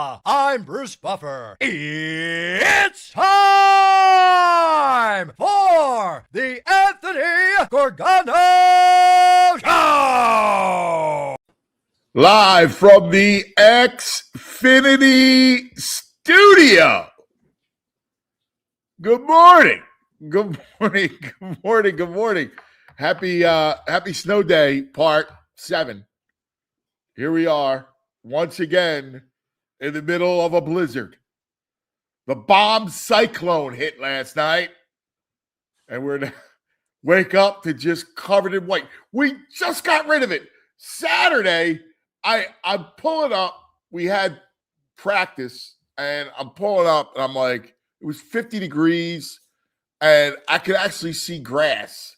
I'm Bruce Buffer. It's time for the Anthony Gorgano Show! Live from the Xfinity Studio. Good morning. Good morning. Good morning. Good morning. Happy snow day, part 7. Here we are once again in the middle of a blizzard. The bomb cyclone hit last night, and we're going to wake up to just covered in white. We just got rid of it. Saturday, I'm pulling up. We had practice, and I'm pulling up, and I'm like, it was 50 degrees, and I could actually see grass.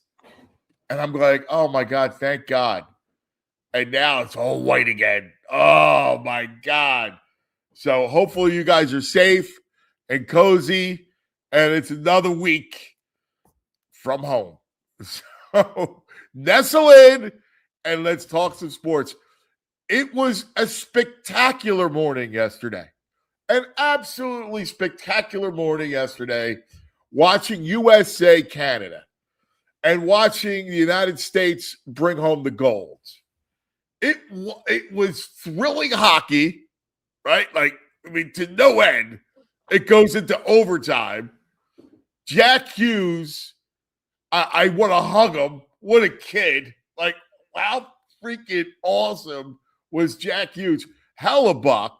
And I'm like, oh, my God, thank God. And now it's all white again. Oh, my God. So hopefully you guys are safe and cozy, and it's another week from home. So nestle in, and let's talk some sports. It was a spectacular morning yesterday. An absolutely spectacular morning yesterday watching USA Canada and watching the United States bring home the gold. It was thrilling hockey, right? Like, I mean, to no end. It goes into overtime. Jack Hughes, I want to hug him. What a kid. Like, how freaking awesome was Jack Hughes. Hellebuck,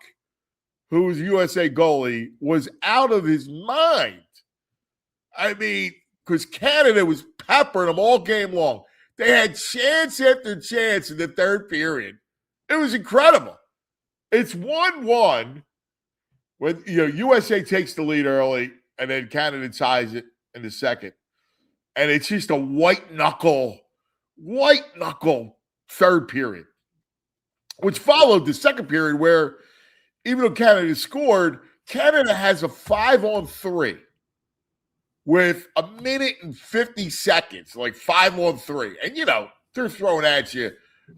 who was USA goalie, was out of his mind. I mean, because Canada was peppering them all game long. They had chance after chance in the third period. It was incredible. It's 1-1 when USA takes the lead early, and then Canada ties it in the second. And it's just a white knuckle third period, which followed the second period where even though Canada scored, Canada has a 5-on-3 with a minute and 50 seconds, like 5-on-3. And, they're throwing at you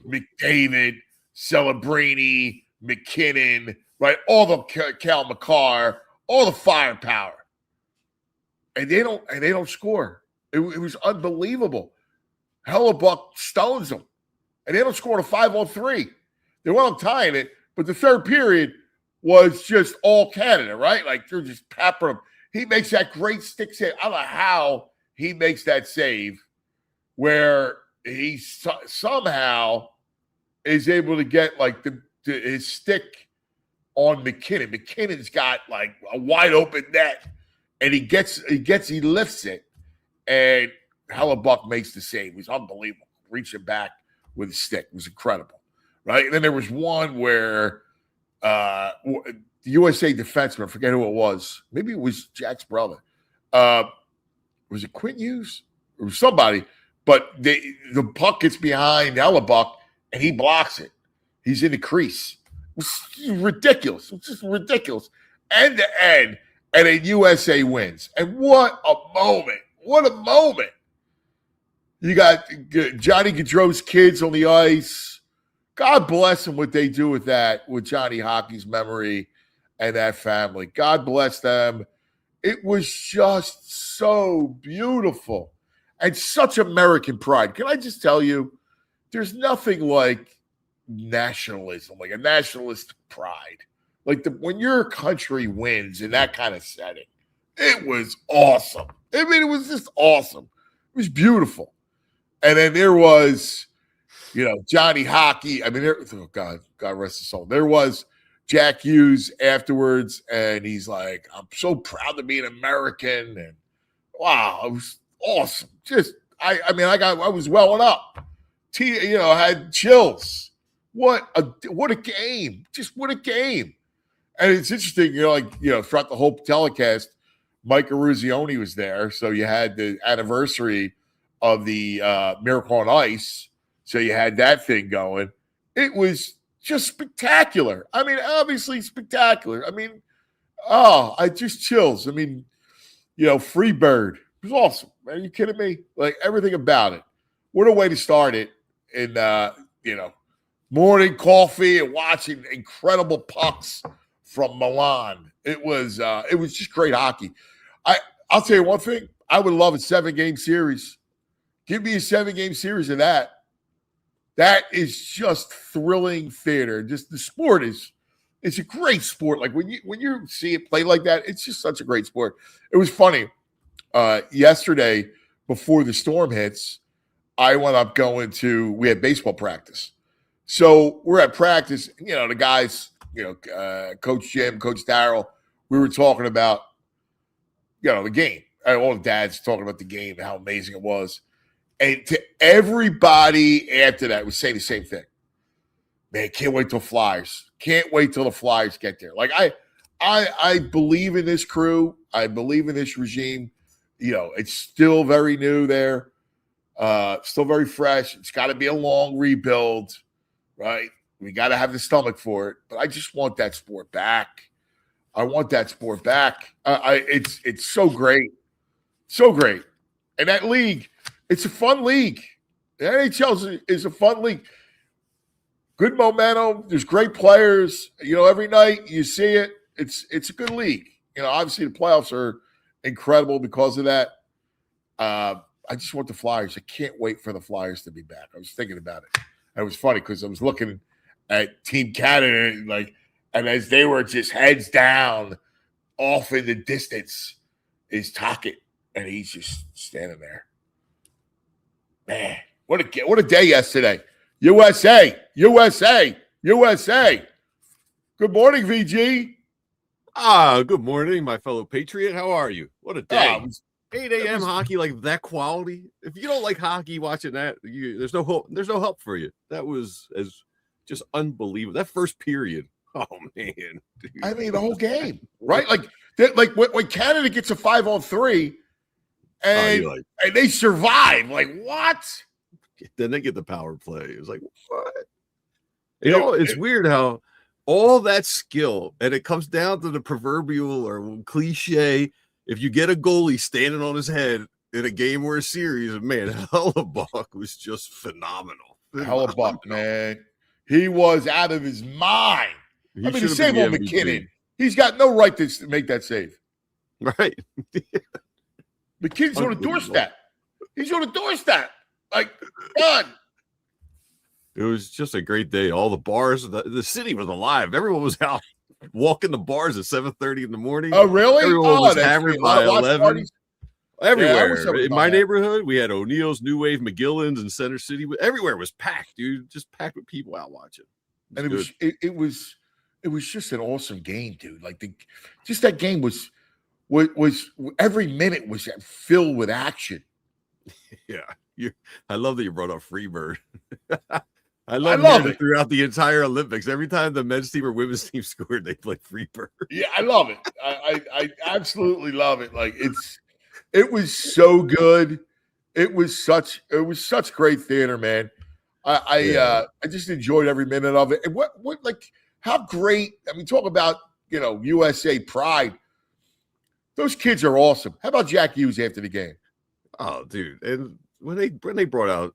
McDavid, Celebrini, McKinnon, right? All the Cal McCarr, all the firepower. And they don't score. It was unbelievable. Hellebuck stones them. And they don't score a 5-on-3. They wound up tying it, but the third period was just all Canada, right? Like, they're just peppering them. He makes that great stick save. I don't know how he makes that save where he somehow is able to get, like, his stick on McKinnon. McKinnon's got, like, a wide open net, and he lifts it, and Hellebuck makes the save. It was unbelievable. Reaching back with his stick. It was incredible, right? And then there was one where the USA defenseman, I forget who it was. Maybe it was Jack's brother. Was it Quinn Hughes? It was somebody. But the puck gets behind Hellebuck, and he blocks it. He's in the crease. It was ridiculous. It was just ridiculous. End to end. And then USA wins. And what a moment. What a moment. You got Johnny Gaudreau's kids on the ice. God bless them what they do with that, with Johnny Hockey's memory and that family. God bless them. It was just so beautiful and such American pride. Can I just tell you, there's nothing like nationalism, like a nationalist pride. Like when your country wins in that kind of setting, it was awesome. I mean, it was just awesome. It was beautiful. And then there was, Johnny Hockey. I mean, God rest his soul. There was Jack Hughes afterwards, and he's like, I'm so proud to be an American. And wow, it was awesome. Just, I was welling up. I had chills. What a game. Just what a game. And it's interesting, throughout the whole telecast, Mike Eruzione was there. So you had the anniversary of the Miracle on Ice. So you had that thing going. It was just spectacular. I mean, obviously spectacular. I mean, I just chills. I mean, Freebird. It was awesome. Are you kidding me? Like, everything about it. What a way to start it in, morning coffee and watching incredible pucks from Milan. It was just great hockey. I'll tell you one thing. I would love a 7-game series. Give me a 7-game series of that. That is just thrilling theater. Just the sport it's a great sport. Like when you see it play like that, it's just such a great sport. It was funny. Yesterday, before the storm hits, I went up we had baseball practice. So we're at practice, the guys, Coach Jim, Coach Darryl, we were talking about, the game. All the dads talking about the game and how amazing it was. And to everybody after that was saying the same thing. Man, can't wait till Flyers. Can't wait till the Flyers get there. Like I believe in this crew. I believe in this regime. It's still very new there. Still very fresh. It's got to be a long rebuild, right? We got to have the stomach for it. But I just want that sport back. I want that sport back. It's so great. So great. And that league, it's a fun league. The NHL is a fun league. Good momentum. There's great players. Every night you see it. It's a good league. Obviously the playoffs are incredible because of that. I just want the Flyers. I can't wait for the Flyers to be back. I was thinking about it. It was funny because I was looking at Team Canada and as they were just heads down off in the distance is Tocchet. And he's just standing there. Man, what a day yesterday. USA. Good morning, VG. Good morning, my fellow Patriot. How are you? What a day. 8 a.m. hockey like that quality. If you don't like hockey, watching that, there's no hope. There's no help for you. That was just unbelievable. That first period. Oh man, dude. I mean the whole game, right? Like when Canada gets a 5-on-3, and they survive. Like what? Then they get the power play. It was like what? It's weird how all that skill, and it comes down to the proverbial or cliche. If you get a goalie standing on his head in a game or a series, man, Hellebuck was just phenomenal. Hellebuck, man. He was out of his mind. The save on McKinnon. He's got no right to make that save. Right. McKinnon's on the doorstep. He's on the doorstep. Like, done. It was just a great day. All the bars, the city was alive. Everyone was out walking the bars at 7:30 in the morning. Oh, really? Everyone was hammered by 11. Parties. Everywhere. In my neighborhood, we had O'Neill's, New Wave, McGillen's, and Center City. Everywhere was packed, dude. Just packed with people out watching. It was just an awesome game, dude. Like that game was every minute was filled with action. Yeah. I love that you brought up Freebird. I love it throughout the entire Olympics. Every time the men's team or women's team scored, they played Freebird. Yeah, I love it. I absolutely love it. Like it was so good. It was such great theater, man. I just enjoyed every minute of it. And what how great, talk about, USA pride. Those kids are awesome. How about Jack Hughes after the game? Oh, dude. And when they brought out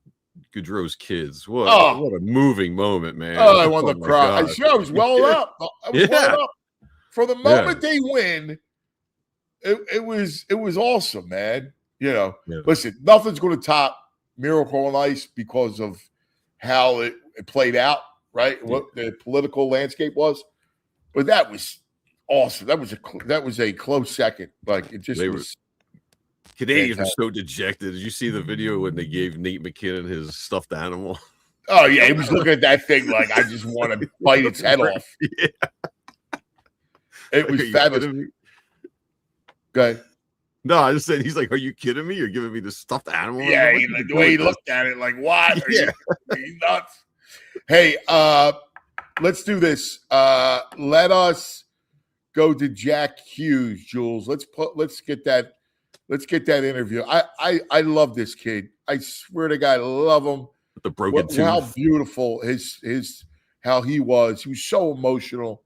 Goudreau's kids, what a moving moment, man. Oh, I wanted to cry. I was well up. I was well up. From the moment they win, it was awesome, man. Listen, nothing's going to top Miracle on Ice because of how it played out, right? Yeah. What the political landscape was. But that was awesome. That was a close second. Like it just was. Canadians were so dejected. Did you see the video when they gave Nate McKinnon his stuffed animal? Oh yeah, he was looking at that thing like I just want to bite its head off. Yeah. It was fabulous. Go ahead. No, I just said he's like, "Are you kidding me? You're giving me this stuffed animal?" Yeah, the way he looked at it, like, "What? Are you nuts?" Hey, let's do this. Let us go to Jack Hughes, Jules. Let's get that interview. I love this kid. I swear to God, I love him. The broken tooth. How beautiful how he was. He was so emotional.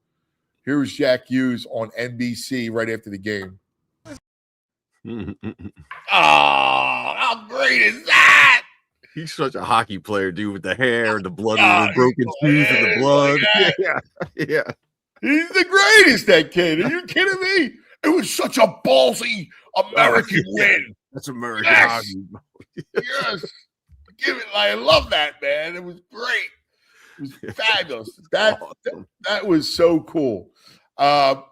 Here's Jack Hughes on NBC right after the game. How great is that? He's such a hockey player, dude, with the hair and the blood and the broken tooth and the blood. Yeah. He's the greatest, that kid. Are you kidding me? It was such a ballsy American win. That's American Yes. hockey. Yes. Give it. I love that, man. It was great. It was fabulous. That was so cool. We're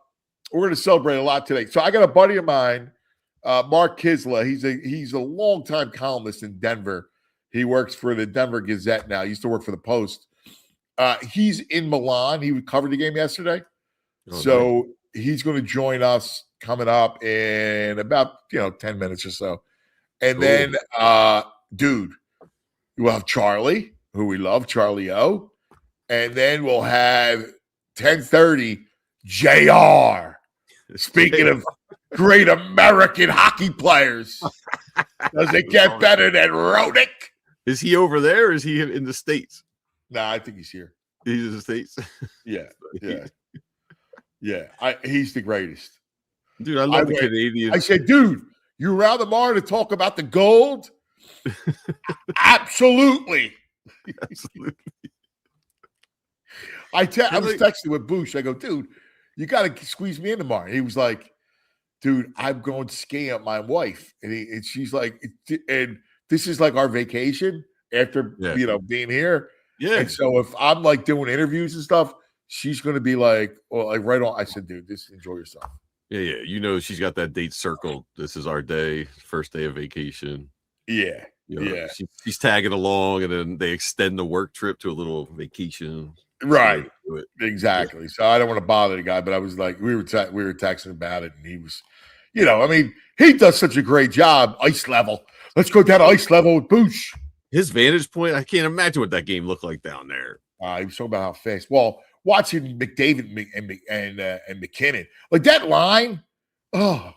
going to celebrate a lot today. So I got a buddy of mine, Mark Kiszla. He's a longtime columnist in Denver. He works for the Denver Gazette now. He used to work for the Post. He's in Milan. He covered the game yesterday. So he's going to join us coming up in about 10 minutes or so. And then dude, we'll have Charlie, who we love, Charlie O. And then we'll have 10:30 JR. Speaking of great American hockey players, does it get better than Roenick? Is he over there or is he in the States? Nah, I think he's here. He's in the States. Yeah. He's the greatest. Dude, I love the Canadian. I said, dude, you around tomorrow to talk about the gold? Absolutely. Absolutely. I was texting with Boosh. I go, dude, you got to squeeze me in tomorrow. He was like, dude, I'm going skiing with my wife. And she's like, and this is like our vacation after, being here. Yeah. And so if I'm like doing interviews and stuff, she's going to be like, well, like right on. I said, dude, just enjoy yourself. Yeah. She's got that date circled. This is our day, first day of vacation. Yeah. She's tagging along, and then they extend the work trip to a little vacation. Right. Exactly. Yeah. So I don't want to bother the guy, but I was like, we were texting about it, and he was, he does such a great job. Ice level. Let's go down to ice level with Boosh. His vantage point, I can't imagine what that game looked like down there. He was talking about how fast. Well, watching McDavid and McKinnon, like that line. Oh,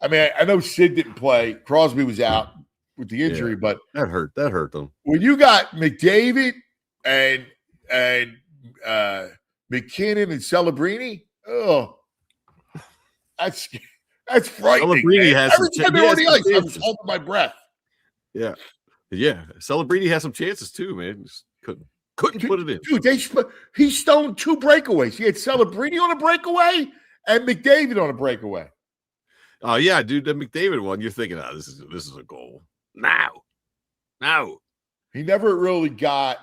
I mean, I know Sid didn't play. Crosby was out with the injury, but that hurt them. When you got McDavid and McKinnon and Celebrini, that's frightening. Celebrini has every time they were on the ice, I was holding my breath. Yeah. Celebrini has some chances too, man. Just couldn't put it in. Dude, he stoned 2 breakaways. He had Celebrini on a breakaway and McDavid on a breakaway. Oh yeah, dude, the McDavid one. You're thinking, this is a goal. No. He never really got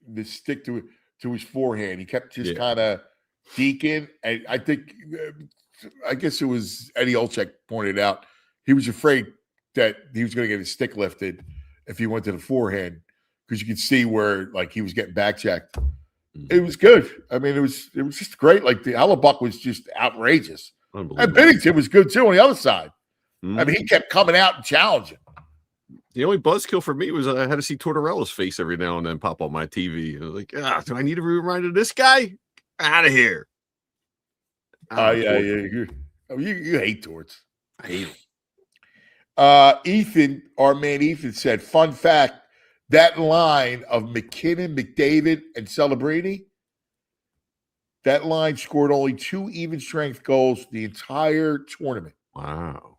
the stick to his forehand. He kept just kind of deking, and I guess it was Eddie Olczyk pointed out he was afraid that he was going to get his stick lifted if he went to the forehand, because you could see where like he was getting back checked. It was good. I mean, it was just great. Like the Hellebuck was just outrageous. And Binnington was good too on the other side. I mean, he kept coming out and challenging. The only buzzkill for me was I had to see Tortorella's face every now and then pop on my TV. I was like, do I need a reminder of this guy? Out of here. You hate Torts. I hate him. Ethan, our man Ethan said, fun fact, that line of McKinnon, McDavid, and Celebrini, that line scored only 2 even strength goals the entire tournament. Wow,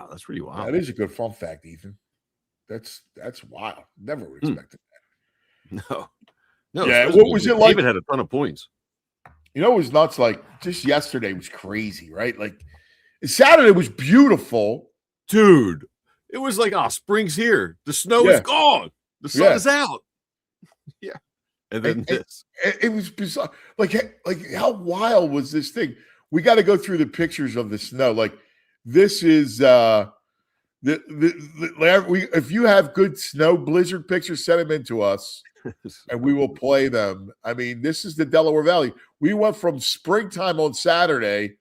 that's pretty wild. That is a good fun fact, Ethan. That's wild. Never would have expected that. No. Yeah, what was it like? David had a ton of points. It was nuts. Like just yesterday was crazy, right? Like Saturday was beautiful. Dude, it was like, spring's here. The snow is gone. The sun is out. Yeah. And then it was bizarre. Like how wild was this thing? We got to go through the pictures of the snow. Like this is if you have good snow blizzard pictures, send them in to us and we will play them. I mean, this is the Delaware Valley. We went from springtime on Saturday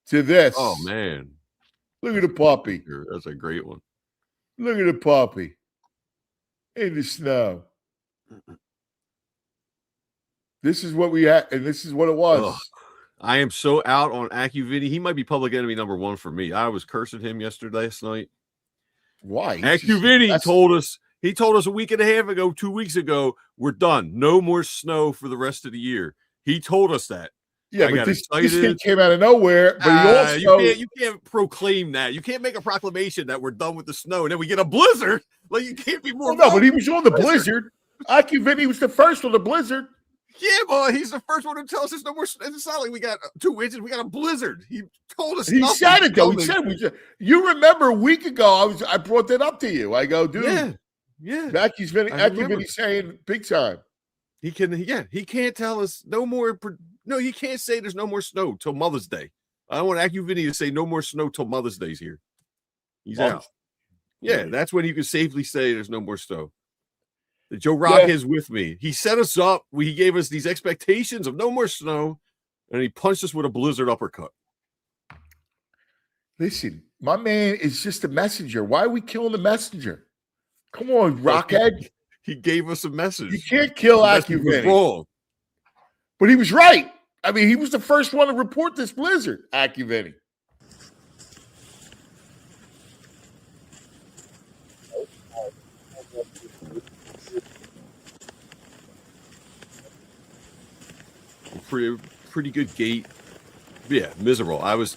to this. Oh man. Look at the puppy. That's a great one. Look at the puppy in the snow. This is what we had, and this is what it was. Ugh. I am so out on AccuVini. He might be public enemy number 1 for me. I was cursing him last night. Why? AccuVini told us. He told us a week and a half ago, 2 weeks ago, we're done. No more snow for the rest of the year. He told us that. Yeah, but this thing came out of nowhere. But he also you can't proclaim that. You can't make a proclamation that we're done with the snow, and then we get a blizzard. Like you can't be more. No, but he was on the blizzard. AccuVini was the first on the blizzard. Yeah, boy, he's the first one to tell us there's no more. It's not like we got 2 inches. We got a blizzard. He told us. He said it though. He said you remember a week ago I brought that up to you. I go, dude. Yeah. Mackey's been saying big time. He can't tell us no more. No, he can't say there's no more snow till Mother's Day. I don't want AccuVinny to say no more snow till Mother's Day's here. He's out. Yeah, that's when he could safely say there's no more snow. Joe Rock is with me. He set us up. He gave us these expectations of no more snow, and he punched us with a blizzard uppercut. Listen, my man is just a messenger. Why are we killing the messenger? Come on, Rockhead. He gave us a message. You can't kill AccuVinny. But he was right. I mean, he was the first one to report this blizzard, AccuVinny. Pretty good gate. Yeah, miserable. I was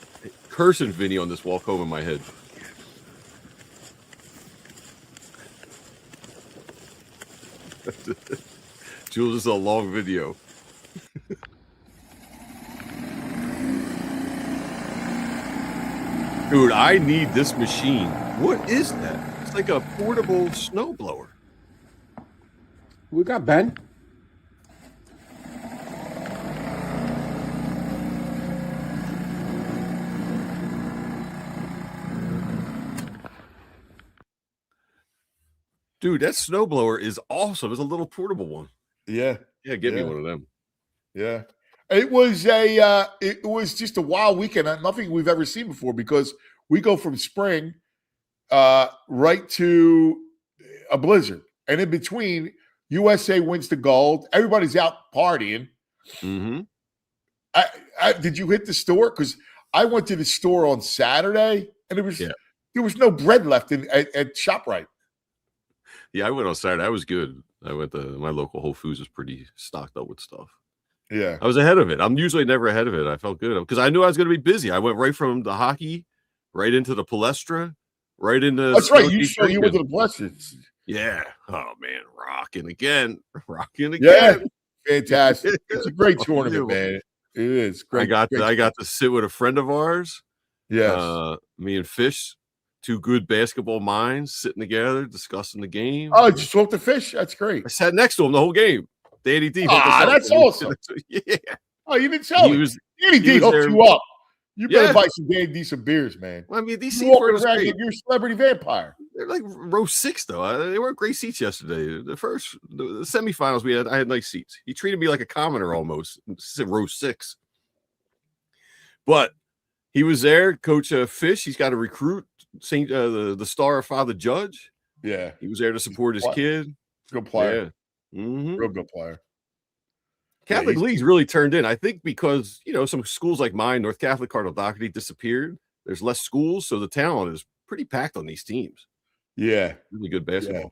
cursing Vinny on this walk home in my head. Jules, is a long video. Dude, I need this machine. What is that? It's like a portable snowblower. We got Ben. Dude, that snowblower is awesome. It's a little portable one. Yeah. Yeah, get me one of them. Yeah. It was just a wild weekend. Nothing we've ever seen before because we go from spring right to a blizzard. And in between, USA wins the gold. Everybody's out partying. Mm-hmm. Did you hit the store? Because I went to the store on Saturday and there was no bread left at ShopRite. Yeah, I went on Saturday. I was good. I went to my local Whole Foods was pretty stocked up with stuff. Yeah. I was ahead of it. I'm usually never ahead of it. I felt good because I knew I was going to be busy. I went right from the hockey, right into the palestra, right into. That's right. You went to the palestra. Yeah. Oh man, rocking again. Yeah. Fantastic. It's a great tournament, man. It is great. I got to sit with a friend of ours. Yes. Me and Fish, two good basketball minds sitting together discussing the game. Oh, you spoke to Fish? That's great. I sat next to him the whole game. Danny D. That's awesome. Yeah. Oh, you didn't tell me. Danny D hooked you up. You better buy some Danny D some beers, man. Well, I mean, these seats were great. You're a celebrity vampire. They're like row 6, though. They weren't great seats yesterday. The semifinals, I had nice seats. He treated me like a commoner almost. Row 6. But he was there. Coach Fish, he's got to recruit the star of Father Judge. Yeah. He was there to support his kid. Good player. Yeah. Mm-hmm. Real good player. Catholic League's really turned in. I think because, some schools like mine, North Catholic Cardinal Doherty, disappeared. There's less schools, so the talent is pretty packed on these teams. Yeah. Really good basketball.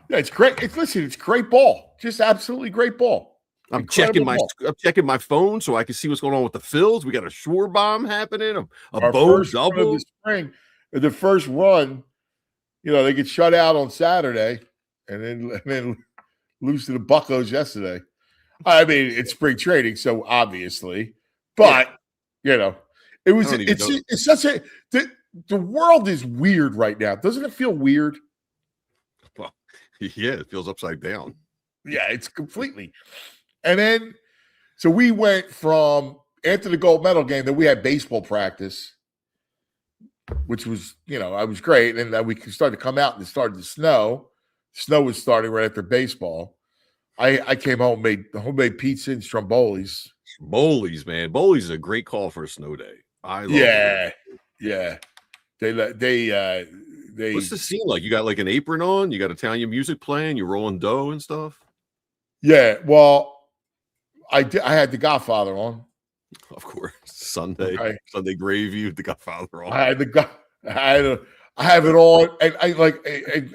Yeah, it's great. It's great ball. Just absolutely great ball. I'm checking my phone so I can see what's going on with the Phillies. We got a SchwarBomb happening, a bow double. The spring, the first run, they get shut out on Saturday and then lose to the Buccos yesterday. I mean, it's spring training, so obviously, but it's such a the world is weird right now. Doesn't it feel weird? Well, yeah, it feels upside down. Yeah, it's completely. And then, so we went from after the gold medal game, then we had baseball practice, which was, I was great. And then we started to come out and it started to snow. Snow was starting right after baseball. I came home, made homemade pizza and Strombolis. Bowlies, man. Bowlies is a great call for a snow day. I love it. Yeah. They What's the scene like? You got like an apron on, you got Italian music playing, you're rolling dough and stuff. Yeah, well, I had The Godfather on. Of course. Sunday gravy, The Godfather on. I have it on, and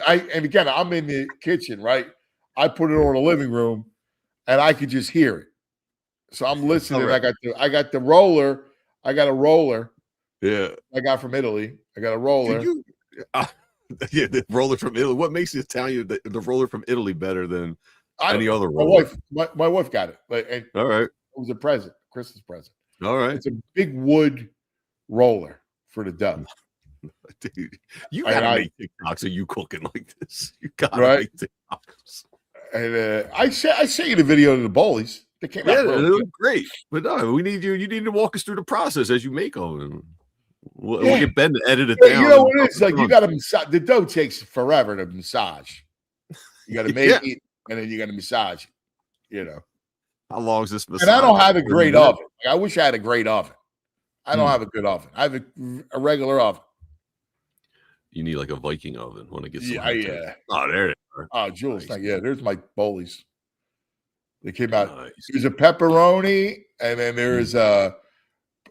and again, I'm in the kitchen, right? I put it on in the living room, and I could just hear it. So I'm listening. Right. I got the roller. I got a roller. Yeah, I got from Italy. I got a roller. The roller from Italy. What makes the Italian the roller from Italy better than Any other my roller? my wife got it. And All right. it was a present, Christmas present. All right. It's a big wood roller for the dough. Dude, you gotta make TikToks of you cooking like this. You gotta make TikToks. And I sent you the video of the bowlies. They came out. They look great. But no, we need you. You need to walk us through the process as you make them. And we'll get Ben to edit it down. You know what it is? Like you got to massage. The dough takes forever to massage. You got to make it, and then you got to massage. You know. How long is this massage? And I don't have a great oven. Like, I wish I had a great oven. I don't have a good oven. I have a regular oven. You need like a Viking oven when it gets. Yeah. Oh, there they are. Oh, Jules. Nice. Yeah, there's my bowlies. They came out. Nice. There's a pepperoni, and then there's a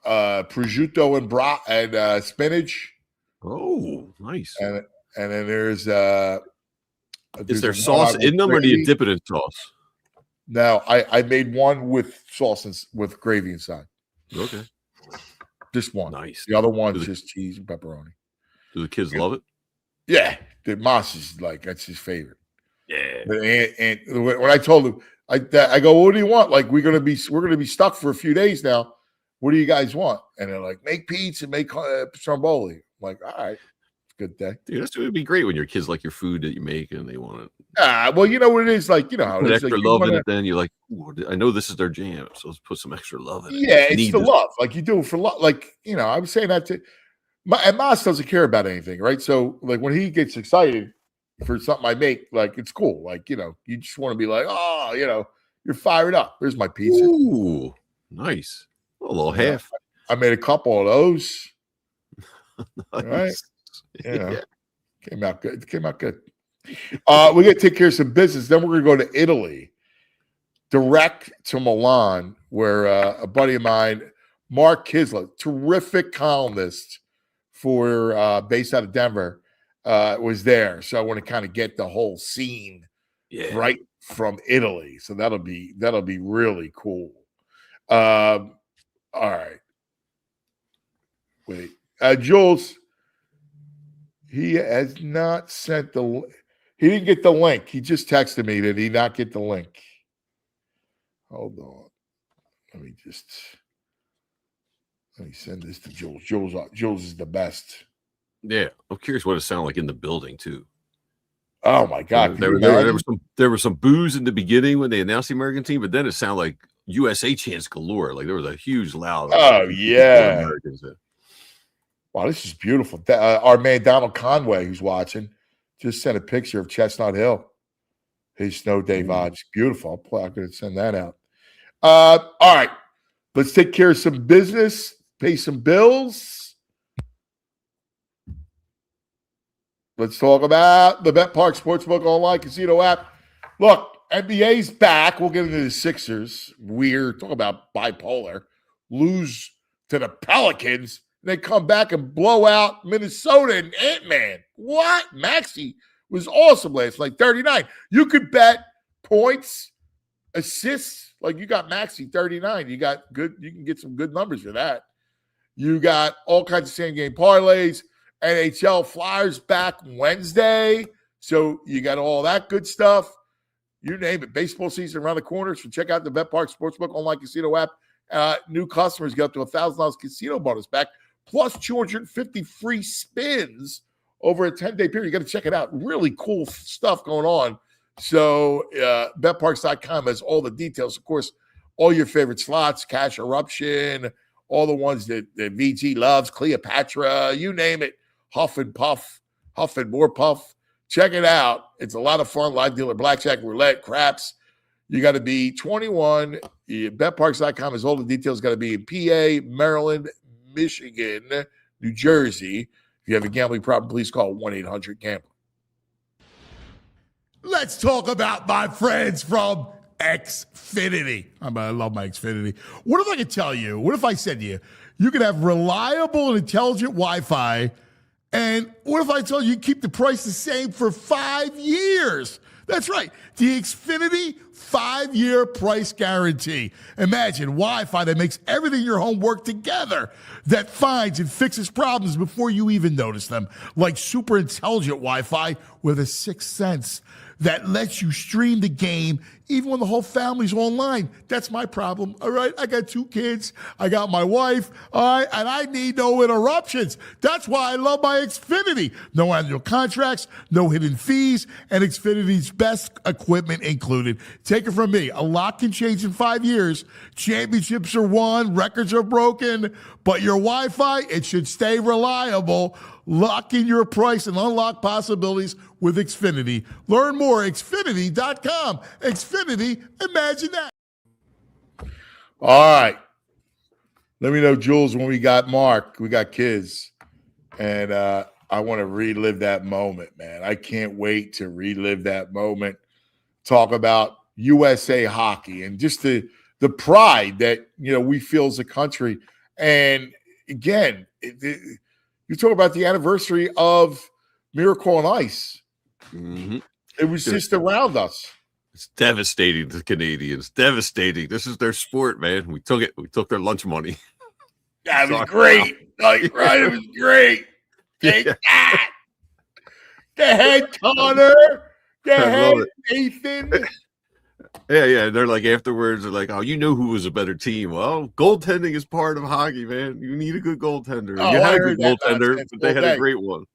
prosciutto and spinach. Oh, nice. And then there's is there sauce in them, or do you dip it in sauce? No, I made one with sauce and with gravy inside. Okay. Just one. Nice. The other one's just cheese and pepperoni. Do the kids love it? Yeah. The Moss is like, that's his favorite. Yeah. And when I told him, I go, what do you want? Like, we're gonna be stuck for a few days now. What do you guys want? And they're like, make pizza, make stromboli. I'm like, all right, good day. Dude, it would be great when your kids like your food that you make and they want it. Well, you know what it is, like, you know how it put is. extra like, love in it, then you're like, I know this is their jam, so let's put some extra love in it. Yeah, it's the love. Like, you do it for love. Like, you know, I was saying that to and Moss doesn't care about anything, right? So, like, when he gets excited for something I make, like, it's cool. Like, you know, you just want to be like, oh, you know, you're fired up. There's my pizza. Ooh, nice. A little half. I made a couple of those. Nice. Right? You know, came out good. Came out good. We got to take care of some business. Then we're going to go to Italy, direct to Milan, where a buddy of mine, Mark Kiszla, terrific columnist for based out of Denver, was there. So I want to kind of get the whole scene right from Italy. So that'll be really cool. All right. Wait, Jules. He has not sent the. He didn't get the link. He just texted me. Did he not get the link? Hold on. Let me send this to Jules. Jules is the best. Yeah, I'm curious what it sounded like in the building too. Oh my God! There was some booze in the beginning when they announced the American team, but then it sounded like USA chants galore. Like there was a huge loud. Oh yeah. Americans there. Wow, this is beautiful. Our man Donald Conway, who's watching, just sent a picture of Chestnut Hill. His snow day vibes. Beautiful. I'm going to send that out. All right. Let's take care of some business, pay some bills. Let's talk about the Bet Park Sportsbook Online Casino app. Look, NBA's back. We'll get into the Sixers. Weird. Talk about bipolar. Lose to the Pelicans. They come back and blow out Minnesota and Ant-Man. What? Maxey was awesome last night, 39. You could bet points, assists, like you got Maxey 39. You can get some good numbers for that. You got all kinds of same game parlays. NHL Flyers back Wednesday. So you got all that good stuff. You name it. Baseball season around the corner. So check out the Bet Park Sportsbook Online Casino app. New customers get up to $1,000 casino bonus back, plus 250 free spins over a 10-day period. You got to check it out. Really cool stuff going on. So betparks.com has all the details. Of course, all your favorite slots, Cash Eruption, all the ones that VG loves, Cleopatra, you name it, Huff and More Puff. Check it out. It's a lot of fun. Live dealer, blackjack, roulette, craps. You got to be 21. Betparks.com has all the details. Got to be in PA, Maryland, Michigan, New Jersey. If you have a gambling problem, please call 1-800-GAMBLER. Let's talk about my friends from Xfinity. I love my Xfinity. What if I could tell you, what if I said to you, you could have reliable and intelligent Wi-Fi, and what if I told you keep the price the same for 5 years? That's right. The Xfinity 5-year price guarantee. Imagine Wi-Fi that makes everything in your home work together, that finds and fixes problems before you even notice them, like super intelligent Wi-Fi with a sixth sense. that lets you stream the game even when the whole family's online. That's my problem, all right? I got 2 kids. I got my wife, all right? And I need no interruptions. That's why I love my Xfinity. No annual contracts, no hidden fees, and Xfinity's best equipment included. Take it from me. A lot can change in 5 years. Championships are won, records are broken, but your Wi-Fi, it should stay reliable. Lock in your price and unlock possibilities with Xfinity. Learn more at Xfinity.com. Xfinity, imagine that. All right. Let me know, Jules, when we got Mark. We got kids. And I want to relive that moment, man. I can't wait to relive that moment. Talk about USA hockey and just the pride that, we feel as a country. And again, you talk about the anniversary of Miracle on Ice. Mm-hmm. It was just around us. It's devastating to Canadians. Devastating. This is their sport, man. We took it. We took their lunch money. That was great. Like, right? It was great. Take that. Go ahead, Connor. Go ahead, Nathan. Yeah. They're like afterwards. They're like, "Oh, you know who was a better team?" Well, goaltending is part of hockey, man. You need a good goaltender. Oh, you had I a good heard that goaltender, nonsense but they all had day. a great one.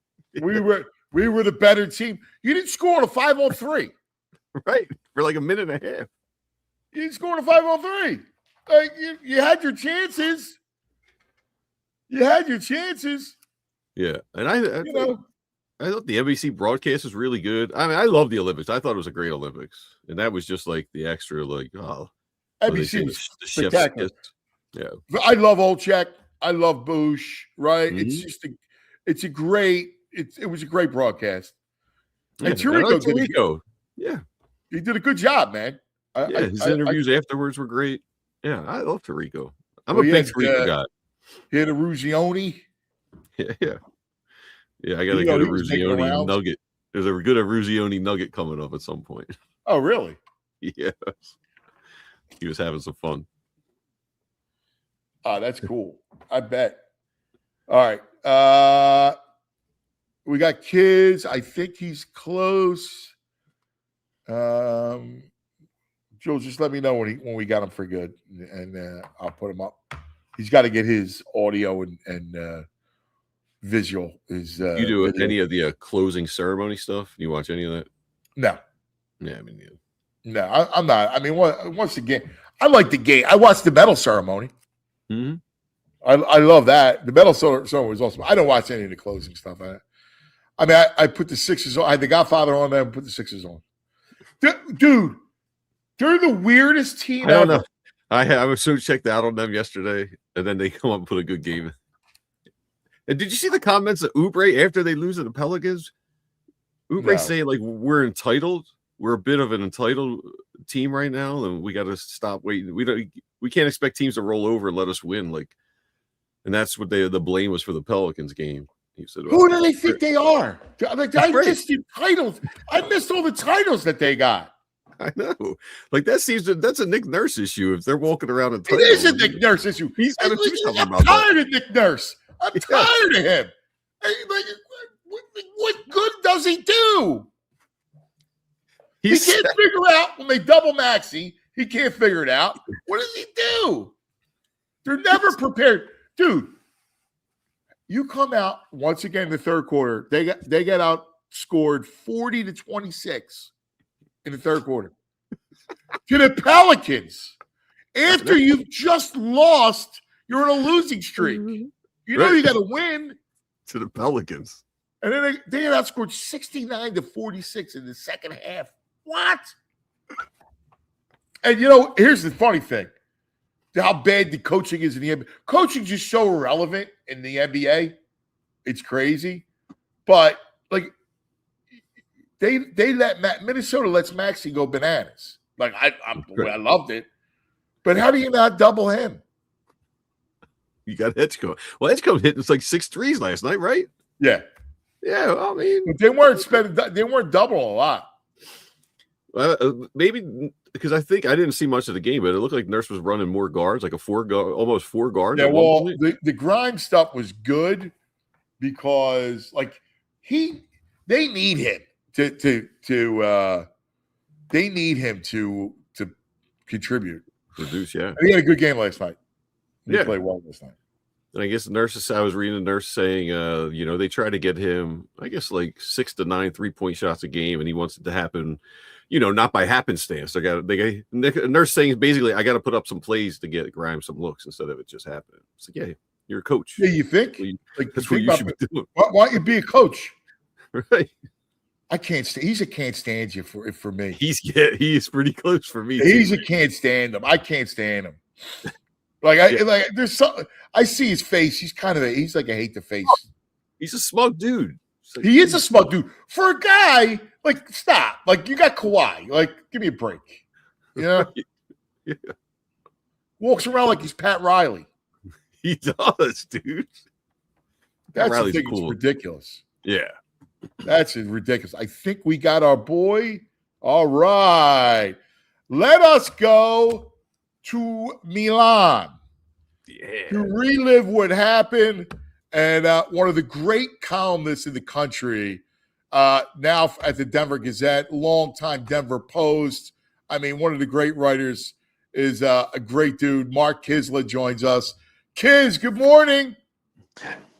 We were the better team. You didn't score on a 5-on-3. Right, for like a minute and a half. You didn't score on a 5-on-3. Like you had your chances. You had your chances. Yeah, and I thought the NBC broadcast was really good. I mean, I love the Olympics. I thought it was a great Olympics, and that was just like the extra, like, NBC was the spectacular. Yeah, I love Olchek. I love Bush. Right? Mhm. It's just it was a great broadcast. yeah. And Tirico he he did a good job, man. his interviews afterwards were great. Yeah, I love Tirico. I'm a he big had, Tirico guy. He had a Ruzioni. Yeah. I got to get a Ruzioni nugget. There's a good Ruzioni nugget coming up at some point. Oh, really? Yes. He was having some fun. Oh, that's cool. I bet. All right. We got kids. I think he's close. Joe, just let me know when we got him for good, and I'll put him up. He's got to get his audio and visual. You do video. any of the closing ceremony stuff? You watch any of that? No. Yeah, I mean, yeah. No, I'm not. I mean, once again, I like the game. I watched the medal ceremony. Mm-hmm. I love that. The medal ceremony was awesome. I don't watch any of the closing stuff. I put the Sixers on. I had the Godfather on there and put the Sixers on. Dude, they're the weirdest team I don't ever. know. I was so checked out on them yesterday, and then they come up and put a good game. And did you see the comments of Oubre after they lose to the Pelicans? Oubre saying, like, we're entitled. We're a bit of an entitled team right now, and we got to stop waiting. We can't expect teams to roll over and let us win. Like, and that's what the blame was for the Pelicans game. He said, "Who do they think they are?" Like, I missed the titles. I missed all the titles that they got. I know. Like, that's a Nick Nurse issue. If they're walking around in It titles, is a Nick Nurse issue. He's got to do something I'm about that. tired of Nick Nurse. I'm tired of him. Like, what good does he do? He can't figure out when they double Maxey. He can't figure it out. What does he do? They're never prepared. Dude, you come out once again in the third quarter. They got outscored 40-26 in the third quarter to the Pelicans. After you've just lost, you're in a losing streak. You know you got to win. To the Pelicans. And then they got outscored 69-46 in the second half. What? And, here's the funny thing. How bad the coaching is in the NBA. Coaching is just so irrelevant in the NBA. It's crazy. But, like, they let Minnesota lets Maxey go bananas. Like, I loved it. But how do you not double him? You got Edgecombe. Well, Edgecombe hitting like 6 threes last night, right? Yeah. Yeah, I mean, but they weren't doubling a lot. Maybe because I think I didn't see much of the game, but it looked like Nurse was running more guards, like almost 4 guards. Yeah, well, the Grimes stuff was good because, like, they need him to they need him to contribute. Produce, yeah. And he had a good game last night. He Yeah. played well last night. And I guess the nurses, I was reading a nurse saying, they try to get him, I guess, like 6 to 9 3-point shots a game, and he wants it to happen, not by happenstance. A nurse saying basically, I got to put up some plays to get Grimes some looks instead of it just happening. It's like, yeah, you're a coach. Yeah, you think? That's what you should be doing. Why don't you be a coach? Right. I can't stand. He's a can't stand you for me. He's pretty close for me. He's too, a can't stand him. I can't stand him. There's something. I see his face. He's like a hate the face. He's a smug dude. Like, he is a smug dude for a guy. Like, stop. Like, you got Kawhi. Like, give me a break. Yeah. Walks around like he's Pat Riley. He does, dude. That's Riley's the thing. cool. It's ridiculous. Yeah. That's ridiculous. I think we got our boy. All right. Let us go to Milan. Yeah. To relive what happened. And one of the great columnists in the country, now at the Denver Gazette, longtime Denver Post. I mean, one of the great writers is a great dude. Mark Kiszla joins us. Kiz, good morning.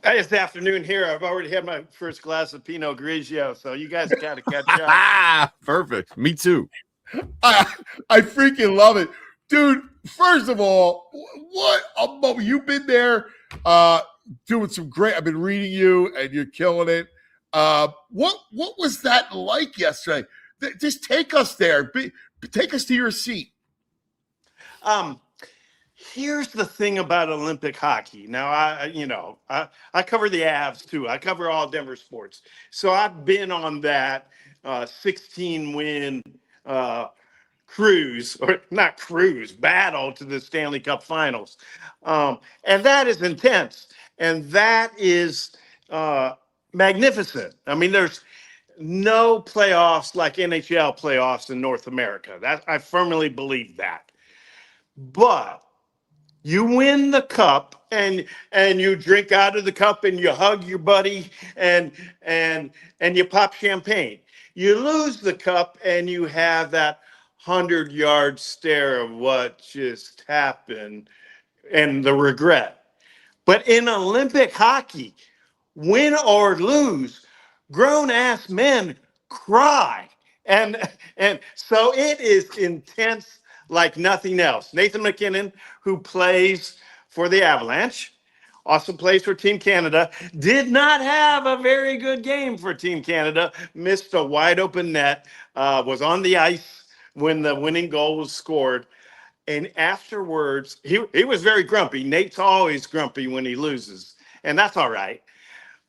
Hey, it's afternoon here. I've already had my first glass of Pinot Grigio, so you guys got to catch up. Perfect. Me too. I freaking love it. Dude, first of all, what a moment. You've been there doing some great. I've been reading you, and you're killing it. What was that like yesterday? Just take us there. Take us to your seat. Here's the thing about Olympic hockey. Now, I cover the Avs too. I cover all Denver sports. So I've been on that 16-win cruise, or not cruise, battle to the Stanley Cup Finals. And that is intense. And that is magnificent. I mean, there's no playoffs like NHL playoffs in North America. I firmly believe that. But you win the cup and you drink out of the cup and you hug your buddy and you pop champagne. You lose the cup and you have that 100-yard stare of what just happened and the regret. But in Olympic hockey, win or lose, grown-ass men cry. And so it is intense like nothing else. Nathan McKinnon, who plays for the Avalanche, also plays for Team Canada, did not have a very good game for Team Canada, missed a wide open net, was on the ice when the winning goal was scored. And afterwards, he was very grumpy. Nate's always grumpy when he loses, and that's all right.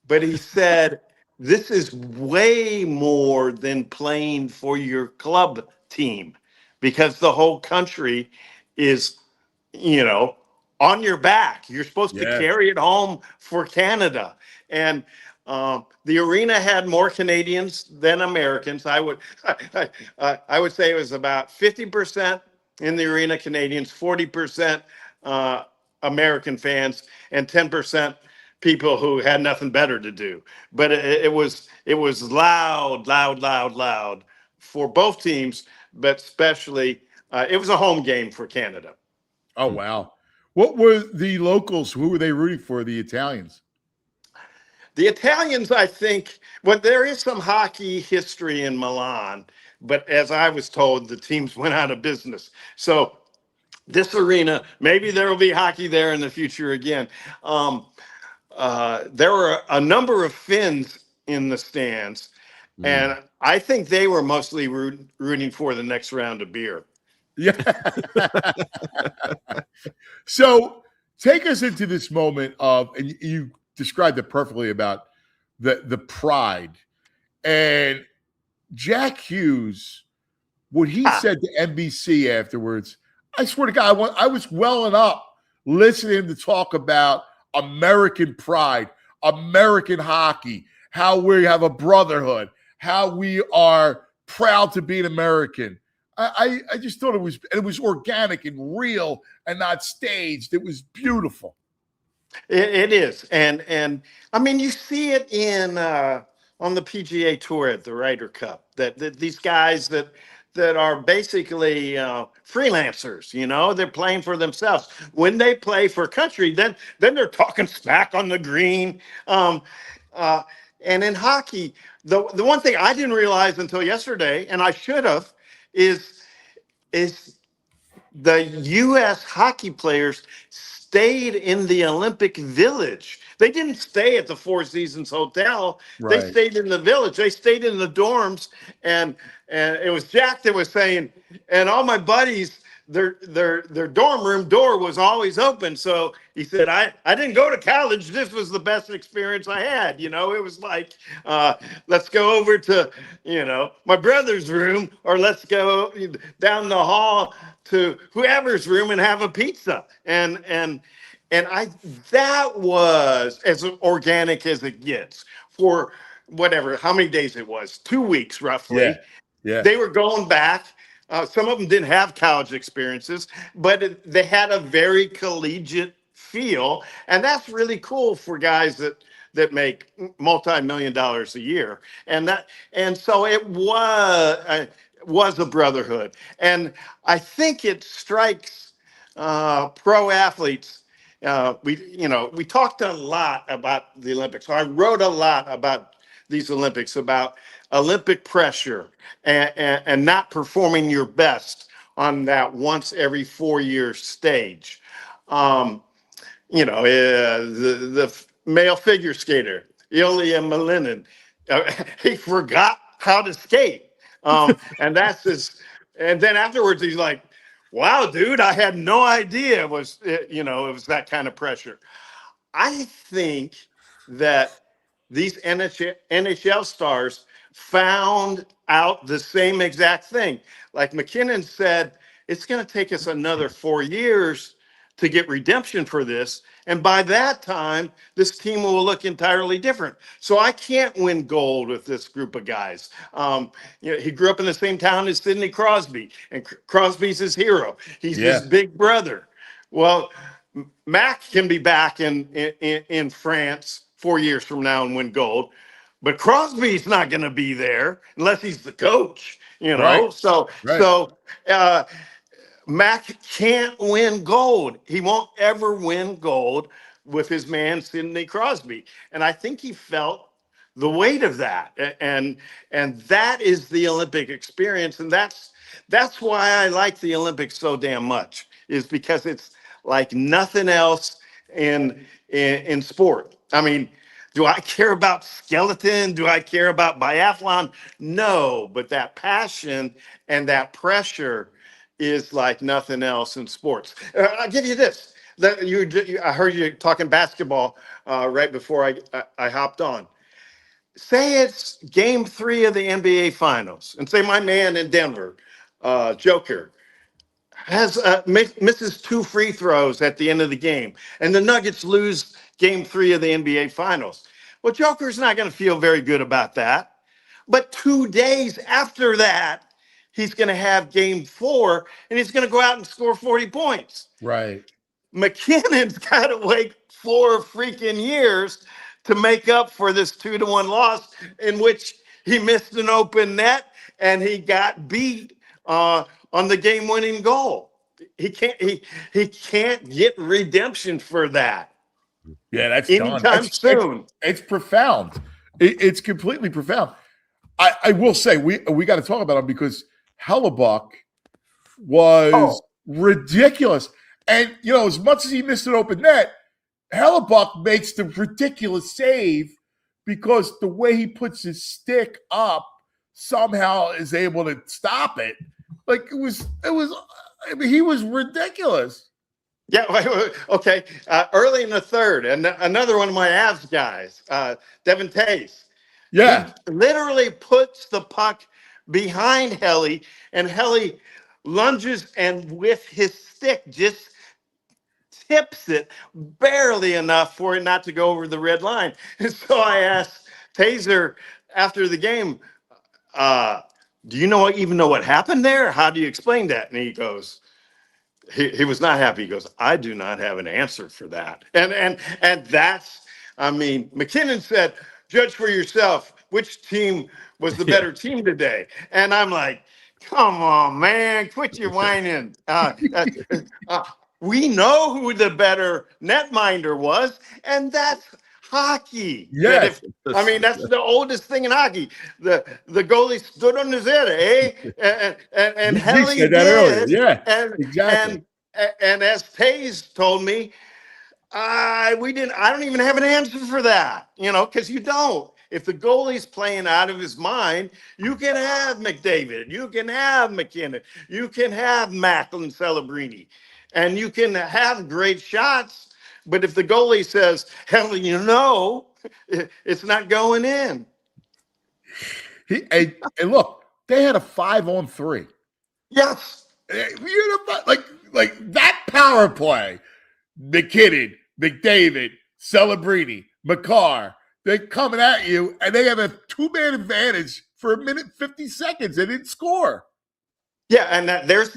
But he said, this is way more than playing for your club team, because the whole country is, on your back. You're supposed to carry it home for Canada. And the arena had more Canadians than Americans. I would say it was about 50% in the arena Canadians, 40% American fans, and 10% people who had nothing better to do. But it was loud for both teams, but especially it was a home game for Canada. Oh, wow. What were the locals? Who were they rooting for? The Italians? The Italians, I think, there is some hockey history in Milan, but as I was told, the teams went out of business. So this arena, maybe there will be hockey there in the future again. There were a number of Finns in the stands, and I think they were mostly rooting for the next round of beer. Yeah. So take us into this moment of, and you described it perfectly, about the pride. And Jack Hughes, what he said to NBC afterwards, I swear to God, I was welling up listening to talk about American pride, American hockey, how we have a brotherhood, how we are proud to be an American. I just thought it was organic and real and not staged. It was beautiful. It is. And I mean, you see it on the PGA Tour at the Ryder Cup, that these guys that that are basically freelancers. You know, they're playing for themselves. When they play for country, then they're talking smack on the green. And in hockey, the one thing I didn't realize until yesterday, and I should have, is the U.S. hockey players stayed in the Olympic Village. They didn't stay at the Four Seasons Hotel. They Right. stayed in the village. They stayed in the dorms. And it was Jack that was saying, and all my buddies, their dorm room door was always open. So he said, I didn't go to college. This was the best experience I had. You know, it was like, let's go over to, you know, my brother's room, or let's go down the hall to whoever's room and have a pizza. And that was as organic as it gets for whatever, how many days it was, 2 weeks roughly. Yeah. They were going back. Some of them didn't have college experiences, but they had a very collegiate feel. And that's really cool for guys that make multi-million dollars a year. And so it was a brotherhood. And I think it strikes pro athletes. We talked a lot about the Olympics. I wrote a lot about these Olympics, about Olympic pressure and not performing your best on that once every 4 year stage. The male figure skater, Ilya Malinin, he forgot how to skate. And that's his. And then afterwards, he's like, wow, dude, I had no idea it was that kind of pressure. I think that these NHL stars found out the same exact thing. Like McKinnon said, it's going to take us another 4 years to get redemption for this. And by that time, this team will look entirely different. So I can't win gold with this group of guys. He grew up in the same town as Sidney Crosby, and Crosby's his hero. He's his big brother. Well, Mac can be back in France 4 years from now and win gold, but Crosby's not going to be there unless he's the coach. Right. So Mac can't win gold. He won't ever win gold with his man Sidney Crosby, and I think he felt the weight of that. And that is the Olympic experience, and that's why I like the Olympics so damn much, is because it's like nothing else in sport. I mean, do I care about skeleton? Do I care about biathlon? No, but that passion and that pressure is like nothing else in sports. I'll give you this. I heard you talking basketball right before I hopped on. Say it's game 3 of the NBA Finals, and say my man in Denver, Joker, misses 2 free throws at the end of the game, and the Nuggets lose game 3 of the NBA Finals. Well, Joker's not going to feel very good about that. But 2 days after that, he's going to have game 4, and he's going to go out and score 40 points. Right. McKinnon's got to wait 4 freaking years to make up for this 2-1 loss in which he missed an open net and he got beat on the game-winning goal. He can't get redemption for that. Yeah, that's anytime soon. It's profound. It's completely profound. I will say we got to talk about him because Hellebuck was ridiculous. And as much as he missed an open net, Hellebuck makes the ridiculous save because the way he puts his stick up somehow is able to stop it. Like it was. I mean, he was ridiculous. Yeah. Okay. Early in the third, and another one of my Avs guys, Devin Tays. Yeah. He literally puts the puck behind Helly, and Helly lunges and with his stick just tips it barely enough for it not to go over the red line. And so I asked Taser after the game, do you even know what happened there? How do you explain that? And he goes, he was not happy. He goes, I do not have an answer for that. And that's, I mean, McKinnon said, judge for yourself, which team was the better team today? And I'm like, Come on, man. Quit your whining. We know who the better netminder was, and that's hockey. That Yes. that's the oldest thing in hockey. The goalie stood on his head, eh? And He hell he said that earlier. did. Yeah, And exactly. and and as Taze told me, we didn't. I don't even have an answer for that. Because you don't. If the goalie's playing out of his mind, you can have McDavid, you can have McKinnon, you can have Macklin Celebrini, and you can have great shots. But if the goalie says, "Hell, it's not going in." And look, they had a 5-on-3. Yes. Like that power play. McKinnon, McDavid, Celebrini, McCarr, they're coming at you, and they have a 2-man advantage for 1:50. They didn't score. Yeah, and there's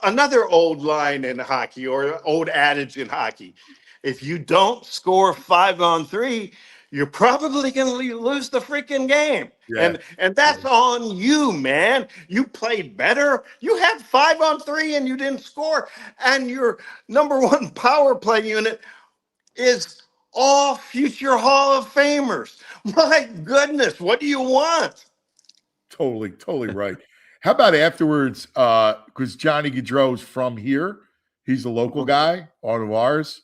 another old line in hockey, or old adage in hockey. If you don't score 5-on-3, you're probably going to lose the freaking game. Yeah. And that's on you, man. You played better. You had 5-on-3 and you didn't score. And your number one power play unit is all future Hall of Famers. My goodness, what do you want? Totally right. How about afterwards? Because Johnny Gaudreau's from here. He's a local guy, one of ours.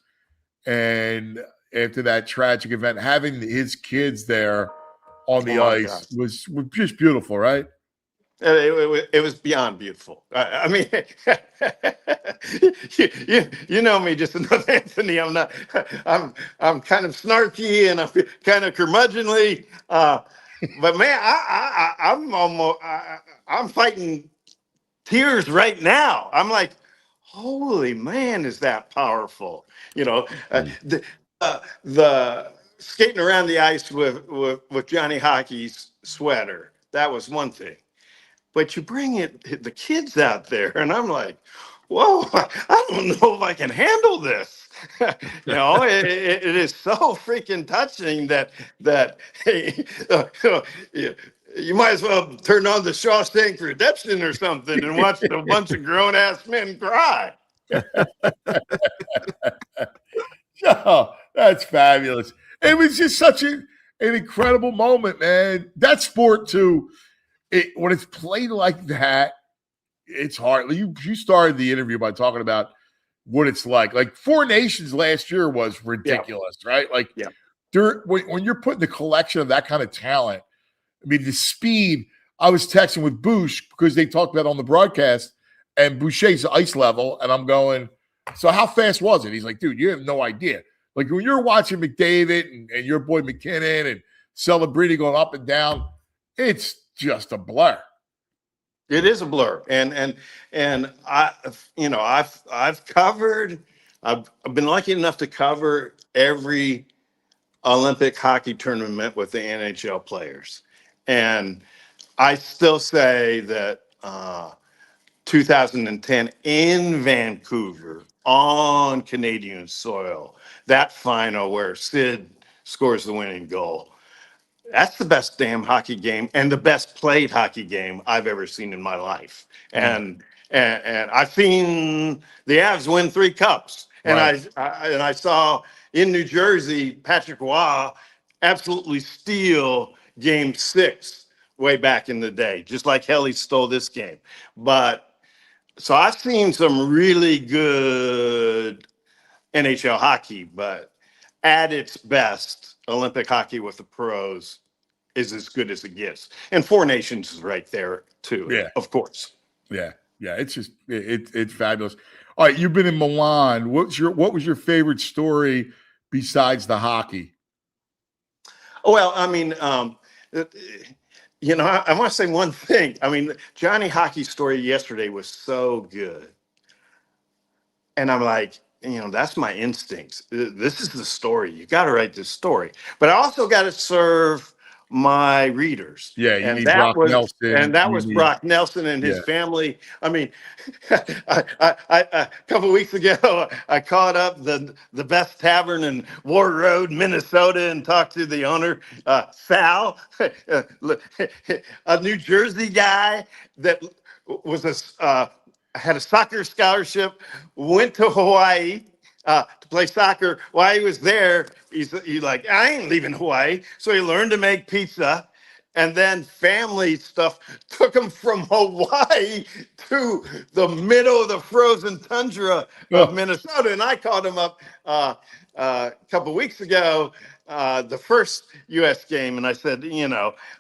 And after that tragic event, having his kids there on the ice was just beautiful, right? It was beyond beautiful. I mean, you know me just enough, Anthony. I'm kind of snarky and I'm kind of curmudgeonly. But man, I'm fighting tears right now. I'm like, holy man, is that powerful? The skating around the ice with Johnny Hockey's sweater, that was one thing. But you bring the kids out there, and I'm like, whoa, I don't know if I can handle this. It is so freaking touching that hey, you might as well turn on the Shawshank Redemption or something and watch a bunch of grown ass men cry. Oh, that's fabulous. It was just such an incredible moment, man. That sport too. When it's played like that, it's hard. You started the interview by talking about what it's like. Like Four Nations last year was ridiculous, right? Like, when you're putting the collection of that kind of talent, I mean, the speed. I was texting with Boucher because they talked about it on the broadcast, and Boucher's ice level, and I'm going, so how fast was it? He's like, dude, you have no idea. Like when you're watching McDavid and your boy McKinnon and Celebrini going up and down, it's just a blur. It is a blur, and I've covered. I've been lucky enough to cover every Olympic hockey tournament with the NHL players, and I still say that 2010 in Vancouver on Canadian soil, that final where Sid scores the winning goal. That's the best damn hockey game and the best played hockey game I've ever seen in my life. And I've seen the Avs win 3 cups. And I saw in New Jersey Patrick Wawa absolutely steal Game 6 way back in the day, just like Helly stole this game. But so I've seen some really good NHL hockey, but at its best, Olympic hockey with the pros is as good as it gets. And Four Nations is right there too. Yeah. Of course. Yeah. It's just it's fabulous. All right, you've been in Milan. What was your favorite story besides the hockey? Well, I mean, I want to say one thing. I mean, Johnny Hockey's story yesterday was so good. And I'm like, that's my instincts. This is the story. You got to write this story. But I also got to serve my readers. Yeah, you and need that Brock was Nelson. And that was Brock Nelson and his family. I mean, I a couple of weeks ago, I called up the best tavern in Ward Road, Minnesota, and talked to the owner, Sal, a New Jersey guy that was had a soccer scholarship, went to Hawaii to play soccer. While he was there, he's like, I ain't leaving Hawaii. So he learned to make pizza. And then family stuff took him from Hawaii to the middle of the frozen tundra of Oh, Minnesota. And I called him up a couple weeks ago, the first U.S. game, and I said,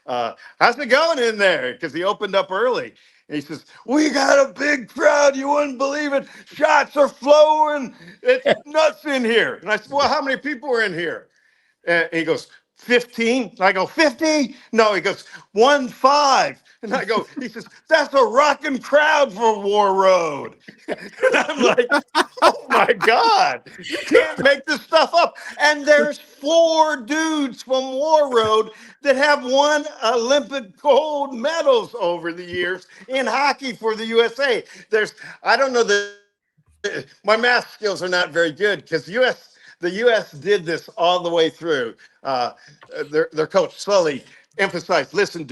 how's it going in there? Because he opened up early. And he says, we got a big crowd. You wouldn't believe it. Shots are flowing. It's nuts in here. And I said, well, how many people are in here? And he goes, 15. And I go, 50? No, he goes, 1-5. And I go, he says, that's a rocking crowd for War Road. And I'm like, oh my God, you can't make this stuff up. And there's 4 dudes from War Road that have won Olympic gold medals over the years in hockey for the USA. I don't know my math skills are not very good because the U.S. did this all the way through. Their coach Sully emphasized, listen,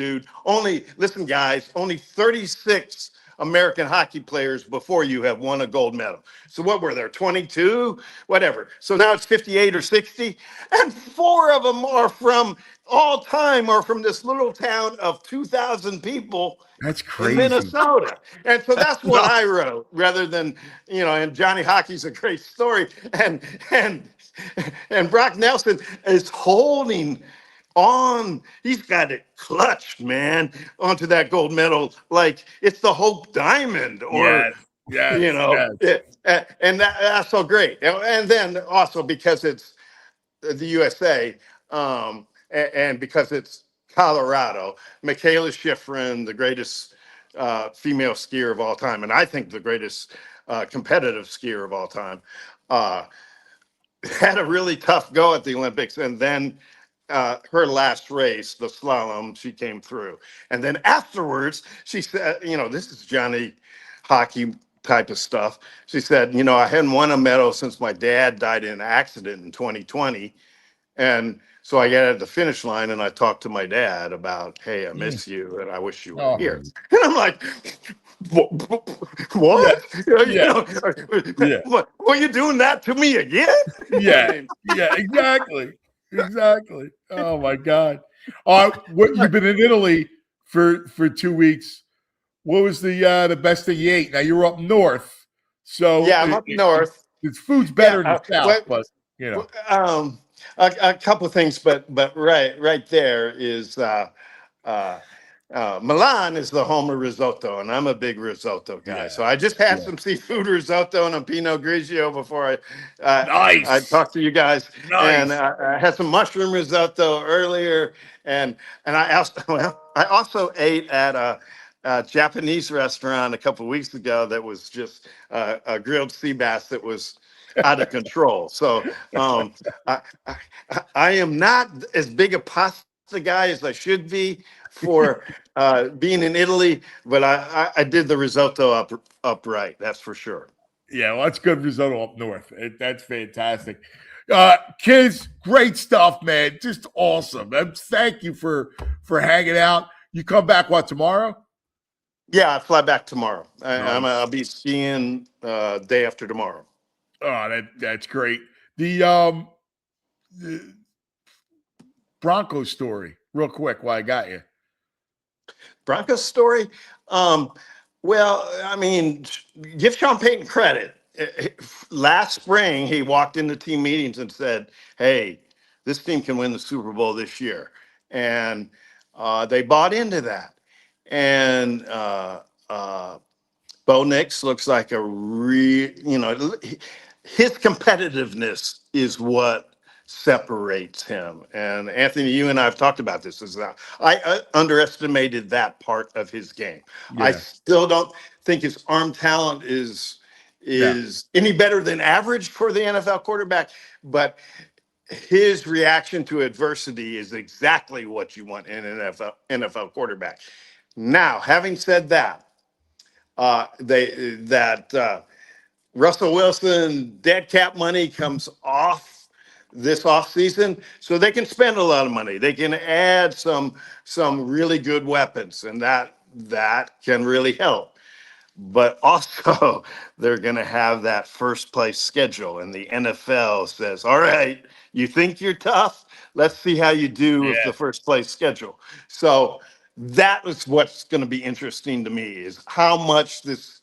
guys, only 36 American hockey players before you have won a gold medal. So what were there, 22? Whatever. So now it's 58 or 60. And 4 of them are from all time or from this little town of 2,000 people that's in crazy. Minnesota. And so that's what I wrote rather than, and Johnny Hockey's a great story. And Brock Nelson is holding on. He's got it clutched, man, onto that gold medal like it's the Hope Diamond, or Yes. and that's so great. And then also because it's the USA, and because it's Colorado, Michaela Schifrin, the greatest female skier of all time, and I think the greatest competitive skier of all time, had a really tough go at the Olympics, and then her last race, the slalom, she came through. And then afterwards, she said, this is Johnny Hockey type of stuff. She said, I hadn't won a medal since my dad died in an accident in 2020. And so I got at the finish line and I talked to my dad about, hey, I miss you and I wish you were here. And I'm like, what? What? Were you doing that to me again? Yeah, exactly. Oh my God. You've been in Italy for 2 weeks. What was the best thing you ate? Now you're up north, so yeah, I'm up north. Its food's better in the south, but a couple of things, but right there is Milan is the home of risotto, and I'm a big risotto guy. Yeah. So I just had some seafood risotto and a Pinot Grigio before Nice. I talked to you guys. Nice. And I had some mushroom risotto earlier, and I also ate at a Japanese restaurant a couple of weeks ago that was just a grilled sea bass that was out of control. So I am not as big a pasta guy as I should be for being in Italy, but I did the risotto upright. That's for sure. Yeah, well, that's good risotto up north. That's fantastic. Kids, great stuff, man. Just awesome. Thank you for hanging out. You come back, what, tomorrow? Yeah, I fly back tomorrow. I'll be skiing day after tomorrow. Oh, that's great. The Broncos story, real quick, while I got you. Broncos story? Well, I mean, give Sean Payton credit. Last spring, he walked into team meetings and said, hey, this team can win the Super Bowl this year. And they bought into that. And Bo Nix looks like his competitiveness is what separates him. And Anthony, you and I have talked about this. I underestimated that part of his game. Yeah. I still don't think his arm talent is any better than average for the NFL quarterback, but his reaction to adversity is exactly what you want in an NFL quarterback. Now, having said that, Russell Wilson dead cap money comes off this offseason, so they can spend a lot of money. They can add some really good weapons, and that can really help. but also they're going to have that first place schedule. And the NFL says, all right, you think you're tough? Let's see how you do with the first place schedule. So that is what's going to be interesting to me, is how much this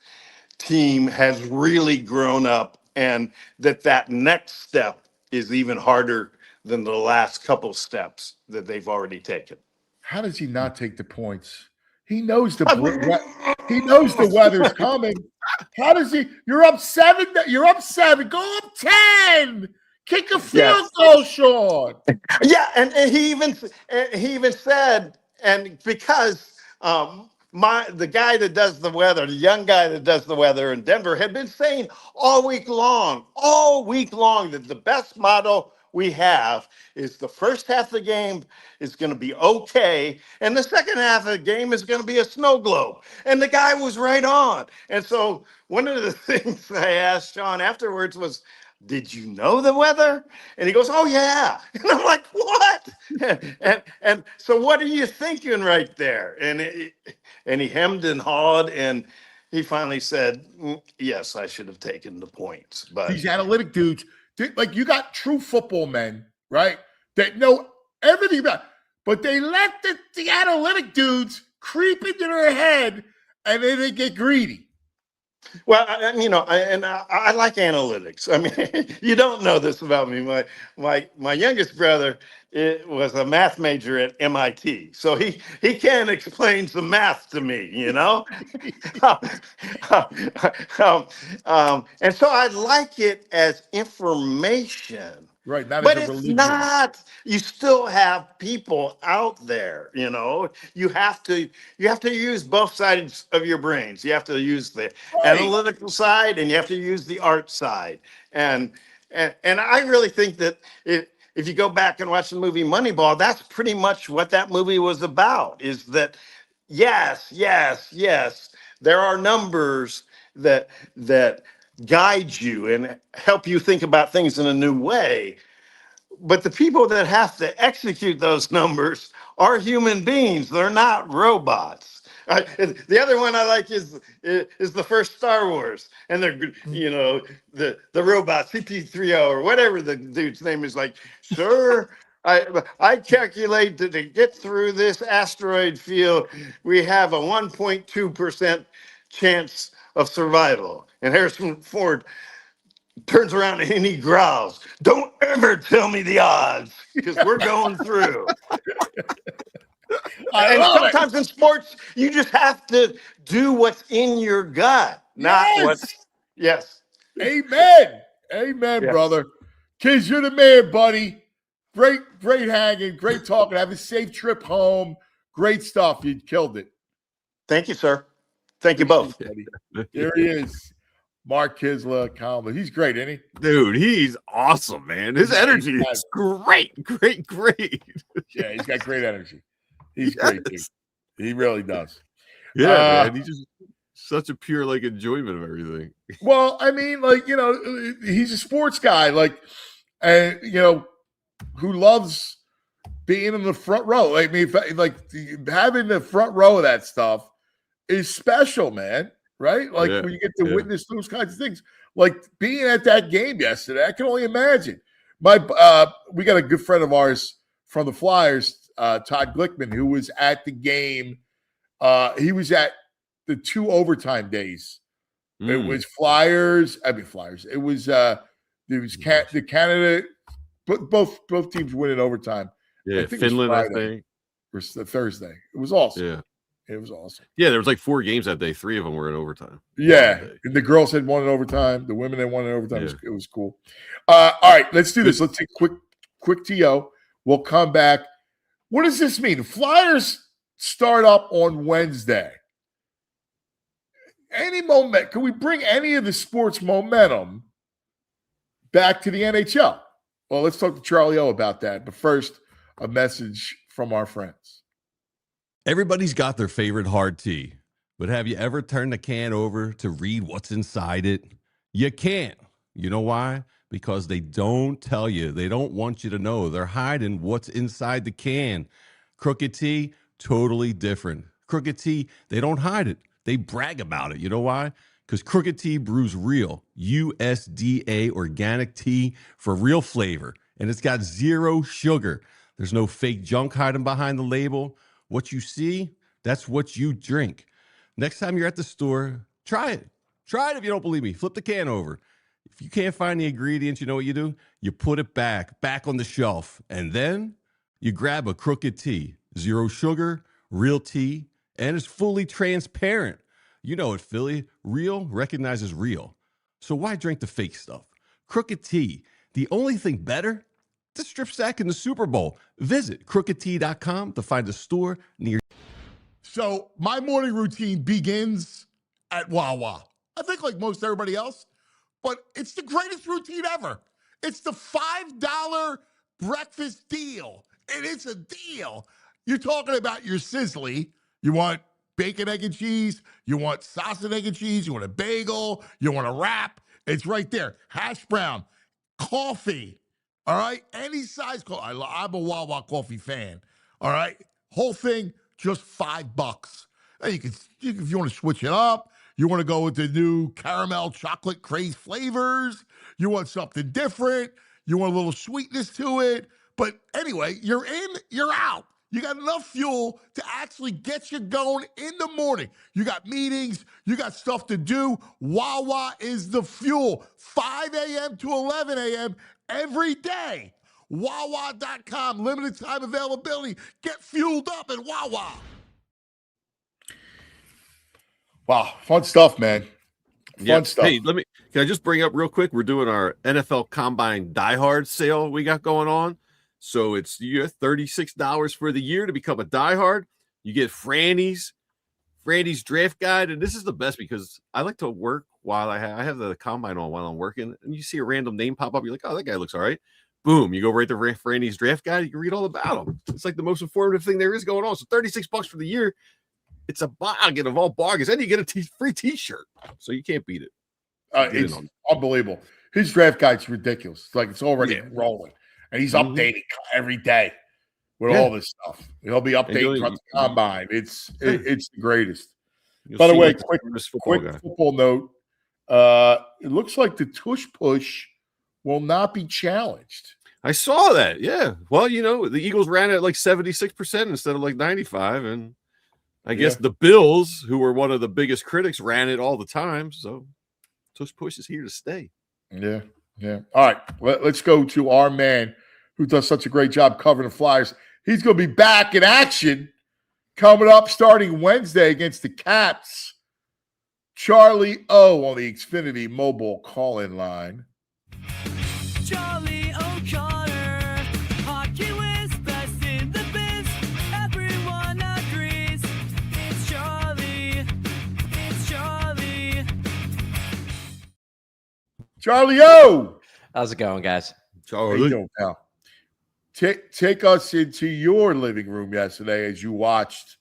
team has really grown up, and that next step is even harder than the last couple steps that they've already taken. How does he not take the points? He knows he knows the weather's coming. How does he? You're up 7. You're up 7. Go up 10. Kick a field goal, Sean. Yeah, and he even said, and because the guy that does the weather, the young guy that does the weather in Denver, had been saying all week long that the best motto we have is the first half of the game is going to be okay, and the second half of the game is going to be a snow globe. And the guy was right on. And so one of the things I asked Sean afterwards was, did you know the weather? And he goes, oh yeah. And I'm like, what? and so what are you thinking right there? And he hemmed and hawed, and he finally said, yes, I should have taken the points. But these analytic dudes, like, you got true football men, right, that know everything about, but they let the analytic dudes creep into their head, and then they get greedy. Well, I like analytics. I mean, you don't know this about me. My youngest brother was a math major at MIT, so he can explain some math to me, you know. And so I like it as information. Right, not but as a it's religion. not. You still have people out there, you know. You have to use both sides of your brains. You have to use the analytical side, and you have to use the art side. And I really think that if you go back and watch the movie Moneyball, that's pretty much what that movie was about. Is that yes, there are numbers that guide you and help you think about things in a new way. But the people that have to execute those numbers are human beings. They're not robots. The other one I like is the first Star Wars, and they're, you know, the robot CP3O or whatever the dude's name is, like, sir, I calculate that to get through this asteroid field, we have a 1.2% chance of survival. And Harrison Ford turns around and he growls, don't ever tell me the odds, because we're going through. And sometimes in sports, you just have to do what's in your gut, not what's. Yes. Amen. Amen, Yes. brother. Kids, you're the man, buddy. Great hanging, great talking. Have a safe trip home. Great stuff. You killed it. Thank you, sir. Thank you both. There he is. Mark Kiszla, columnist. He's great, isn't he? Dude, he's awesome, man. His energy is great. Yeah, he's got great energy. He's great, dude. He really does. Yeah, man. He's just such a pure, like, enjoyment of everything. Well, I mean, like, you know, he's a sports guy, like, and you know, who loves being in the front row. I mean, like, having the front row of that stuff is special, man. Right? Like, when you get to witness those kinds of things, like being at that game yesterday, I can only imagine. We got a good friend of ours from the Flyers, Todd Glickman, who was at the game. He was at the 2 overtime days. It was Flyers. It was the Canada. Both teams win in overtime. Yeah, Finland, I think. Or Thursday. It was awesome. Yeah. It was awesome. Yeah, there was like 4 games that day. 3 of them were in overtime. Yeah, and the girls had won in overtime. The women had won in overtime. Yeah. It was cool. All right, let's do this. Let's take quick TO. We'll come back. What does this mean? Flyers start up on Wednesday. Any moment? Can we bring any of the sports momentum back to the NHL? Well, let's talk to Charlie O about that. But first, a message from our friends. Everybody's got their favorite hard tea, but have you ever turned the can over to read what's inside it? You can't. You know why? Because they don't tell you. They don't want you to know. They're hiding what's inside the can. Crooked tea, totally different. Crooked tea, they don't hide it. They brag about it. You know why? Because Crooked Tea brews real USDA organic tea for real flavor, and it's got 0 sugar. There's no fake junk hiding behind the label. What you see, that's what you drink. Next time you're at the store, try it. Try it if you don't believe me. Flip the can over. If you can't find the ingredients, you know what you do? You put it back on the shelf, and then you grab a Crooked Tea. 0 sugar, real tea, and it's fully transparent. You know it, Philly. Real recognizes real. So why drink the fake stuff? Crooked Tea. The only thing better? The strip sack in the Super Bowl. Visit crookedtea.com to find a store near. So my morning routine begins at Wawa. I think like most everybody else, but it's the greatest routine ever. It's the $5 breakfast deal, and it's a deal. You're talking about your sizzly. You want bacon, egg, and cheese. You want sausage, egg, and cheese. You want a bagel. You want a wrap. It's right there. Hash brown, coffee. All right, any size coffee. I'm a Wawa coffee fan. All right, whole thing just $5. And you can, if you want to switch it up, you want to go with the new caramel chocolate craze flavors. You want something different. You want a little sweetness to it. But anyway, you're in, you're out. You got enough fuel to actually get you going in the morning. You got meetings. You got stuff to do. Wawa is the fuel. 5 a.m. to 11 a.m. every day. Wawa.com. Limited time availability. Get fueled up at Wawa. Wow, fun stuff, man. Fun stuff. Hey, can I just bring up real quick? We're doing our NFL Combine diehard sale we got going on. So it's $36 for the year to become a diehard. You get Franny's draft guide, and this is the best because I like to work while I have the combine on while I'm working, and you see a random name pop up. You're like, oh, that guy looks all right. Boom, you go right to Franny's draft guide. You can read all about him. It's like the most informative thing there is going on. So $36 for the year. It's a bargain of all bargains, and you get a free T-shirt. So you can't beat it. It's unbelievable. His draft guide's ridiculous. It's like it's already rolling. And he's updating every day with all this stuff. He'll be updating from the combine. It's the greatest. By the way, quick football note. It looks like the tush push will not be challenged. I saw that. Yeah. Well, the Eagles ran at like 76% instead of like 95. And I guess the Bills, who were one of the biggest critics, ran it all the time. So tush push is here to stay. Yeah. Yeah. All right. Let's go to our man who does such a great job covering the Flyers. He's going to be back in action coming up starting Wednesday against the Caps. Charlie O on the Xfinity mobile call-in line. Charlie O'Connor, hockey whiz, best in the biz. Everyone agrees. It's Charlie. It's Charlie. Charlie O! How's it going, guys? How you doing, pal? Take us into your living room yesterday as you watched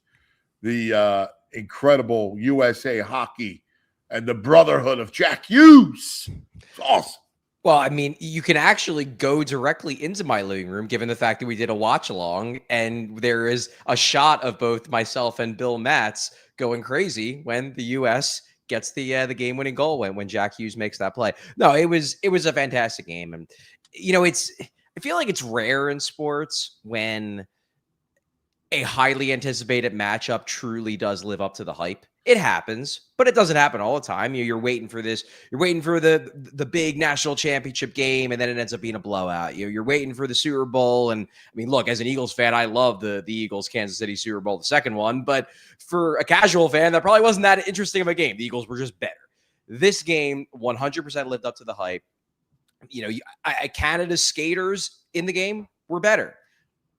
the incredible USA hockey and the brotherhood of Jack Hughes. It's awesome. Well, I mean, you can actually go directly into my living room, given the fact that we did a watch along, and there is a shot of both myself and Bill Matz going crazy when the U.S. gets the game-winning goal when Jack Hughes makes that play. No, it was a fantastic game, and I feel like it's rare in sports when a highly anticipated matchup truly does live up to the hype. It happens, but it doesn't happen all the time. You're waiting for this. You're waiting for the big national championship game, and then it ends up being a blowout. You're waiting for the Super Bowl. And I mean, look, as an Eagles fan, I love the Eagles Kansas City Super Bowl, the second one. But for a casual fan, that probably wasn't that interesting of a game. The Eagles were just better. This game 100% lived up to the hype. Canada's skaters in the game were better.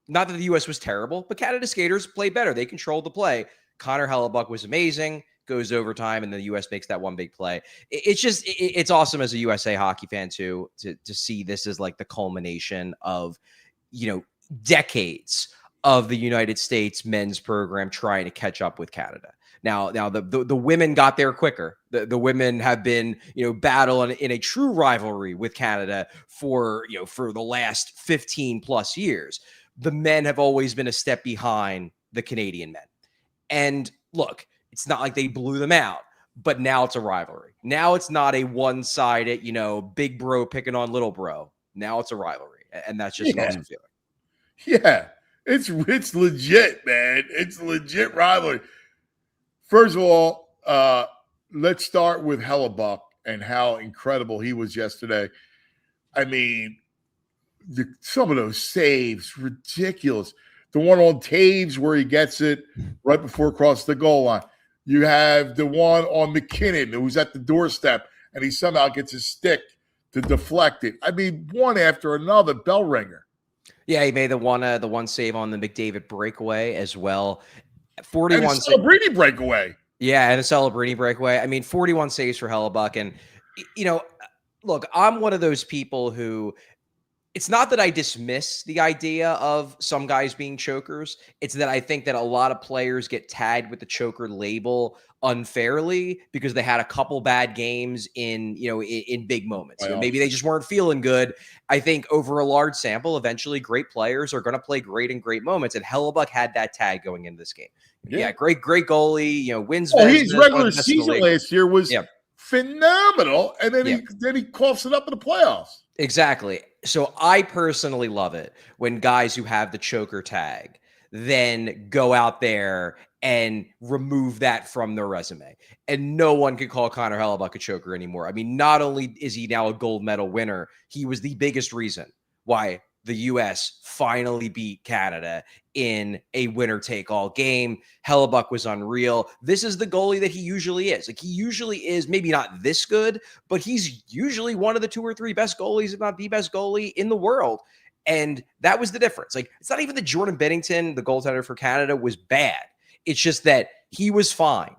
Not that the U.S. was terrible, but Canada's skaters played better. They controlled the play. Connor Hellebuck was amazing, goes overtime, and then the U.S. makes that one big play. It's awesome as a USA hockey fan, too, to see this as like the culmination of, decades of the United States men's program trying to catch up with Canada. Now the women got there quicker. The women have been, battling in a true rivalry with Canada for the last 15 plus years. The men have always been a step behind the Canadian men. And look, It's not like they blew them out, but now it's a rivalry. Now it's not a one-sided, big bro picking on little bro. Now it's a rivalry, and that's just an awesome feeling. Yeah, it's legit, man. It's legit rivalry. First of all, let's start with Hellebuck and how incredible he was yesterday. I mean, some of those saves, ridiculous. The one on Taves where he gets it right before across the goal line. You have the one on McKinnon who's at the doorstep and he somehow gets his stick to deflect it. I mean, one after another, bell ringer. Yeah, he made the one save on the McDavid breakaway as well. 41 and a Celebrini breakaway. Yeah, and a Celebrini breakaway. I mean, 41 saves for Hellebuck. And, look, I'm one of those people who it's not that I dismiss the idea of some guys being chokers. It's that I think that a lot of players get tagged with the choker label unfairly because they had a couple bad games in big moments. Maybe they just weren't feeling good. I think over a large sample, eventually great players are going to play great in great moments. And Hellebuck had that tag going into this game. Yeah, great goalie, wins. His regular season last year was phenomenal. And then he coughs it up in the playoffs. Exactly. So I personally love it when guys who have the choker tag then go out there and remove that from their resume. And no one can call Connor Hellebuck a choker anymore. I mean, not only is he now a gold medal winner, he was the biggest reason why the U.S. finally beat Canada in a winner-take-all game. Hellebuck was unreal. This is the goalie that he usually is. Like, he usually is maybe not this good, but he's usually one of the 2 or 3 best goalies, if not the best goalie in the world. And that was the difference. Like, it's not even that Jordan Bennington, the goaltender for Canada, was bad. It's just that he was fine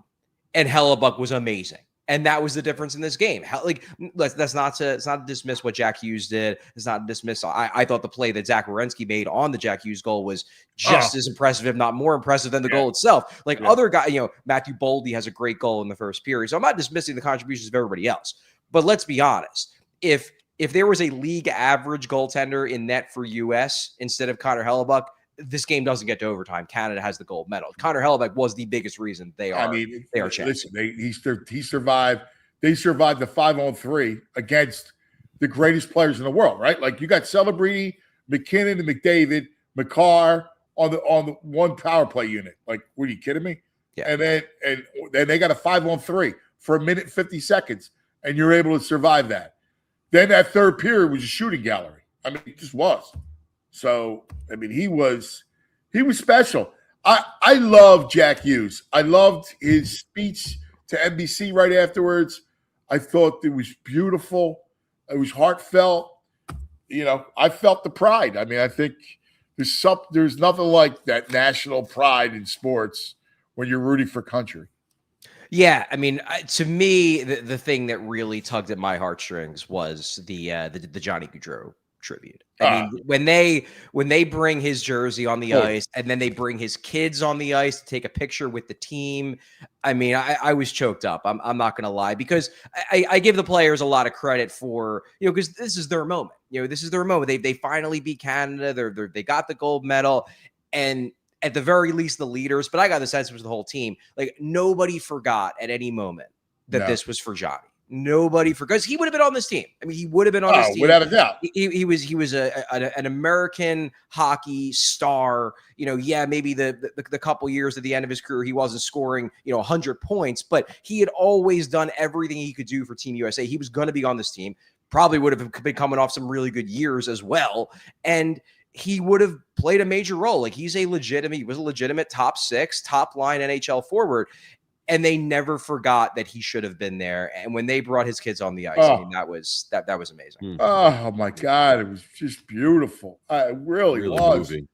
and Hellebuck was amazing. And that was the difference in this game. It's not to dismiss what Jack Hughes did. It's not to dismiss. I thought the play that Zach Werenski made on the Jack Hughes goal was just as impressive, if not more impressive than the goal itself. Other guys, Matthew Boldy has a great goal in the first period. So I'm not dismissing the contributions of everybody else. But let's be honest. If there was a league average goaltender in net for US instead of Connor Hellebuck, this game doesn't get to overtime. Canada has the gold medal. Connor Hellebuck was the biggest reason they are. They are champions. Listen, he survived. They survived the 5-on-3 against the greatest players in the world, right? Like, you got Celebrini, McKinnon, and McDavid, McCarr on the one power play unit. Like, what are you kidding me? Yeah. And then they got a 5-on-3 for a minute 50 seconds, and you're able to survive that. Then that third period was a shooting gallery. I mean, it just was. So, I mean, he was special. I love Jack Hughes. I loved his speech to NBC right afterwards. I thought it was beautiful. It was heartfelt. I felt the pride. I mean, I think there's nothing like that national pride in sports when you're rooting for country. Yeah, I mean, to me, the thing that really tugged at my heartstrings was the Johnny Gaudreau tribute. I mean, when they bring his jersey on the ice and then they bring his kids on the ice to take a picture with the team, I mean, I was choked up. I'm not going to lie, because I give the players a lot of credit for, because this is their moment. This is their moment. They finally beat Canada. They got the gold medal, and at the very least, the leaders. But I got the sense it was the whole team. Like, nobody forgot at any moment that this was for Johnny. Nobody forgot, because he would have been on this team. I mean, he would have been on this team without a doubt. He was an American hockey star. Maybe the couple years at the end of his career he wasn't scoring 100 points, but he had always done everything he could do for Team USA. He was going to be on this team. Probably would have been coming off some really good years as well, and he would have played a major role. Like, he was a legitimate top 6, top line NHL forward. And they never forgot that he should have been there. And when they brought his kids on the ice, I mean, that was amazing. Oh my God, it was just beautiful. It really was. Moving.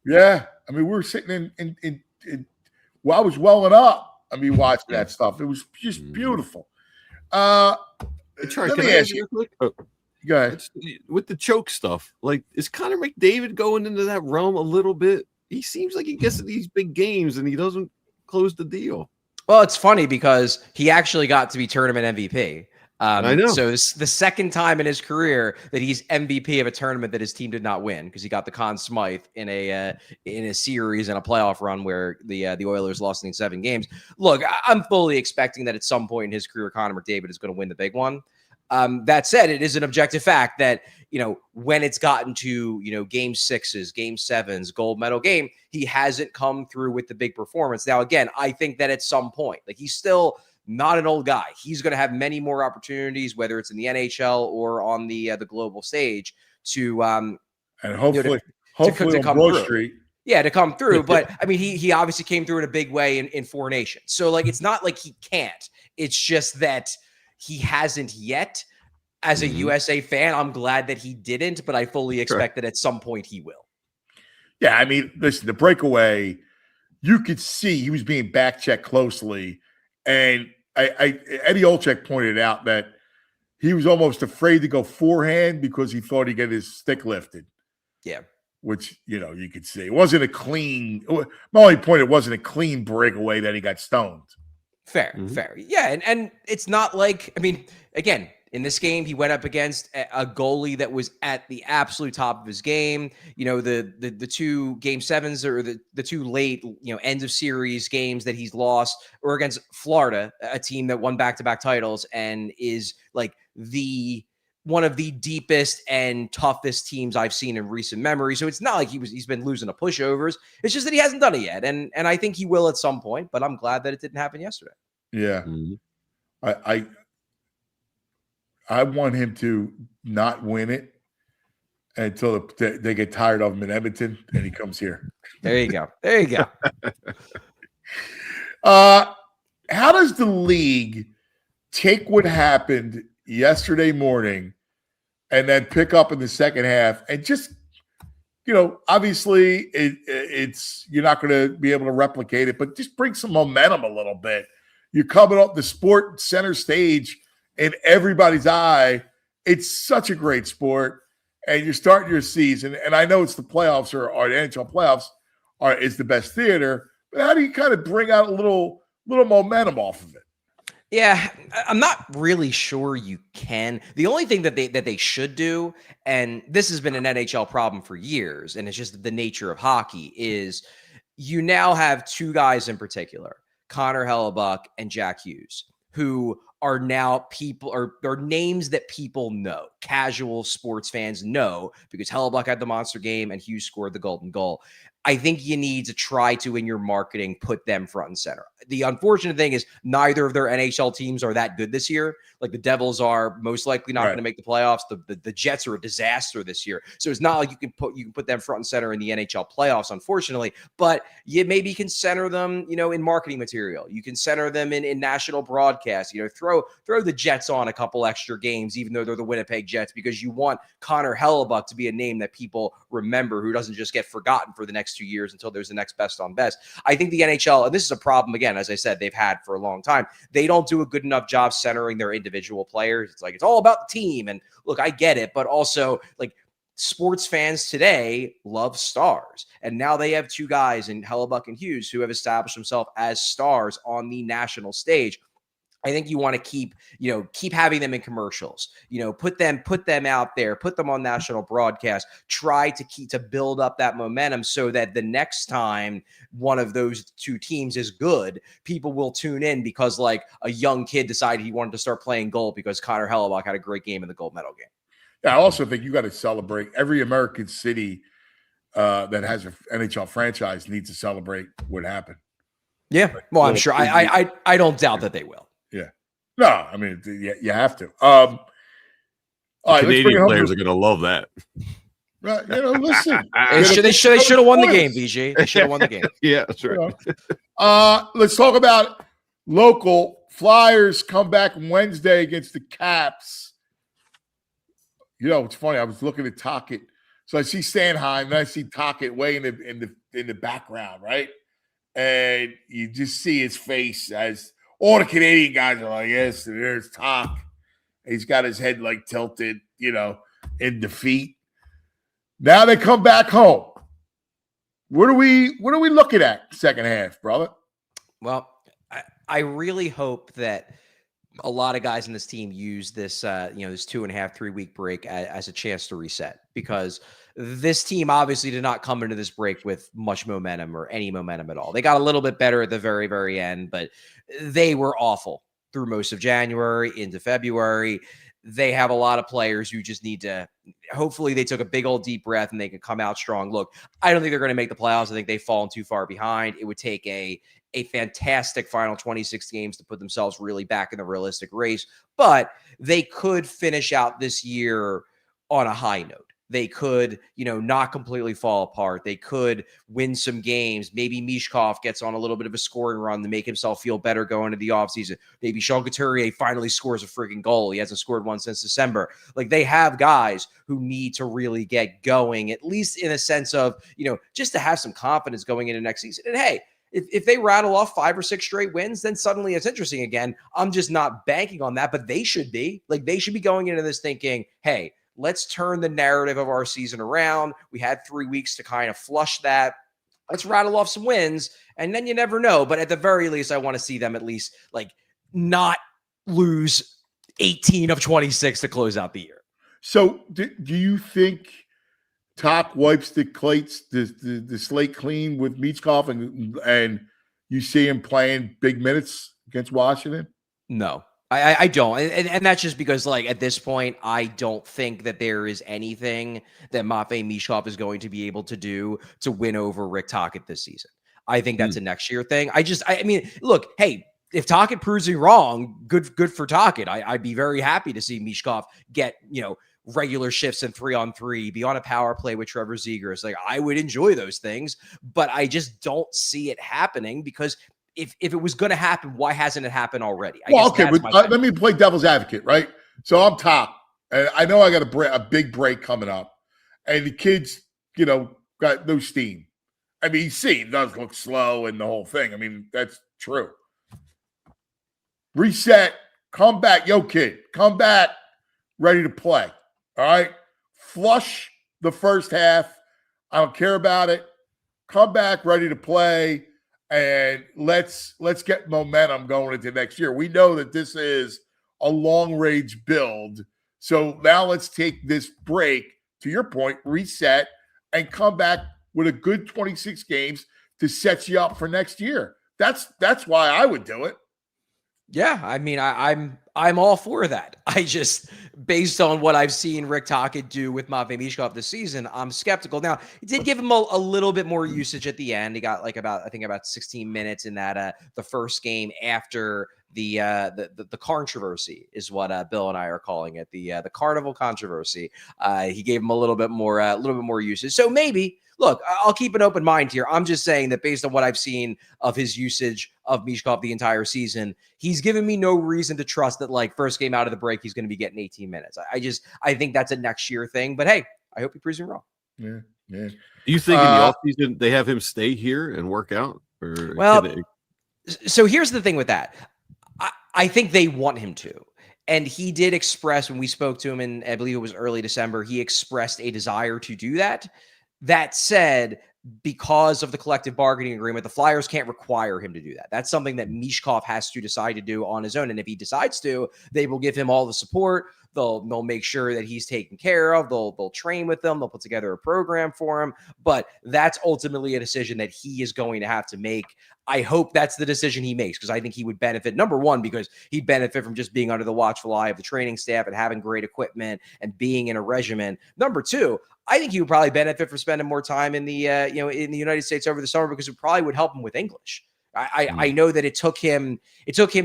Yeah. I mean, we were sitting in I was welling up. I mean, watching that stuff. It was just beautiful. Hey, Charlie, let can me I ask you. real quick? Go ahead. With the choke stuff, like, is Connor McDavid going into that realm a little bit? He seems like he gets to these big games and he doesn't close the deal. Well, it's funny because he actually got to be tournament MVP. I know. So it's the second time in his career that he's MVP of a tournament that his team did not win, because he got the Conn Smythe in a series and a playoff run where the Oilers lost in 7 games. Look, I'm fully expecting that at some point in his career, Connor McDavid is going to win the big one. That said, it is an objective fact that, when it's gotten to, game 6s, game 7s, gold medal game, he hasn't come through with the big performance. Now, again, I think that at some point, like, he's still not an old guy. He's going to have many more opportunities, whether it's in the NHL or on the global stage, to and hopefully to on come Broad through. Street. Yeah, to come through. But I mean, he obviously came through in a big way in 4 Nations. So, like, it's not like he can't. It's just that he hasn't yet. As a USA fan, I'm glad that he didn't, but I fully expect that at some point he will. Yeah, I mean, listen, the breakaway, you could see he was being back checked closely. And Eddie Olczyk pointed out that he was almost afraid to go forehand because he thought he'd get his stick lifted. Yeah. Which, you could see. It wasn't a clean – my only point, it wasn't a clean breakaway that he got stoned. Fair. Yeah, and it's not like – I mean, again – in this game, he went up against a goalie that was at the absolute top of his game. The 2 game 7s or the 2 late, end of series games that he's lost were against Florida, a team that won back-to-back titles and is like one of the deepest and toughest teams I've seen in recent memory. So it's not like he's been losing to pushovers. It's just that he hasn't done it yet. And I think he will at some point, but I'm glad that it didn't happen yesterday. Yeah. I want him to not win it until they get tired of him in Edmonton and he comes here. There you go. How does the league take what happened yesterday morning and then pick up in the second half and just, obviously it's you're not going to be able to replicate it, but just bring some momentum a little bit. You're coming up the sport center stage in everybody's eye. It's such a great sport, and you're starting your season. And I know it's the playoffs or the NHL playoffs is the best theater, but how do you kind of bring out a little momentum off of it? Yeah, I'm not really sure you can. The only thing that they should do, and this has been an NHL problem for years, and it's just the nature of hockey, is you now have 2 guys in particular, Connor Hellebuck and Jack Hughes, who are now people or names that people know, casual sports fans know, because Hellebuck had the monster game and Hughes scored the golden goal. I think you need to try to, in your marketing, put them front and center. The unfortunate thing is neither of their NHL teams are that good this year. Like, the Devils are most likely not going to make the playoffs. The Jets are a disaster this year. So it's not like you can put them front and center in the NHL playoffs, unfortunately. But you maybe can center them, in marketing material. You can center them in national broadcast. Throw the Jets on a couple extra games, even though they're the Winnipeg Jets, because you want Connor Hellebuck to be a name that people remember, who doesn't just get forgotten for the next 2 years until there's the next best on best. I think the NHL, and this is a problem, again, as I said, they've had for a long time, they don't do a good enough job centering their individual players. It's like, it's all about the team. And look, I get it, but also, like, sports fans today love stars. And now they have 2 guys in Hellebuck and Hughes who have established themselves as stars on the national stage. I think you want to keep having them in commercials, put them out there, put them on national broadcast, try to build up that momentum so that the next time one of those 2 teams is good, people will tune in because, like, a young kid decided he wanted to start playing goal because Connor Hellebuck had a great game in the gold medal game. Yeah, I also think you got to celebrate every American city that has an NHL franchise needs to celebrate what happened. Yeah. Well, I'm sure. I don't doubt that they will. Yeah. No, I mean, you have to. All right, Canadian players are going to love that. Right, listen. They should have won the game, BG. They should have won the game. Yeah, that's right. Let's talk about local. Flyers come back Wednesday against the Caps. It's funny. I was looking at Tocchet. So I see Sanheim, and I see Tocchet way in the background, right? And you just see his face as all the Canadian guys are like, yes, there's Toc. He's got his head like tilted, in defeat. Now they come back home. What are we looking at second half, brother? Well, I really hope that a lot of guys in this team use this, this 2.5, 3 week break as a chance to reset, because this team obviously did not come into this break with much momentum or any momentum at all. They got a little bit better at the very, very end, but they were awful through most of January into February. They have a lot of players who just need to, hopefully they took a big old deep breath and they can come out strong. Look, I don't think they're going to make the playoffs. I think they've fallen too far behind. It would take a fantastic final 26 games to put themselves really back in the realistic race, but they could finish out this year on a high note. They could, not completely fall apart. They could win some games. Maybe Mishkov gets on a little bit of a scoring run to make himself feel better going into the offseason. Maybe Sean Couturier finally scores a freaking goal. He hasn't scored one since December. Like, they have guys who need to really get going, at least in a sense of, just to have some confidence going into next season. And hey, if they rattle off 5 or 6 straight wins, then suddenly it's interesting again. I'm just not banking on that, but they should be. Like, they should be going into this thinking, hey, let's turn the narrative of our season around. We had 3 weeks to kind of flush that. Let's rattle off some wins, and then you never know. But at the very least, I want to see them at least not lose 18 of 26 to close out the year. So do you think Talk wipes the slate clean with Mishkov and you see him playing big minutes against Washington? No. I don't. And that's just because, at this point, I don't think that there is anything that Matvei Mishkov is going to be able to do to win over Rick Tocchet this season. I think that's a next year thing. I mean, look, hey, if Tocchet proves me wrong, good for Tocchet. I'd be very happy to see Mishkov get, regular shifts in 3-on-3, be on a power play with Trevor Zegras. I would enjoy those things, but I just don't see it happening, because if it was going to happen, why hasn't it happened already? Let me play devil's advocate, right? So I'm Top, and I know I got a big break coming up, and the kids, got no steam. I mean, he does look slow and the whole thing. I mean, that's true. Reset, come back, kid, come back, ready to play. All right, flush the first half. I don't care about it. Come back, ready to play. And let's get momentum going into next year. We know that this is a long-range build. So now let's take this break, to your point, reset, and come back with a good 26 games to set you up for next year. That's why I would do it. Yeah, I mean, I'm all for that. I just, based on what I've seen Rick Tocchet do with Matvei Mishkov this season, I'm skeptical. Now, it did give him a little bit more usage at the end. He got about 16 minutes in that the first game after the controversy is what Bill and I are calling it, the carnival controversy. He gave him a little bit more usage. So maybe. Look, I'll keep an open mind here. I'm just saying that based on what I've seen of his usage of Mishkov the entire season, he's given me no reason to trust that, first game out of the break, he's going to be getting 18 minutes. I think that's a next year thing. But hey, I hope he proves me wrong. Yeah. Do you think in the offseason they have him stay here and work out? So here's the thing with that. I think they want him to. And he did express, when we spoke to him in, I believe it was early December, he expressed a desire to do that. That said, because of the collective bargaining agreement, the Flyers can't require him to do that. That's something that Mishkov has to decide to do on his own. And if he decides to, they will give him all the support. They'll make sure that he's taken care of. They'll train with him. They'll put together a program for him. But that's ultimately a decision that he is going to have to make. I hope that's the decision he makes, because I think he would benefit, number one, because he'd benefit from just being under the watchful eye of the training staff and having great equipment and being in a regimen. Number two, I think he would probably benefit from spending more time in the in the United States over the summer, because it probably would help him with English. I know that it took him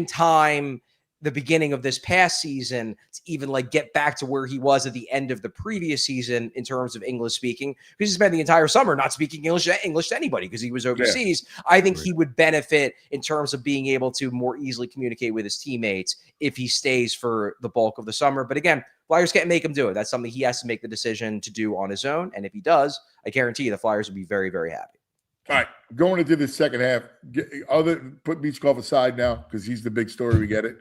time the beginning of this past season to even get back to where he was at the end of the previous season in terms of English speaking, because he spent the entire summer not speaking English to anybody because he was overseas. Yeah. I think he would benefit in terms of being able to more easily communicate with his teammates if he stays for the bulk of the summer. But again, Flyers can't make him do it. That's something he has to make the decision to do on his own. And if he does, I guarantee you the Flyers will be very, very happy. All right, going into the second half, put Mishkov aside now because he's the big story. We get it.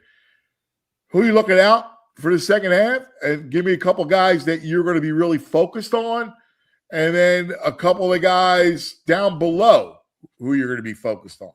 Who are you looking out for the second half? And give me a couple guys that you're going to be really focused on, and then a couple of guys down below who you're going to be focused on.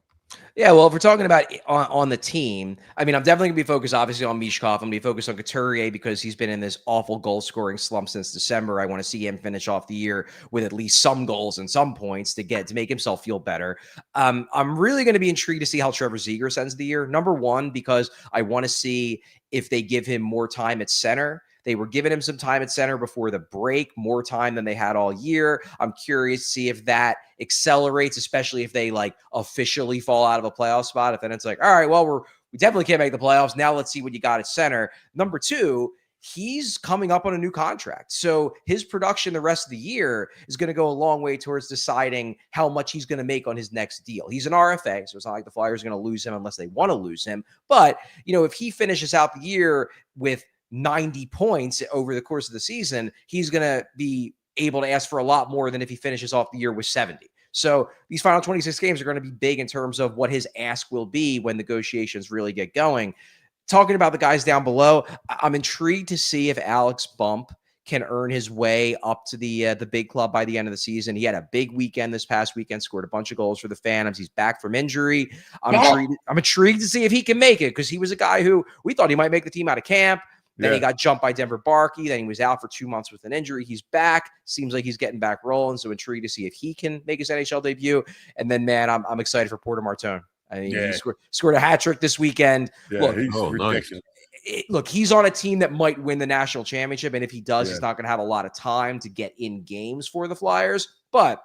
Yeah, well, if we're talking about on the team, I mean, I'm definitely going to be focused, obviously, on Mishkov. I'm going to be focused on Couturier because he's been in this awful goal-scoring slump since December. I want to see him finish off the year with at least some goals and some points to make himself feel better. I'm really going to be intrigued to see how Trevor Zegras ends the year. Number one, because I want to see if they give him more time at center. They were giving him some time at center before the break, more time than they had all year. I'm curious to see if that accelerates, especially if they like officially fall out of a playoff spot. If then it's like, all right, well, we definitely can't make the playoffs. Now let's see what you got at center. Number two, he's coming up on a new contract. So his production the rest of the year is going to go a long way towards deciding how much he's going to make on his next deal. He's an RFA, so it's not like the Flyers are going to lose him unless they want to lose him. But, if he finishes out the year with 90 points over the course of the season, he's going to be able to ask for a lot more than if he finishes off the year with 70. So these final 26 games are going to be big in terms of what his ask will be when negotiations really get going. Talking about the guys down below, I'm intrigued to see if Alex Bump can earn his way up to the big club by the end of the season. He had a big weekend this past weekend, scored a bunch of goals for the Phantoms. He's back from injury. I'm intrigued to see if he can make it because he was a guy who we thought he might make the team out of camp. Then he got jumped by Denver Barkey. Then he was out for 2 months with an injury. He's back. Seems like he's getting back rolling. So intrigued to see if he can make his NHL debut. And then, man, I'm excited for Porter Martone. I mean, he scored a hat trick this weekend. Yeah, he's ridiculous. Look, he's on a team that might win the national championship. And if he does, he's not going to have a lot of time to get in games for the Flyers. But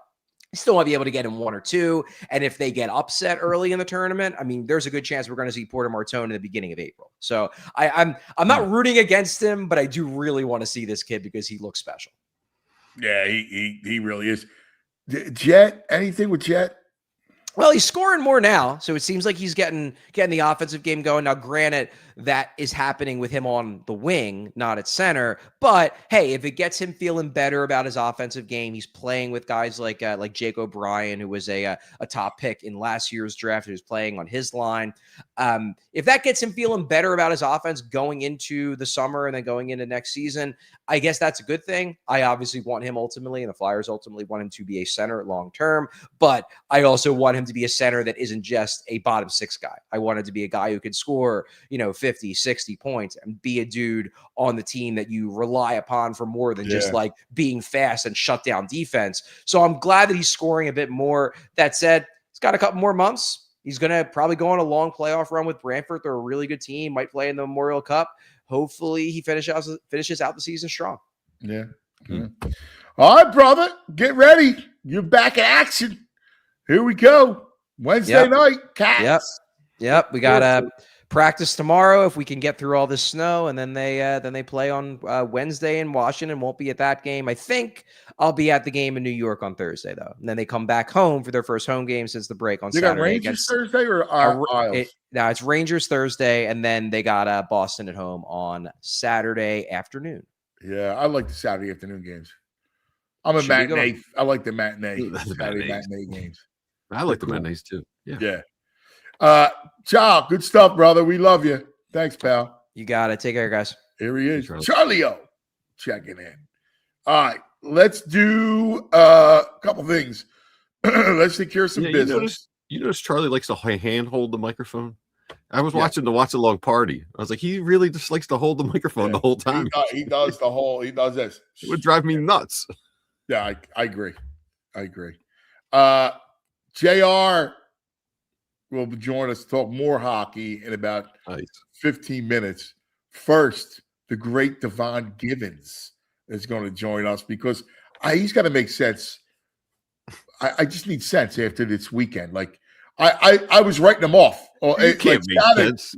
he still might be able to get in one or two. And if they get upset early in the tournament, I mean, there's a good chance we're going to see Porter Martone in the beginning of April. So I'm not rooting against him, but I do really want to see this kid because he looks special. Yeah, he really is. Jet, anything with Jet? Well, he's scoring more now, so it seems like he's getting the offensive game going. Now, granted, that is happening with him on the wing, not at center. But hey, if it gets him feeling better about his offensive game, he's playing with guys like Jake O'Brien, who was a top pick in last year's draft, who's playing on his line. If that gets him feeling better about his offense going into the summer and then going into next season, I guess that's a good thing. I obviously want him ultimately, and the Flyers ultimately want him to be a center long term. But I also want him to be a center that isn't just a bottom six guy. I want him to be a guy who can score, 50, 60 points and be a dude on the team that you rely upon for more than just like being fast and shut down defense. So I'm glad that he's scoring a bit more. That said, he's got a couple more months. He's going to probably go on a long playoff run with Brantford. They're a really good team, might play in the Memorial Cup. Hopefully he finishes out the season strong. Yeah. All right, brother, get ready. You're back in action. Here we go. Wednesday night, Cats. Yep. We got practice tomorrow if we can get through all this snow, and then they play on Wednesday in Washington. Won't be at that game. I think I'll be at the game in New York on Thursday though, and then they come back home for their first home game since the break on Saturday. Got Rangers Thursday or Isles? It's Rangers Thursday, and then they got Boston at home on Saturday afternoon. Yeah, I like the Saturday afternoon games. I'm a matinee. I like the matinee. Saturday matinee games. I like the matinees too. Yeah. Ciao. Good stuff, brother. We love you. Thanks, pal. You got it. Take care, guys. Here he is. Charlie-O checking in. All right. Let's do a couple things. Let's take care of some business. You notice Charlie likes to hand hold the microphone? I was watching the Watch Along party. I was like, he really just likes to hold the microphone the whole time. He does this. It would drive me nuts. Yeah, I agree. JR will join us to talk more hockey in about 15 minutes. First, the great Devon Givens is going to join us because he's got to make sense. I just need sense after this weekend. Like I was writing him off. Sense.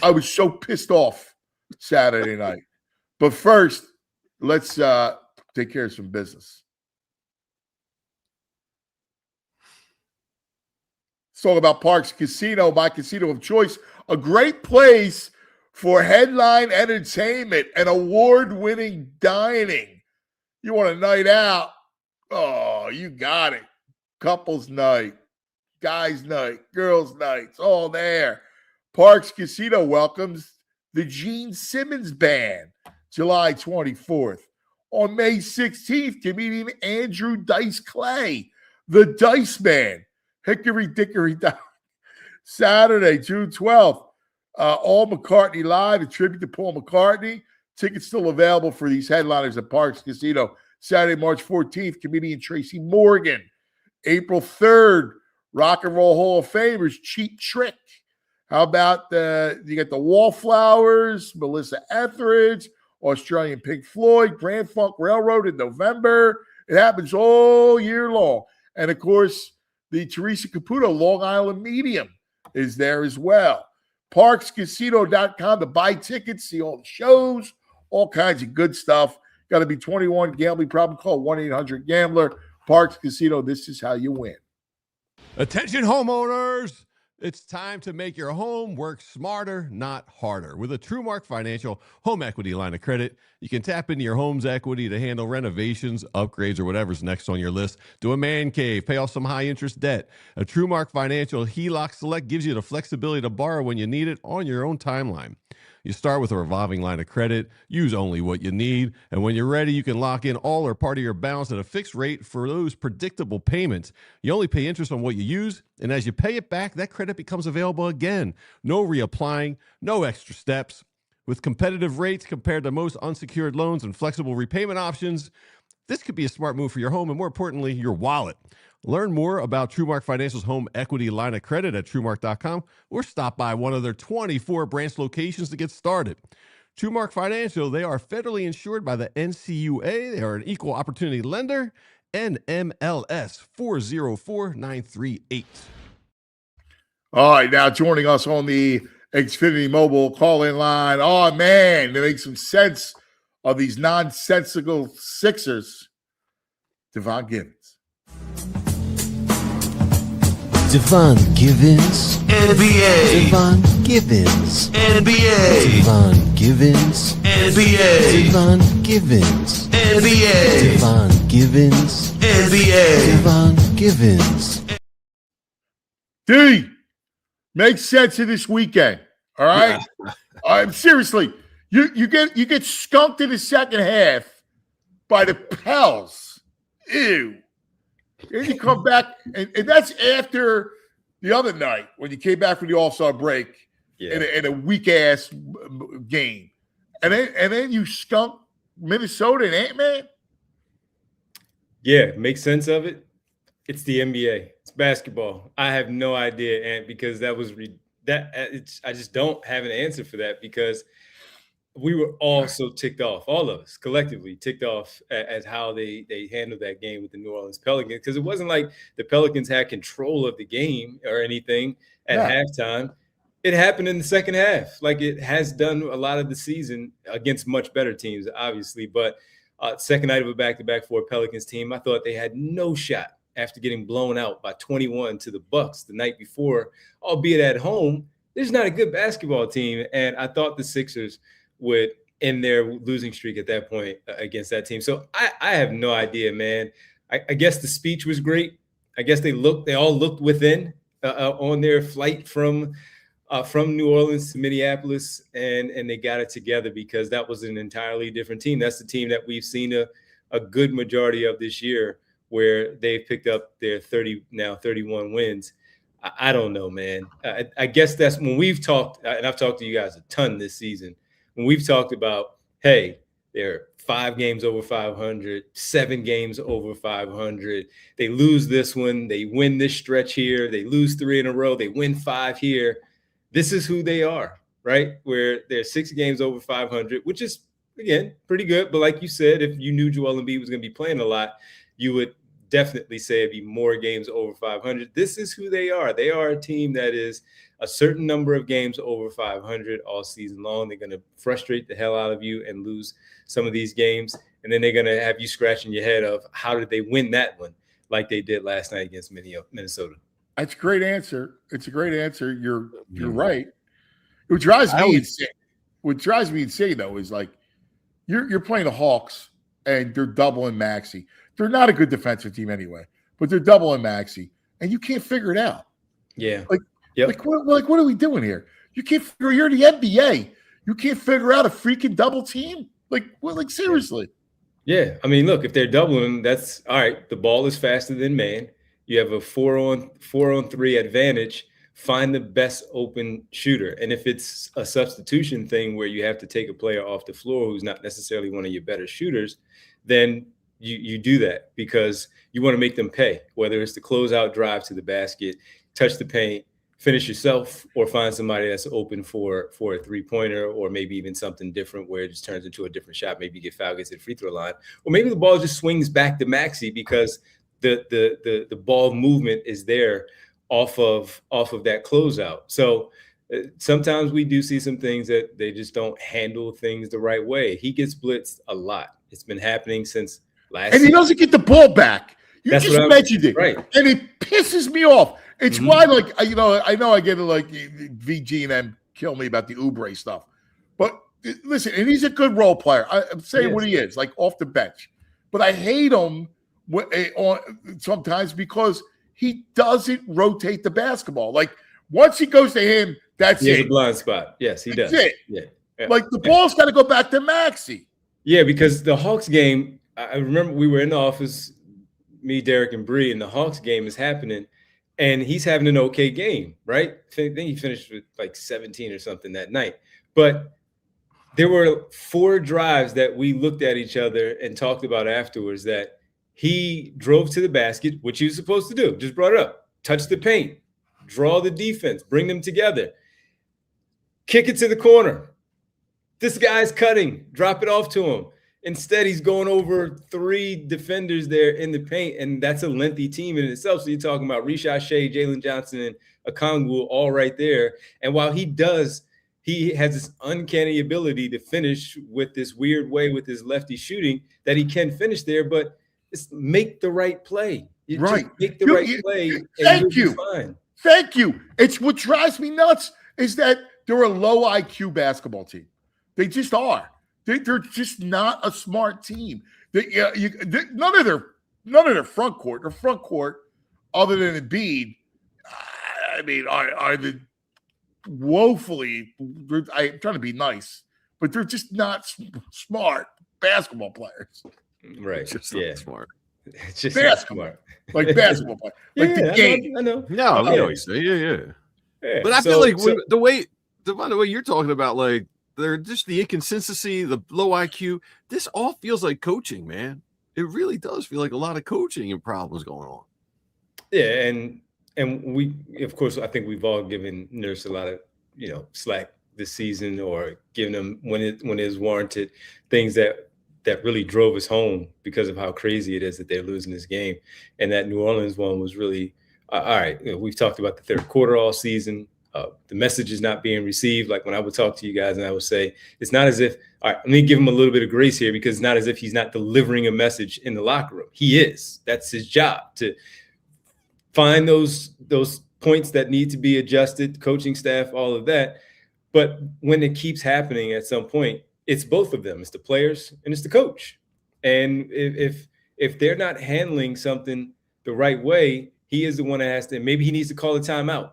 I was so pissed off Saturday night. But first, let's take care of some business. Let's talk about Parks Casino, my casino of choice. A great place for headline entertainment and award-winning dining. You want a night out? Oh, you got it. Couples night, guys night, girls nights, all there. Parks Casino welcomes the Gene Simmons Band, July 24th. On May 16th, comedian Andrew Dice Clay, the Dice Man, Hickory Dickory Dock, Saturday, June 12th, All McCartney Live, a tribute to Paul McCartney. Tickets still available for these headliners at Parks Casino. Saturday, March 14th, comedian Tracy Morgan. April 3rd, Rock and Roll Hall of Famers, Cheap Trick. How about you got the Wallflowers, Melissa Etheridge, Australian Pink Floyd, Grand Funk Railroad in November. It happens all year long. And, of course, the Teresa Caputo Long Island Medium is there as well. ParksCasino.com to buy tickets, see all the shows, all kinds of good stuff. Got to be 21. Gambling problem, call 1-800-GAMBLER. Parks Casino, this is how you win. Attention homeowners! It's time to make your home work smarter, not harder. With a TrueMark Financial home equity line of credit, you can tap into your home's equity to handle renovations, upgrades, or whatever's next on your list. Do a man cave, pay off some high-interest debt. A TrueMark Financial HELOC Select gives you the flexibility to borrow when you need it on your own timeline. You start with a revolving line of credit, use only what you need, and when you're ready, you can lock in all or part of your balance at a fixed rate for those predictable payments. You only pay interest on what you use, and as you pay it back, that credit becomes available again. No reapplying, no extra steps. With competitive rates compared to most unsecured loans and flexible repayment options, this could be a smart move for your home and, more importantly, your wallet. Learn more about TrueMark Financial's home equity line of credit at TrueMark.com or stop by one of their 24 branch locations to get started. TrueMark Financial, they are federally insured by the NCUA. They are an equal opportunity lender, NMLS 404938. All right, now joining us on the Xfinity Mobile call-in line. Oh, man, to make some sense of these nonsensical Sixers, Devon Givens. Devon Givens, NBA. Devon Givens, NBA. Devon Givens, NBA. Devon Givens, NBA. Devon Givens, NBA. Devon Givens. D, make sense of this weekend. All right. Seriously, you get skunked in the second half by the Pels. Ew. And you come back, and that's after the other night when you came back from the All-Star break in a weak-ass game. And then you skunk Minnesota and Ant-Man? Yeah, make sense of it. It's the NBA. It's basketball. I have no idea, Ant, because I just don't have an answer for that because we were all so ticked off, all of us collectively ticked off at how they handled that game with the New Orleans Pelicans, because it wasn't like the Pelicans had control of the game or anything at halftime. It happened in the second half, like it has done a lot of the season against much better teams, obviously. But second night of a back-to-back for a Pelicans team, I thought they had no shot after getting blown out by 21 to the Bucks the night before, albeit at home. There's not a good basketball team, and I thought the Sixers would end their losing streak at that point against that team. So I have no idea, man. I guess the speech was great. I guess they all looked within on their flight from New Orleans to Minneapolis, and they got it together because that was an entirely different team. That's the team that we've seen a good majority of this year, where they've picked up their 31 wins. I don't know, man. I guess that's when we've talked, and I've talked to you guys a ton this season, when we've talked about, hey, they're 5 games over 500, 7 games over 500. They lose this one. They win this stretch here. They lose 3 in a row. They win 5 here. This is who they are, right? Where they're 6 games over 500, which is, again, pretty good. But like you said, if you knew Joel Embiid was going to be playing a lot, you would definitely say it'd be more games over 500. This is who they are. They are a team that is a certain number of games over 500 all season long. They're going to frustrate the hell out of you and lose some of these games. And then they're going to have you scratching your head of how did they win that one like they did last night against Minnesota. That's a great answer. It's a great answer. You're right. What drives me insane, though, is like you're playing the Hawks and they're doubling Maxey. They're not a good defensive team anyway, but they're doubling Maxey, and you can't figure it out. Yeah. What are we doing here? You can't figure. You're the NBA. You can't figure out a freaking double team. Like seriously. Yeah. I mean, look, if they're doubling, that's all right. The ball is faster than man. You have a 4-on-3 advantage find the best open shooter. And if it's a substitution thing where you have to take a player off the floor who's not necessarily one of your better shooters, then you do that because you want to make them pay, whether it's the closeout drive to the basket, touch the paint, finish yourself, or find somebody that's open for a three-pointer, or maybe even something different where it just turns into a different shot. Maybe you get fouled, gets to the free throw line, or maybe the ball just swings back to Maxey because the ball movement is there off of that closeout. So sometimes we do see some things that they just don't handle things the right way. He gets blitzed a lot. It's been happening since last And he doesn't get the ball back. You That's just what mentioned it. right. And it pisses me off. It's why, like, I know I get it, like, VG and them kill me about the Oubre stuff. But listen, and he's a good role player. I'm saying what he is, like, off the bench. But I hate him sometimes because he doesn't rotate the basketball. Like, once he goes to him, that's he has it. a blind spot. Yes, he That's does. it. Yeah. Like, the ball's got to go back to Maxey. Yeah, because the Hawks game, I remember we were in the office, me, Derek, and Bree, and the Hawks game is happening, and he's having an okay game, right? I think he finished with like 17 or something that night. But there were 4 drives that we looked at each other and talked about afterwards that he drove to the basket, which he was supposed to do, just brought it up, touch the paint, draw the defense, bring them together, kick it to the corner. This guy's cutting, drop it off to him. Instead, he's going over 3 defenders there in the paint, and that's a lengthy team in itself. So you're talking about Rishai Shea, Jalen Johnson, and Okongwu all right there. And while he has this uncanny ability to finish with this weird way with his lefty shooting that he can finish there, but it's make the right play. You Right. just make the right play. Thank you. Thank you. It's what drives me nuts is that they're a low IQ basketball team. They just are. They're just not a smart team. None of their front court, other than Embiid, I mean, are the woefully. I'm trying to be nice, but they're just not smart basketball players. Right. Just yeah. not smart. It's just Basketball. smart. Like basketball players. Like the game. I know. No, I know what you say. Yeah. But I feel like the way you're talking about, like, they're just the inconsistency, the low IQ. This all feels like coaching, man. It really does feel like a lot of coaching and problems going on. Yeah, and we, of course, I think we've all given Nurse a lot of slack this season, or given them when it is warranted, things that really drove us home because of how crazy it is that they're losing this game. And that New Orleans one was really all right. We've talked about the third quarter all season. The message is not being received. Like when I would talk to you guys and I would say, it's not as if, all right, let me give him a little bit of grace here, because it's not as if he's not delivering a message in the locker room. He is. That's his job, to find those points that need to be adjusted, coaching staff, all of that. But when it keeps happening at some point, it's both of them. It's the players and it's the coach. And if they're not handling something the right way, he is the one that has to, maybe he needs to call a timeout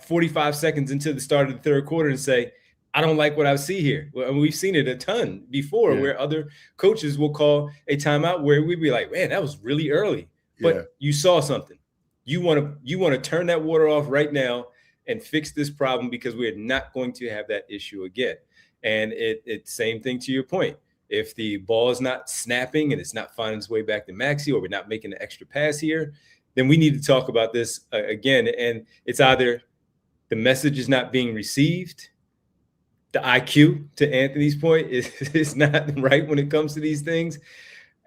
45 seconds into the start of the third quarter and say, I don't like what I see here. Well, we've seen it a ton before where other coaches will call a timeout where we'd be like, man, that was really early. But you saw something. You want to turn that water off right now and fix this problem, because we're not going to have that issue again. And it's same thing to your point. If the ball is not snapping and it's not finding its way back to Maxey, or we're not making an extra pass here, then we need to talk about this again. And it's either the message is not being received, the IQ, to Anthony's point, is not right when it comes to these things.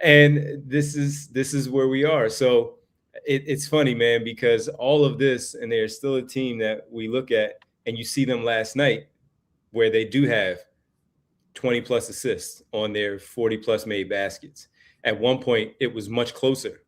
And this is where we are. So it's funny, man, because all of this, and there's still a team that we look at, and you see them last night where they do have 20 plus assists on their 40 plus made baskets. At one point, it was much closer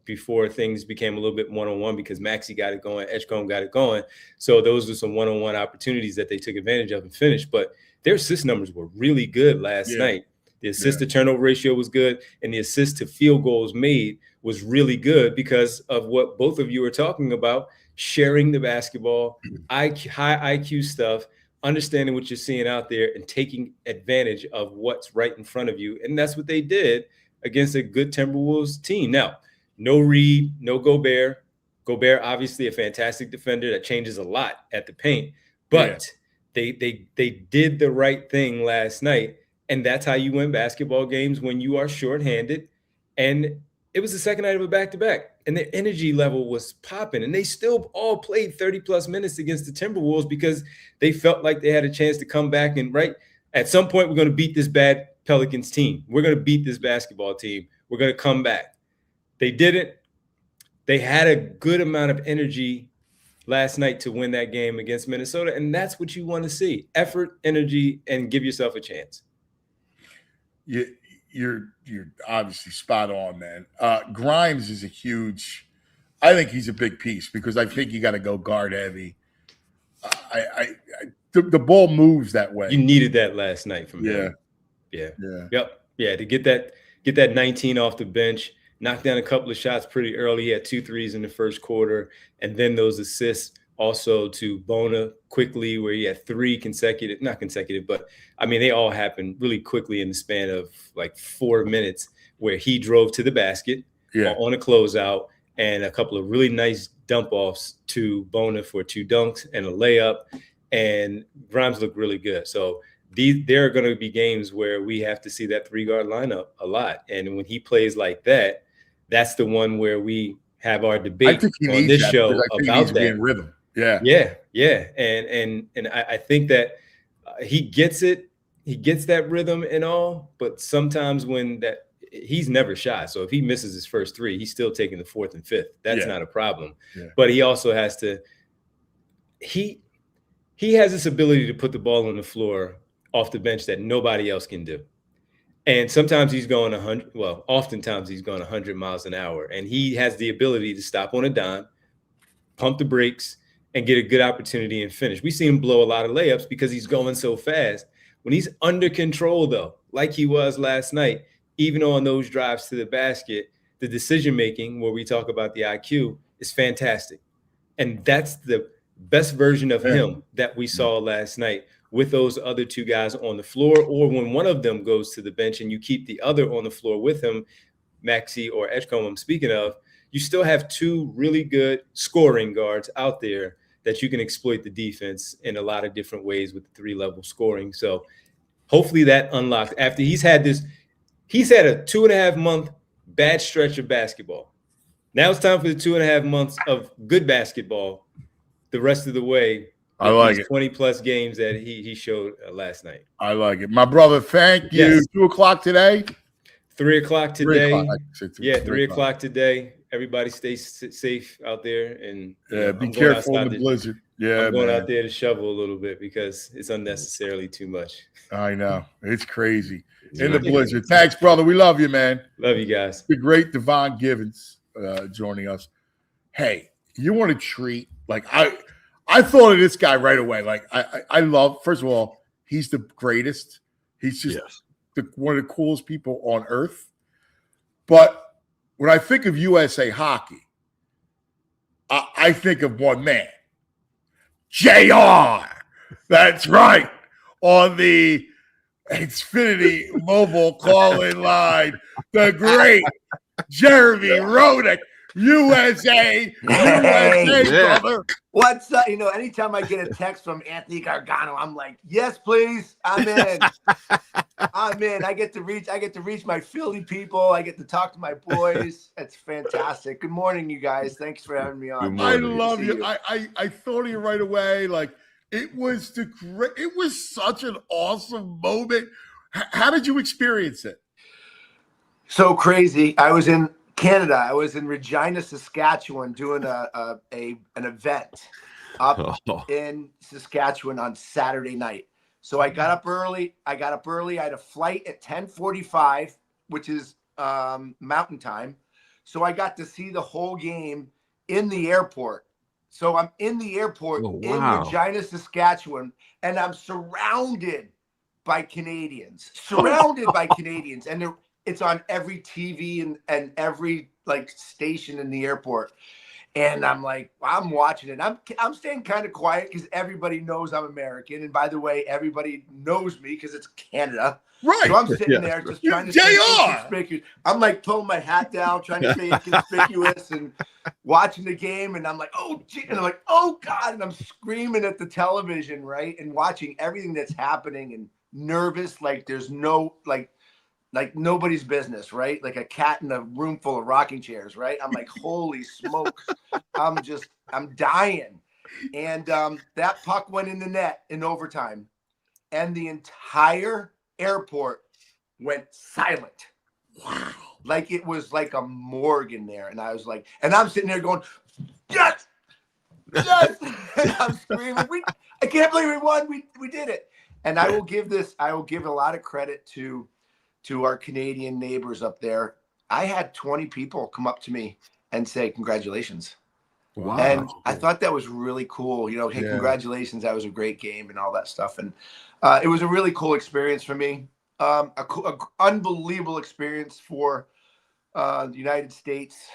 before things became a little bit one-on-one, because Maxey got it going, Edgecombe got it going. So those were some one-on-one opportunities that they took advantage of and finished. But their assist numbers were really good last night. The assist to turnover ratio was good, and the assist to field goals made was really good because of what both of you were talking about, sharing the basketball, high IQ stuff, understanding what you're seeing out there and taking advantage of what's right in front of you. And that's what they did against a good Timberwolves team. Now, no Reed, no Gobert, Gobert, obviously a fantastic defender that changes a lot at the paint, but they did the right thing last night. And that's how you win basketball games when you are shorthanded. And it was the second night of a back-to-back, and their energy level was popping. And they still all played 30-plus minutes against the Timberwolves because they felt like they had a chance to come back and, right, at some point we're going to beat this bad Pelicans team. We're going to beat this basketball team. We're going to come back. They didn't. They had a good amount of energy last night to win that game against Minnesota, and that's what you want to see. Effort, energy, and give yourself a chance. You're obviously spot on, man. Grimes is I think he's a big piece because I think you got to go guard heavy. The ball moves that way. You needed that last night from him. Yeah. To get that 19 off the bench, knock down a couple of shots pretty early. He had 2 threes in the first quarter, and then those assists also to Bona quickly, where he had 3 not consecutive, but I mean, they all happened really quickly in the span of like 4 minutes, where he drove to the basket on a closeout and a couple of really nice dump offs to Bona for 2 dunks and a layup. And Grimes looked really good. So there are going to be games where we have to see that 3-guard lineup a lot. And when he plays like that, that's the one where we have our debate on this show about that rhythm. Yeah. And I think that he gets it. He gets that rhythm and all, but sometimes he's never shy. So if he misses his first 3, he's still taking the 4th and 5th. That's not a problem. Yeah. But he also has to, he has this ability to put the ball on the floor off the bench that nobody else can do. And sometimes he's going 100. Well, oftentimes he's going 100 miles an hour, and he has the ability to stop on a dime, pump the brakes, and get a good opportunity and finish. We see him blow a lot of layups because he's going so fast. When he's under control, though, like he was last night, even on those drives to the basket, the decision-making, where we talk about the IQ, is fantastic. And that's the best version of him that we saw last night with those other 2 guys on the floor, or when one of them goes to the bench and you keep the other on the floor with him, Maxey or Edgecombe I'm speaking of, you still have 2 really good scoring guards out there that you can exploit the defense in a lot of different ways with the 3-level scoring. So hopefully that unlocked after he's had a 2.5-month bad stretch of basketball. Now it's time for the 2.5 months of good basketball the rest of the way. I like it. 20-plus games that he showed last night. I like it. My brother, thank you. Yes. 2 o'clock today? 3 o'clock today. 3 o'clock today. Everybody stay safe out there. And be careful in the blizzard. I'm going out there to shovel a little bit because it's unnecessarily too much. I know. It's crazy. In the blizzard. Thanks, brother. We love you, man. Love you guys. The great Devon Givens joining us. Hey, you want to treat, like, I thought of this guy right away. Like, I love, first of all, he's the greatest. He's just one of the coolest people on earth. But when I think of USA hockey, I think of one man, JR. That's right. On the Xfinity mobile call-in line, the great Jeremy Roenick. USA, brother. What's up? Anytime I get a text from Anthony Gargano, I'm like, yes, please. I'm in. I'm in. I get to reach my Philly people. I get to talk to my boys. It's fantastic. Good morning, you guys. Thanks for having me on. I love you. I thought of you right away. Like, it was such an awesome moment. How did you experience it? So crazy. I was in Canada. I was in Regina, Saskatchewan, doing an event up in Saskatchewan on Saturday night. So I got up early. I had a flight at 10:45, which is Mountain Time. So I got to see the whole game in the airport. So I'm in the airport in Regina, Saskatchewan, and I'm surrounded by Canadians. And it's on every TV and every station in the airport. And I'm like, I'm watching it. I'm staying kind of quiet because everybody knows I'm American. And by the way, everybody knows me because it's Canada. Right. So I'm sitting there just trying to stay inconspicuous. I'm like pulling my hat down, trying to stay inconspicuous. And watching the game, and I'm like, oh, gee, and I'm like, oh God, and I'm screaming at the television, right, and watching everything that's happening and nervous, like there's no like nobody's business, right? Like a cat in a room full of rocking chairs, right? I'm like, holy smokes, I'm dying, and that puck went in the net in overtime, and the entire airport went silent. Wow. Like it was like a morgue in there. And I was like, and I'm sitting there going, yes, yes. And I'm screaming, I can't believe we won. We did it. And I will give a lot of credit to our Canadian neighbors up there. I had 20 people come up to me and say, congratulations. Wow. And I thought that was really cool. You know, hey, congratulations. That was a great game and all that stuff. And it was a really cool experience for me. A unbelievable experience for the United States.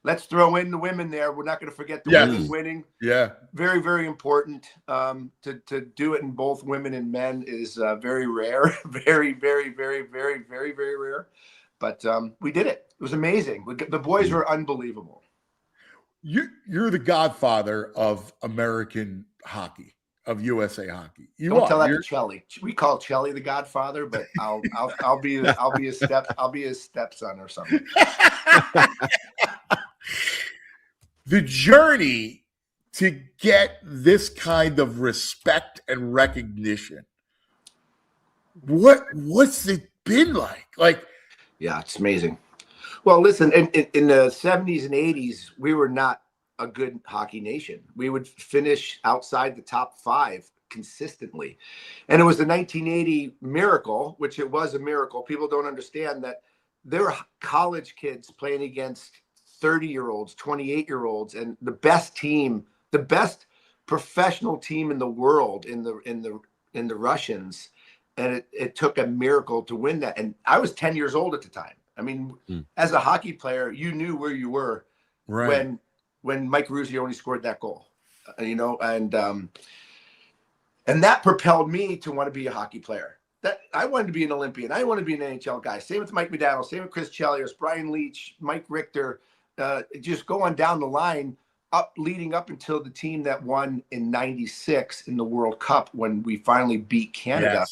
Let's throw in the women there. We're not going to forget the women winning. Yeah. Very, very important. To do it in both women and men is very rare. Very, very, very, very, very, very rare. But we did it. It was amazing. The boys were unbelievable. You're the godfather of American hockey, of USA hockey. Don't tell that to Chelly. We call Chelly the godfather, but I'll be his stepson or something. The journey to get this kind of respect and recognition, what's it been like? Yeah, it's amazing. Well, listen, in the 70s and 80s, we were not a good hockey nation. We would finish outside the top 5 consistently. And it was the 1980 miracle, which it was a miracle. People don't understand that there were college kids playing against 30-year-olds, 28-year-olds, and the best team, the best professional team in the world in the Russians. And it took a miracle to win that. And I was 10 years old at the time. I mean, as a hockey player, you knew where you were when Mike Ruzzi only scored that goal, and that propelled me to want to be a hockey player. That I wanted to be an Olympian. I wanted to be an NHL guy. Same with Mike McDavid, same with Chris Chelios, Brian Leach, Mike Richter. Just go on down the line, leading up until the team that won in '96 in the World Cup when we finally beat Canada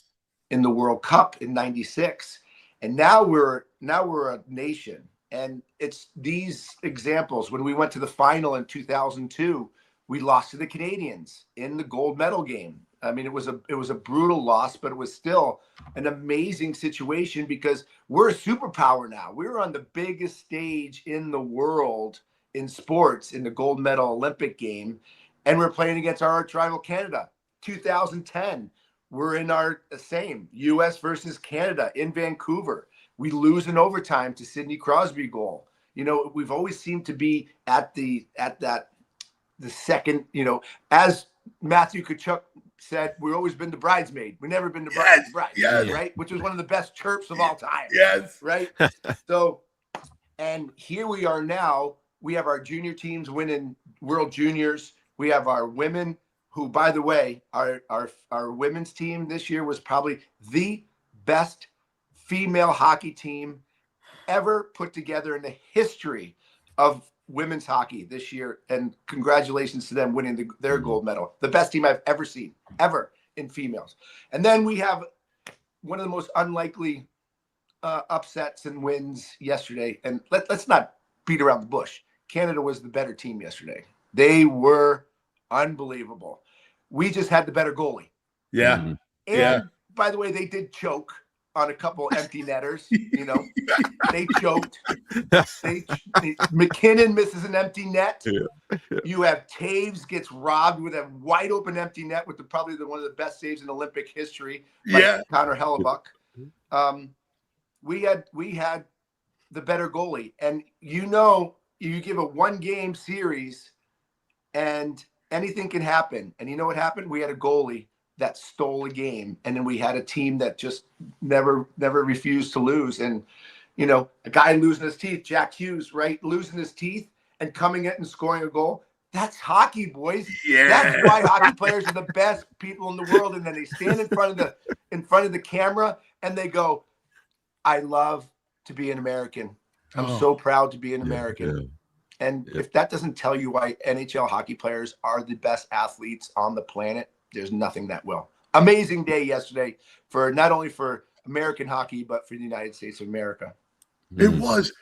in the World Cup in '96. And now we're a nation, and it's these examples. When we went to the final in 2002, we lost to the Canadians in the gold medal game. I mean, it was a brutal loss, but it was still an amazing situation because we're a superpower now. We're on the biggest stage in the world in sports in the gold medal Olympic game, and we're playing against our arch rival Canada. 2010. We're in our same U.S. versus Canada in Vancouver. We lose in overtime to Sidney Crosby goal. We've always seemed to be at the second. As Matthew Tkachuk said, we've always been the bridesmaid. We've never been the bride, right? Which was one of the best chirps of all time. Yes, right. So, and here we are now. We have our junior teams winning World Juniors. We have our women. Who, by the way, our women's team this year was probably the best female hockey team ever put together in the history of women's hockey this year. And congratulations to them winning their gold medal. The best team I've ever seen, ever, in females. And then we have one of the most unlikely upsets and wins yesterday. And let's not beat around the bush. Canada was the better team yesterday. They were unbelievable. We just had the better goalie. Yeah. And by the way, they did choke on a couple empty netters. They choked. McKinnon misses an empty net. You have Taves gets robbed with a wide open empty net with probably one of the best saves in Olympic history. Connor Hellebuck. We had the better goalie, and you give a 1-game series, and anything can happen. And you know what happened? We had a goalie that stole a game, and then we had a team that just never refused to lose. And a guy losing his teeth, Jack Hughes, right, losing his teeth and coming in and scoring a goal. That's hockey, boys. Yeah, that's why hockey players are the best people in the world. And then they stand in front of the camera and they go, "I love to be an American. I'm so proud to be an American." And if that doesn't tell you why NHL hockey players are the best athletes on the planet, there's nothing that will. Amazing day yesterday for not only for American hockey, but for the United States of America. It was.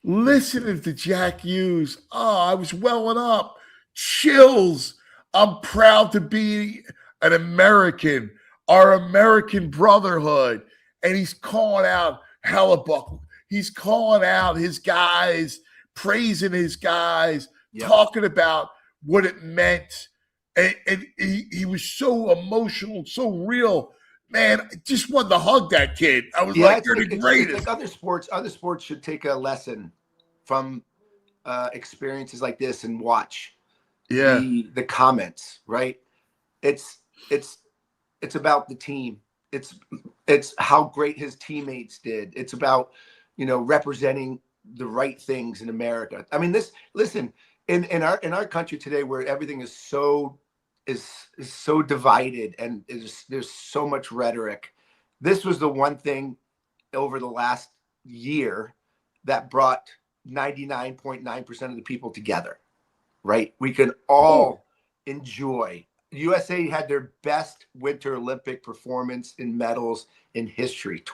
Listening to Jack Hughes, I was welling up. Chills. I'm proud to be an American, our American brotherhood. And he's calling out Hellebuck. He's calling out his guys, praising his guys, talking about what it meant. And he was so emotional, so real. Man, I just wanted to hug that kid. I was like, you're the greatest. It's like other sports should take a lesson from experiences like this and watch the comments, right? It's about the team. It's how great his teammates did. It's about, representing the right things in America. I mean, in our country today, where everything is so divided and there's so much rhetoric. This was the one thing over the last year that brought 99.9% of the people together, right? We can all enjoy. USA had their best Winter Olympic performance in medals in history.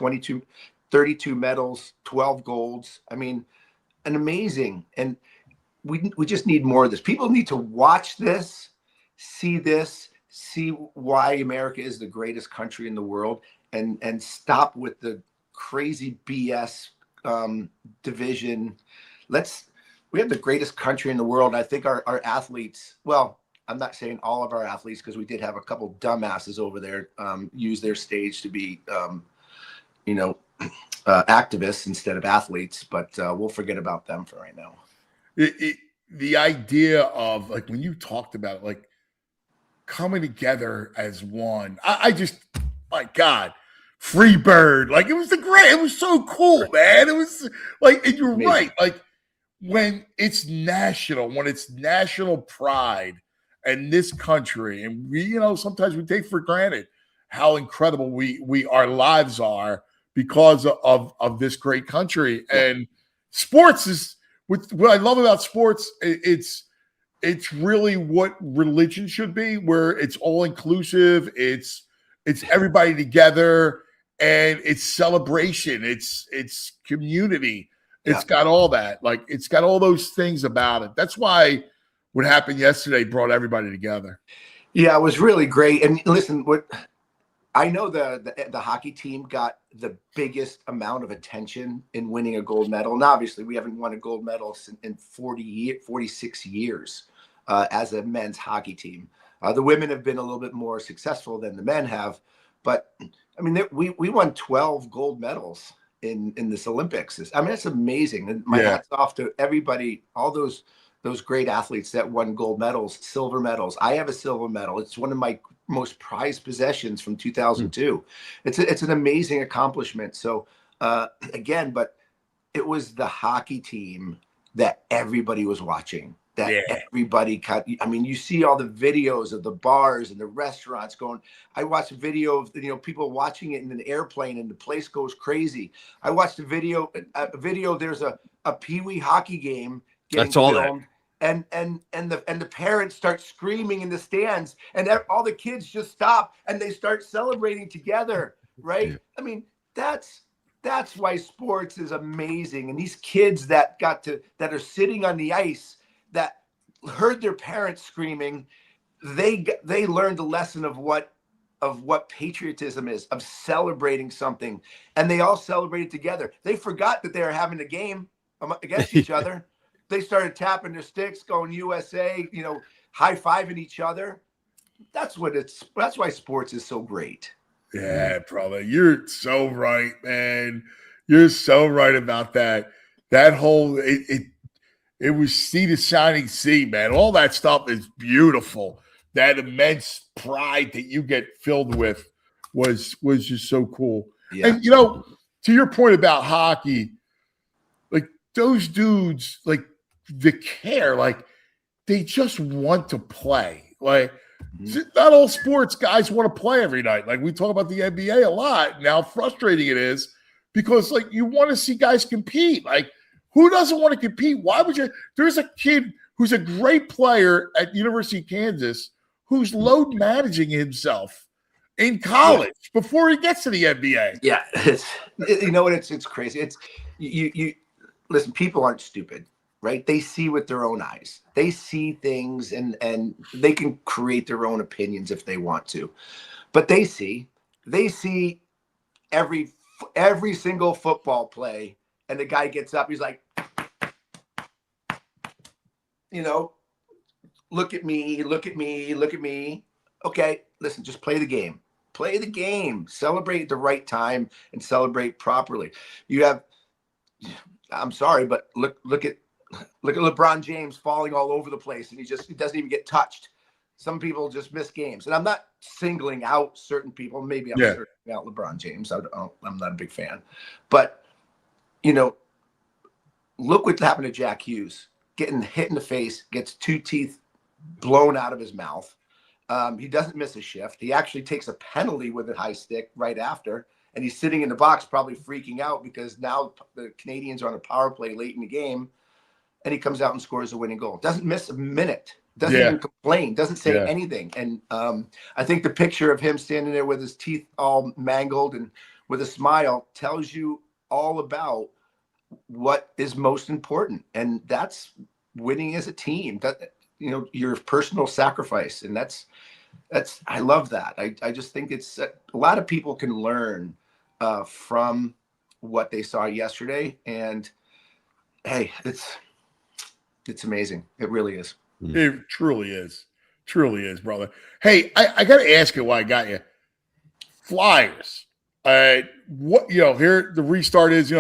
32 medals, 12 golds. I mean, an amazing. And we just need more of this. People need to watch this, see why America is the greatest country in the world, and stop with the crazy BS division. We have the greatest country in the world. I think our athletes, well, I'm not saying all of our athletes, because we did have a couple dumbasses over there use their stage to be, activists instead of athletes, but we'll forget about them for right now. The idea of, like, when you talked about it, like, coming together as one, I just, my God, free bird. Like, it was it was so cool, man. It was like, and you're right. Like, when it's national pride and this country, and we, sometimes we take for granted how incredible our lives are because of this great country. And sports is what I love about sports. It's really what religion should be, where it's all inclusive. It's everybody together, and it's celebration. It's community. It's got all that. Like, it's got all those things about it. That's why what happened yesterday brought everybody together. Yeah, it was really great. And listen, I know the hockey team got the biggest amount of attention in winning a gold medal. And obviously, we haven't won a gold medal in 46 years as a men's hockey team. The women have been a little bit more successful than the men have. But, I mean, we won 12 gold medals in this Olympics. I mean, that's amazing. And my hat's off to everybody, all those great athletes that won gold medals, silver medals. I have a silver medal. It's one of my most prized possessions from 2002. It's an amazing accomplishment. So again, but it was the hockey team that everybody was watching. Everybody cut. I mean, you see all the videos of the bars and the restaurants going. I watched a video of people watching it in an airplane, and the place goes crazy. I watched a video. There's a Pee-wee hockey game getting filmed. And the parents start screaming in the stands, and all the kids just stop and they start celebrating together, right? I mean, that's why sports is amazing. And these kids that are sitting on the ice that heard their parents screaming, they learned the lesson of what patriotism is, of celebrating something, and they all celebrated together. They forgot that they were having a game against each other. They started tapping their sticks, going USA, high-fiving each other. That's why sports is so great. Yeah, brother. You're so right, man. You're so right about that. That whole it was sea to shining sea, man. All that stuff is beautiful. That immense pride that you get filled with was just so cool. Yeah. And to your point about hockey, like, those dudes, like, the care, like, they just want to play. Like, not all sports guys want to play every night. Like, we talk about the NBA a lot and how frustrating it is, because, like, you want to see guys compete. Like, Who doesn't want to compete? Why would you? There's a kid who's a great player at University of Kansas who's load managing himself in college before he gets to the NBA. Yeah, you know what? It's crazy. It's you listen. People aren't stupid, right? They see with their own eyes. They see things, and they can create their own opinions if they want to. But they see every single football play, and the guy gets up. He's like, look at me, look at me, look at me. Okay, listen, just play the game. Play the game. Celebrate at the right time and celebrate properly. I'm sorry, but look at LeBron James falling all over the place, and he doesn't even get touched. Some people just miss games, and I'm not singling out certain people. Maybe I'm singling out LeBron James. I'm not a big fan, but look what happened to Jack Hughes. Getting hit in the face, gets 2 teeth blown out of his mouth. He doesn't miss a shift. He actually takes a penalty with a high stick right after, and he's sitting in the box probably freaking out because now the Canadians are on a power play late in the game, and he comes out and scores a winning goal. Doesn't miss a minute. Doesn't even complain. Doesn't say anything. And I think the picture of him standing there with his teeth all mangled and with a smile tells you all about what is most important, and that's winning as a team. That your personal sacrifice, and that's I love that. I just think it's a lot of people can learn from what they saw yesterday, and hey, it's amazing. It really is. It truly is. Truly is, brother. Hey, I got to ask you why I got you. Flyers. What here the restart is.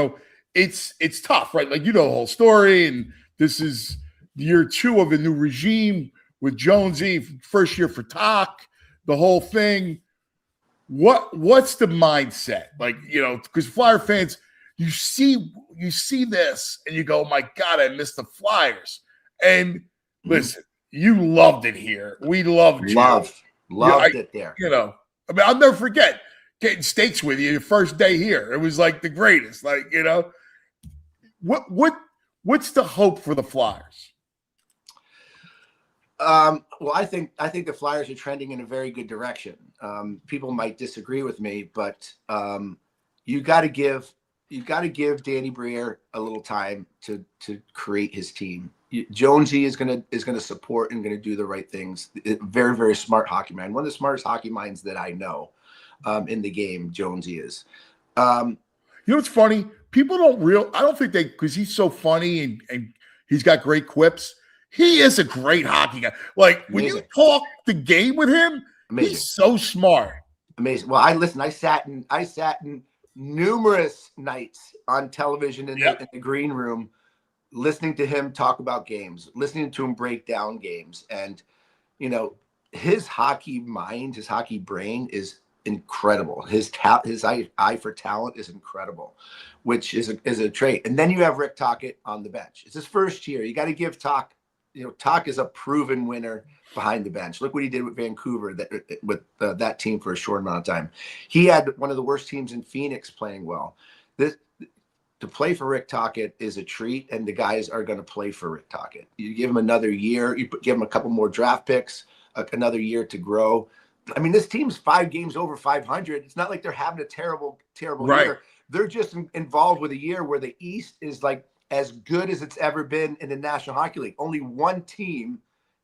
It's tough, right? Like the whole story, and this is year 2 of a new regime with Jonesy, first year for Talk, the whole thing. What's the mindset? Like because Flyer fans, you see this, and you go, oh my God, I miss the Flyers. And listen, you loved it here. We loved you. Loved it there. I'll never forget getting steaks with you your first day here. It was like the greatest. Like, what's the hope for the Flyers? Well, I think the Flyers are trending in a very good direction. People might disagree with me, but you got to give Danny Briere a little time to create his team. Jonesy is gonna support and gonna do the right things. Very, very smart hockey mind. One of the smartest hockey minds that I know in the game. Jonesy is. What's funny? People I don't think because he's so funny and he's got great quips. He is a great hockey guy. Like when you talk the game with him, he's so smart. Amazing. Well, I sat in numerous nights on television in the green room, listening to him talk about games, listening to him break down games. And, his hockey mind, his hockey brain is incredible. His eye for talent is incredible, which is a trait. And then you have Rick Tocchet on the bench. It's his first year. You got to give Talk. Talk is a proven winner behind the bench. Look what he did with Vancouver, that team for a short amount of time. He had one of the worst teams in Phoenix playing well. To play for Rick Tocchet is a treat, and the guys are going to play for Rick Tocchet. You give him another year, give him a couple more draft picks, another year to grow. I mean, this team's 5 games over 500. It's not like they're having a terrible year. They're just involved with a year where the East is like as good as it's ever been in the National Hockey League. Only one team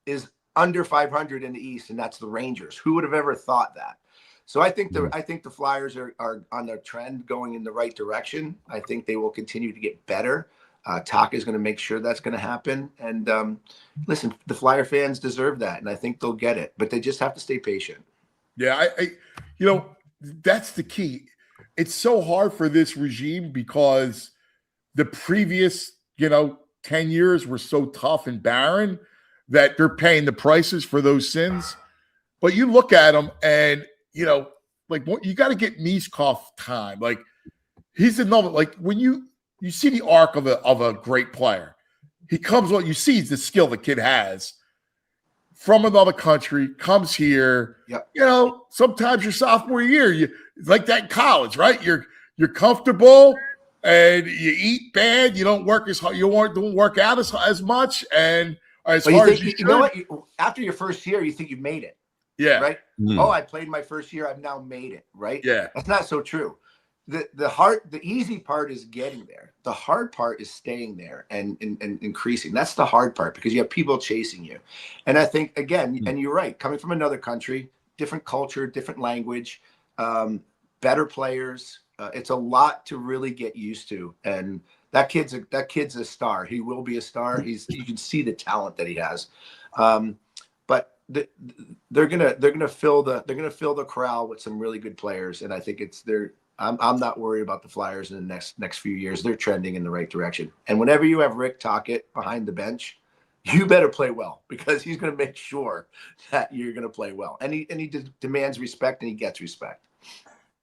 is under 500 in the East, and that's the Rangers. Who would have ever thought that? So I think the Flyers are on their trend, going in the right direction. I think they will continue to get better. Talk is going to make sure that's going to happen. And listen, the Flyer fans deserve that, and I think they'll get it. But they just have to stay patient. Yeah, that's the key. It's so hard for this regime because the previous, 10 years were so tough and barren that they're paying the prices for those sins. But you look at them and, like you got to get Mishkov time. Like he's another, like when you see the arc of a great player, he comes on, you see the skill the kid has from another country, comes here. Sometimes your sophomore year, you like that in college, right? You're comfortable. and you eat bad. You don't work as hard. Don't work out as much and as But hard you as you think, should. you know what? After your first year, you think you've made it. Yeah. Right. Mm. Oh, I played my first year. I've now made it. Right. Yeah. That's not so true. The easy part is getting there. The hard part is staying there and increasing. That's the hard part because you have people chasing you. And I think, again, and you're right, coming from another country, different culture, different language, better players. It's a lot to really get used to. And that kid's a star. He will be a star. You can see the talent that he has. But they're gonna fill the corral with some really good players. And I think I'm not worried about the Flyers in the next few years. They're trending in the right direction. And whenever you have Rick Tocchet behind the bench, you better play well because he's going to make sure that you're going to play well. And he demands respect and he gets respect.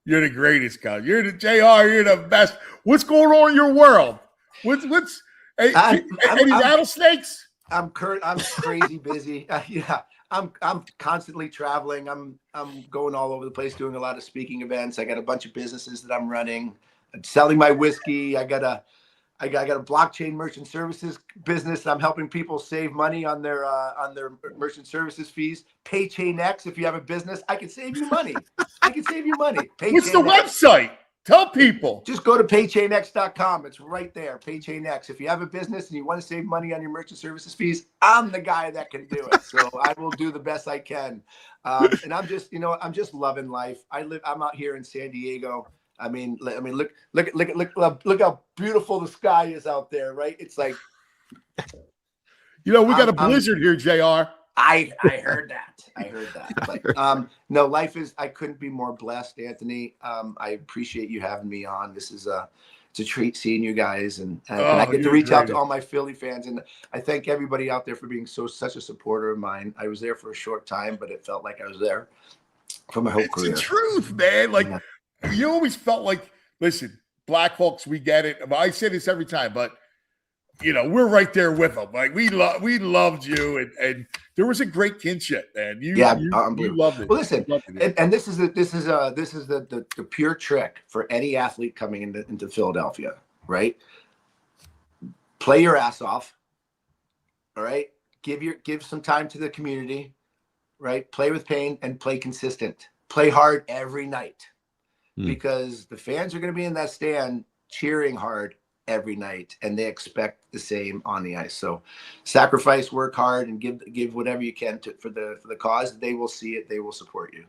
You're the greatest, guy. You're the JR. You're the best. What's going on in your world? What's any rattlesnakes? I'm crazy busy. Yeah. I'm constantly traveling. I'm going all over the place, doing a lot of speaking events. I got a bunch of businesses that I'm running. I'm selling my whiskey. I got a blockchain merchant services business. I'm helping people save money on their merchant services fees. PayChain X. If you have a business, I can save you money. What's the website? Tell people. Just go to paychainx.com. It's right there. PayChain X. If you have a business and you want to save money on your merchant services fees, I'm the guy that can do it. So I will do the best I can. And I'm just loving life. I'm out here in San Diego. I mean, look how beautiful the sky is out there, right? It's like, we got a blizzard here, JR. I heard that. But no, I couldn't be more blessed, Anthony. I appreciate you having me on. It's a treat seeing you guys, and I get to reach out to all my Philly fans, and I thank everybody out there for being such a supporter of mine. I was there for a short time, but it felt like I was there for my whole career. It's the truth, man. Like you always felt like, listen, Blackhawks, we get it. I say this every time, but we're right there with them. Like we loved you, and there was a great kinship, man. You loved it. Well, listen, and this is the pure trick for any athlete coming into Philadelphia, right? Play your ass off. All right. Give some time to the community, right? Play with pain and play consistent. Play hard every night because the fans are going to be in that stand cheering hard every night, and they expect the same on the ice. So sacrifice, work hard, and give whatever you can for the cause. They will see it. They will support you.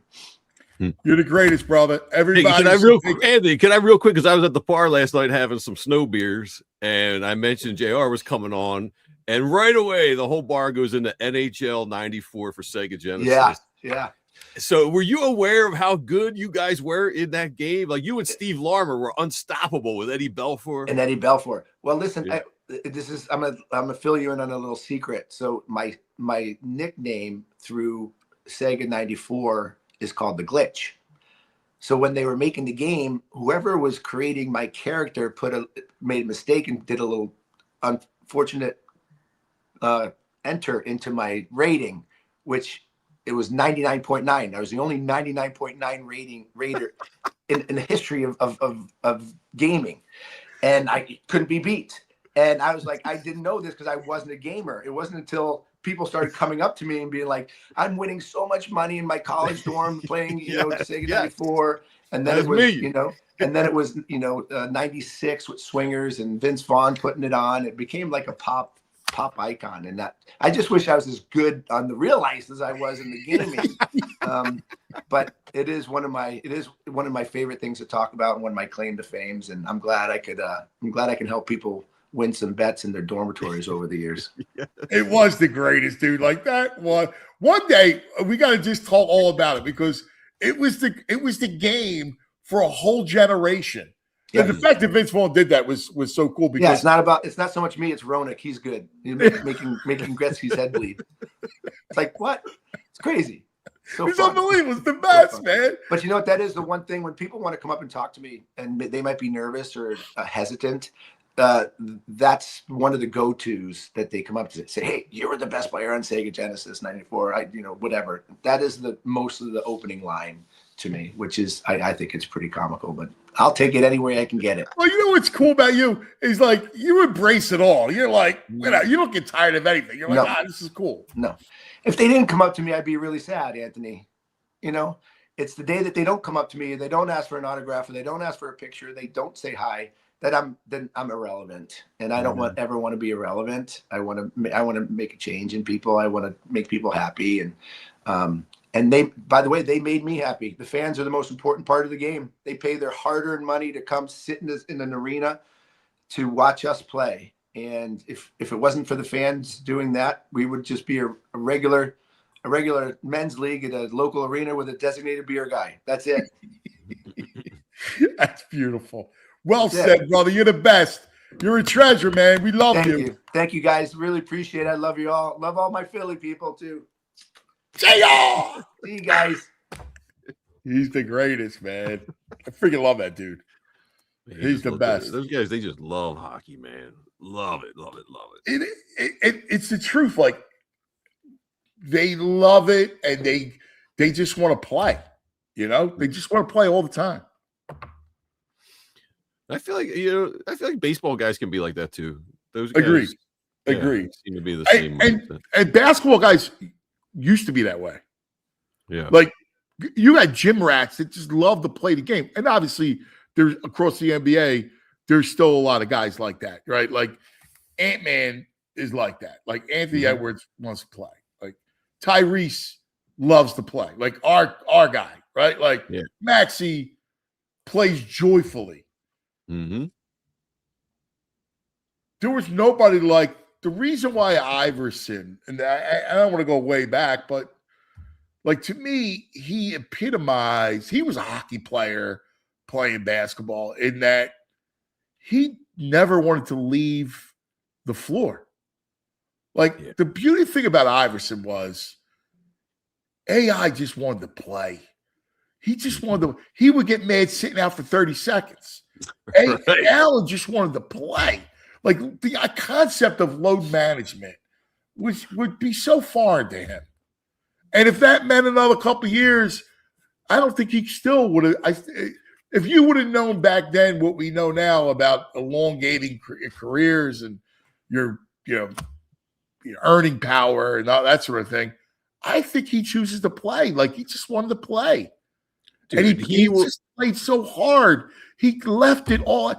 You're the greatest, brother. Everybody. Hey, Anthony, can I real quick? Because I was at the bar last night having some snow beers, and I mentioned JR was coming on, and right away the whole bar goes into NHL '94 for Sega Genesis. Yeah. So were you aware of how good you guys were in that game? Like you and Steve Larmer were unstoppable with Eddie Belfour. Well, listen, I'm gonna fill you in on a little secret. So my nickname through Sega 94 is called the Glitch. So when they were making the game, whoever was creating my character made a mistake and did a little unfortunate enter into my rating, which it was 99.9. I was the only 99.9 rater in the history of gaming, and I couldn't be beat. And I was like, I didn't know this because I wasn't a gamer. It wasn't until people started coming up to me and being like, I'm winning so much money in my college dorm playing, Sega 94. And then it was, 96 with Swingers and Vince Vaughn putting it on. It became like a pop icon, and that I just wish I was as good on the real ice as I was in the gaming. But it is one of my favorite things to talk about and one of my claim to fames. And I'm glad I can help people win some bets in their dormitories over the years. It was the greatest, dude. Like that one day we got to just talk all about it because it was the game for a whole generation. Yeah. And the fact that Vince Vaughn did that was so cool because it's not so much me, it's Roenick. He's good. He's making Gretzky's head bleed. It's like, what? It's crazy. It's unbelievable. It's the best, man. But you know what? That is the one thing when people want to come up and talk to me and they might be nervous or hesitant. That's one of the go-tos that they come up to say, hey, you were the best player on Sega Genesis 94. Whatever. That is the most of the opening line to me, which is I think it's pretty comical, but I'll take it any way I can get it. Well, you know what's cool about you is like you embrace it all. You're like, you don't get tired of anything. You're like, this is cool. No. If they didn't come up to me, I'd be really sad, Anthony. You know, it's the day that they don't come up to me, they don't ask for an autograph, or they don't ask for a picture, they don't say hi, then I'm irrelevant. And I don't ever want to be irrelevant. I want to make a change in people. I want to make people happy. And they, by the way, they made me happy. The fans are the most important part of the game. They pay their hard-earned money to come sit in an arena to watch us play. And if it wasn't for the fans doing that, we would just be a regular men's league at a local arena with a designated beer guy. That's it. That's beautiful. Well said, brother. You're the best. You're a treasure, man. We love you. Thank you, guys. Really appreciate it. I love you all. Love all my Philly people, too. See ya! See you guys. He's the greatest, man. I freaking love that dude. Man, he's the best. Those guys, they just love hockey, man. Love it, love it, love it. It's the truth. Like, they love it, and they just want to play. You know, they just want to play all the time. I feel like baseball guys can be like that too. Those guys, Agreed. Seem to be the same. And basketball guys used to be that way. Yeah. Like, you had gym rats that just love to play the game. And obviously, there's across the NBA, there's still a lot of guys like that, right? Like, Ant-Man is like that. Like, Anthony Edwards wants to play. Like, Tyrese loves to play. Like, our guy, right? Like, Maxey plays joyfully. Mm-hmm. There was nobody like the reason why Iverson, and I don't want to go way back, but like to me, he epitomized, he was a hockey player playing basketball in that he never wanted to leave the floor. Like the beauty thing about Iverson was AI just wanted to play. He just wanted to, he would get mad sitting out for 30 seconds. Right. Allen just wanted to play. Like the concept of load management would be so foreign to him. And if that meant another couple of years, I don't think he still would have. If you would have known back then what we know now about elongating careers and your earning power and all that sort of thing, I think he chooses to play. Like he just wanted to play. Dude, and he just played so hard. He left it all.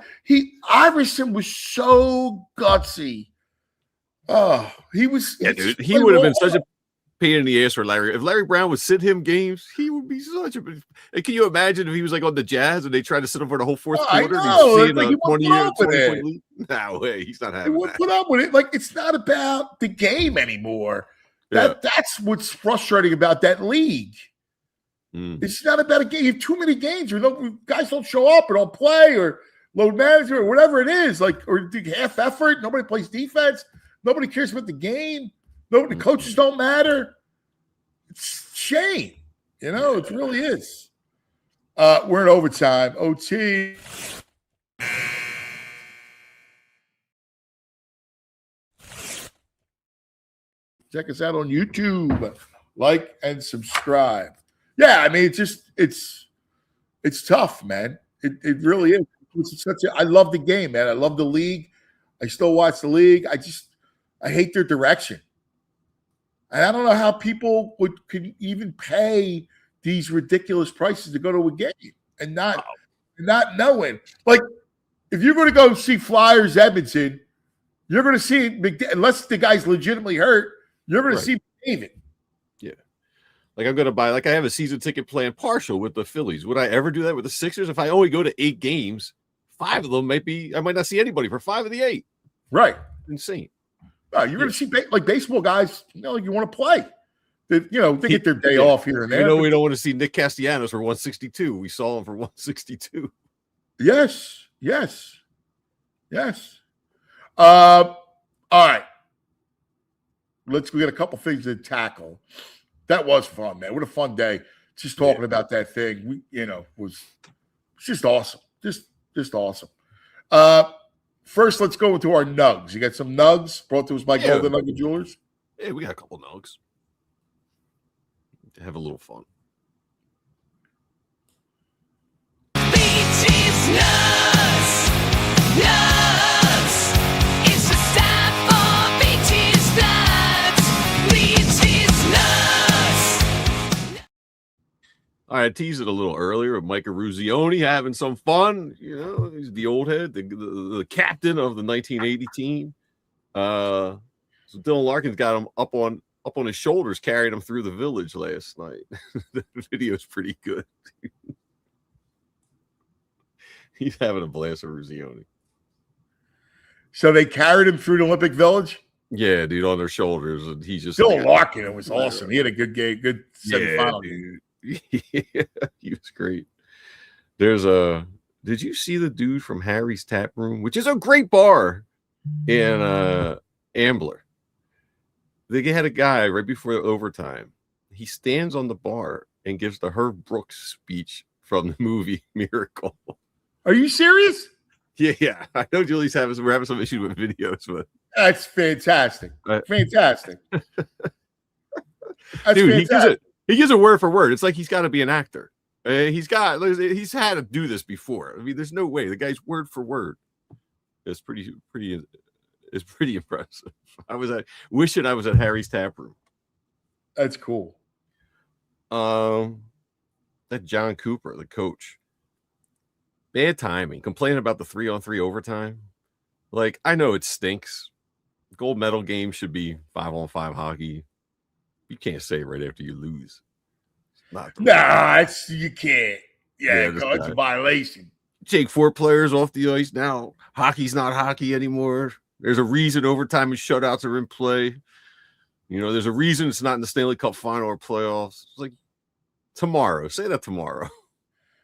Iverson was so gutsy. Oh, he was. Yeah, dude. He would have been such a pain in the ass for Larry. If Larry Brown would sit him games, he would be such a. And can you imagine if he was like on the Jazz and they tried to sit him for the whole fourth quarter? I know. And he's seeing a 20 lead? No way. He's not having that. He would put up with it. Like it's not about the game anymore. That's what's frustrating about that league. It's not about a game. You have too many games where guys don't show up or don't play or load management or whatever it is. Like, or do half effort. Nobody plays defense. Nobody cares about the game. The coaches don't matter. It's a shame. You know, it really is. We're in overtime. OT. Check us out on YouTube. Like and subscribe. Yeah, I mean, it's tough, man. It really is. It's I love the game, man. I love the league. I still watch the league. I hate their direction. And I don't know how people could even pay these ridiculous prices to go to a game and not knowing. Like, if you're going to go see Flyers Edmonton, you're going to see McDavid, unless the guy's legitimately hurt, you're going to see McDavid. Yeah. Like I'm going to buy, like I have a season ticket plan partial with the Phillies. Would I ever do that with the Sixers? If I only go to 8 games, 5 of them I might not see anybody for 5 of the 8. Right. Insane. You're going to see like baseball guys, you want to play. They get their day off here and there. We don't want to see Nick Castellanos for 162. We saw him for 162. Yes. All right. We got a couple things to tackle. That was fun, man. What a fun day. Just talking about that thing. Was just awesome. Just awesome. First, let's go into our nugs. You got some nugs brought to us by Golden Nugget Jewelers? Yeah, we got a couple nugs. To have a little fun. I teased it a little earlier with Micah Ruzioni having some fun. You know, he's the old head, the captain of the 1980 team. So Dylan Larkin's got him up on his shoulders, carrying him through the village last night. The video's pretty good. He's having a blast with Ruzioni. So they carried him through the Olympic Village? Yeah, dude, on their shoulders. And he's just Dylan Larkin, it was awesome. He had a good game, good semifinal. Dude. Yeah, he was great. Did you see the dude from Harry's Tap Room, which is a great bar in Ambler? They had a guy right before overtime. He stands on the bar and gives the Herb Brooks speech from the movie Miracle. Are you serious? Yeah. I know Julie's we're having some issues with videos, but that's fantastic. Fantastic. That's dude, fantastic. he gives it word for word. It's like he's got to be an actor. He's had to do this before. I mean, there's no way. The guy's word for word. It's pretty impressive. I was wishing I was at Harry's Tap Room. That's cool. That John Cooper, the coach. Bad timing. Complaining about the 3-on-3 overtime. Like, I know it stinks. Gold medal game should be 5-on-5 hockey. You can't say it right after you lose. You can't. Yeah, it's a violation. Take 4 players off the ice now. Hockey's not hockey anymore. There's a reason overtime and shutouts are in play. You know, there's a reason it's not in the Stanley Cup final or playoffs. It's like tomorrow. Say that tomorrow.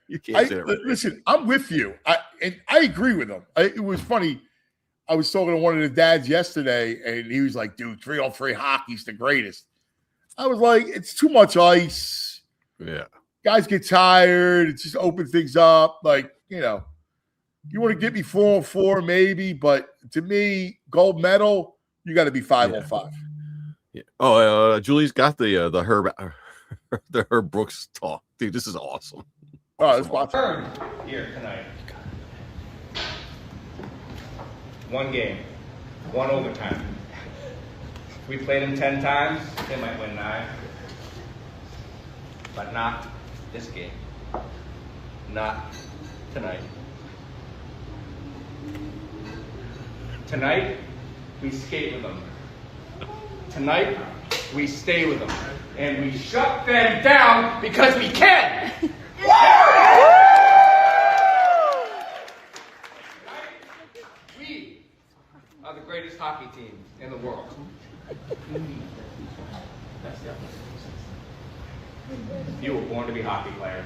You can't say that right. Listen, I'm with you. I agree with him. It was funny. I was talking to one of the dads yesterday, and he was like, dude, 3-on-3 hockey's the greatest. I was like, it's too much ice. Yeah. Guys get tired. It just opens things up. Like, you know, you want to get me 4-on-4 maybe, but to me, gold medal, you got to be 5-on-5. Yeah. Oh, Julie's got the Herb Brooks talk. Dude, this is awesome. Oh, let's watch here tonight. 1 game, 1 overtime. If we played them 10 times, they might win 9. But not this game. Not tonight. Tonight, we skate with them. Tonight, we stay with them. And we shut them down because we can! We are the greatest hockey team in the world. You were born to be hockey players,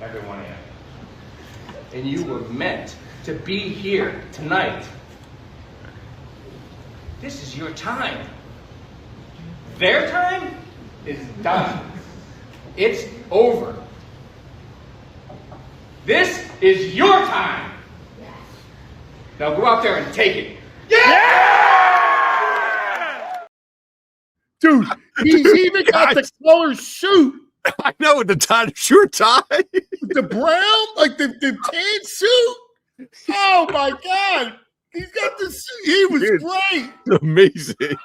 every one of you. And you were meant to be here tonight. This is your time. Their time is done. It's over. This is your time. Now go out there and take it. Dude, he's even got the color suit. I know, with the tie, shirt tie. The brown, like the tan suit. Oh my God. He's got the suit. He was great. Amazing.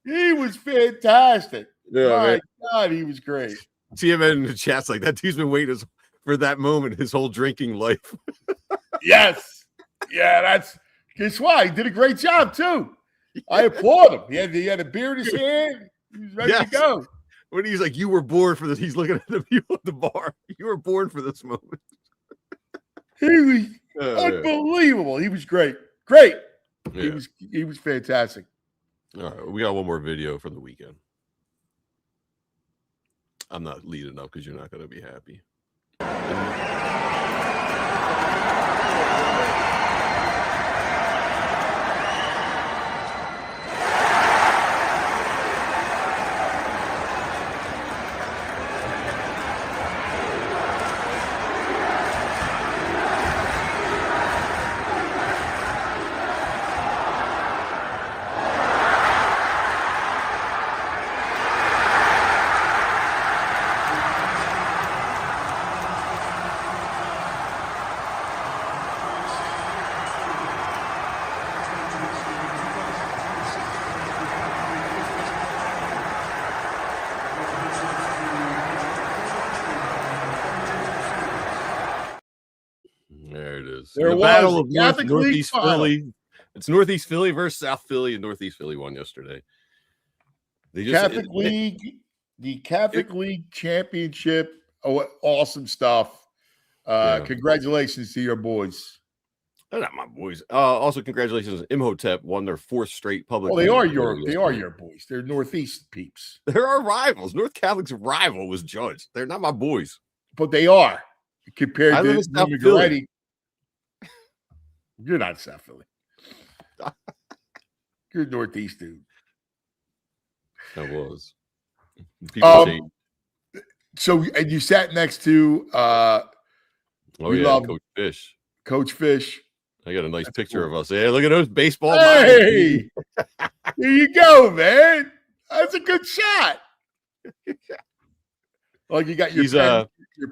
He was fantastic. Yeah, my man. God, he was great. See him in the chat's like, that dude's been waiting for that moment his whole drinking life. Yes. Yeah, guess what? He did a great job too. I applaud him. He had a beer in his hand. He was ready to go. When he's like, you were born for this. He's looking at the people at the bar. You were born for this moment. He was unbelievable. He was great. Great. Yeah. He was fantastic. All right, we got one more video from the weekend. I'm not leading up because you're not going to be happy. There the was battle of Catholic League Northeast final. Philly. It's Northeast Philly versus South Philly, and Northeast Philly won yesterday. They just Catholic League, the Catholic League Championship. Oh, awesome stuff. Congratulations to your boys. They're not my boys. Also, congratulations. Imhotep won their 4th straight public. Well, they are your boys. They're Northeast peeps. They're our rivals. North Catholic's rival was Judge. They're not my boys. But they are compared I to live in South Philly. You're not South Philly. You're Northeast, dude. I was. People change. So, and you sat next to Coach Fish. Coach Fish. I got a nice picture of us. Hey, look at those baseball. Hey, here you go, man. That's a good shot. Like you got your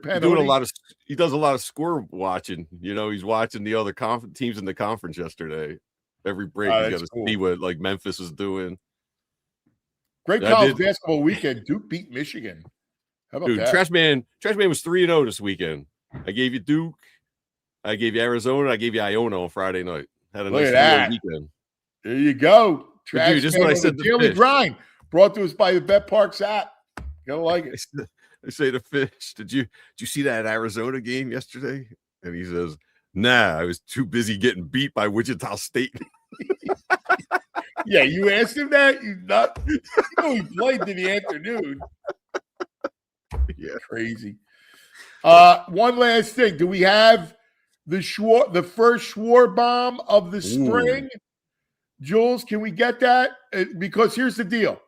pen. Doing he does a lot of score watching. You know, he's watching the other teams in the conference yesterday. Every break, he's got to see what like Memphis is doing. Great college basketball weekend. Duke beat Michigan. How about that? Trash Man was 3-0 this weekend. I gave you Duke. I gave you Arizona. I gave you Iona on Friday night. Had a nice weekend. There you go. Trash just what I said. The daily grind brought to us by the Bet Parks app. Gotta like it. I say to Fish, did you see that Arizona game yesterday? And he says, nah, I was too busy getting beat by Wichita State. Yeah, you asked him that? You know he played in the afternoon. Yeah. Crazy. One last thing. Do we have the first SchwarBomb of the spring? Jules, can we get that? Because here's the deal.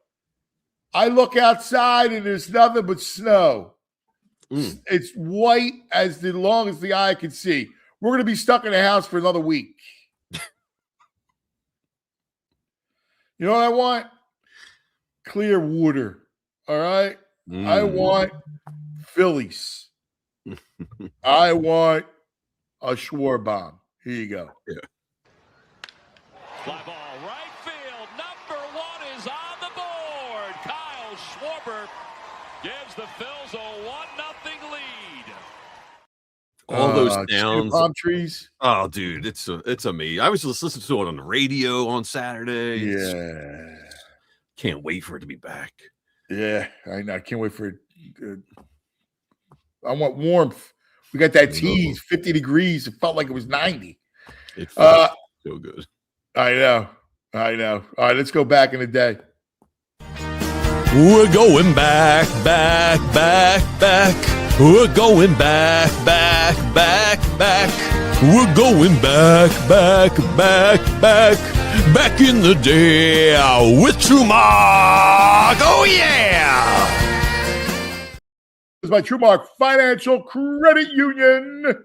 I look outside and there's nothing but snow. It's white as long as the eye can see. We're going to be stuck in the house for another week. You know what I want? Clearwater. All right? I want Phillies. I want a SchwarBomb. Here you go. Yeah. Fly ball, right field. Number 1 is on the board. Kyle Schwarber gives the Phils a 1-0 lead. All those sounds. Palm trees. Oh, dude, it's amazing. I was just listening to it on the radio on Saturday. Yeah. Can't wait for it to be back. Yeah, I know. I can't wait for it. I want warmth. We got that tease, 50 degrees. It felt like it was 90. It felt so good. I know. All right, let's go back in the day. We're going back. We're going back. We're going back in the day with TrueMark. Oh, yeah. This is my TrueMark Financial Credit Union.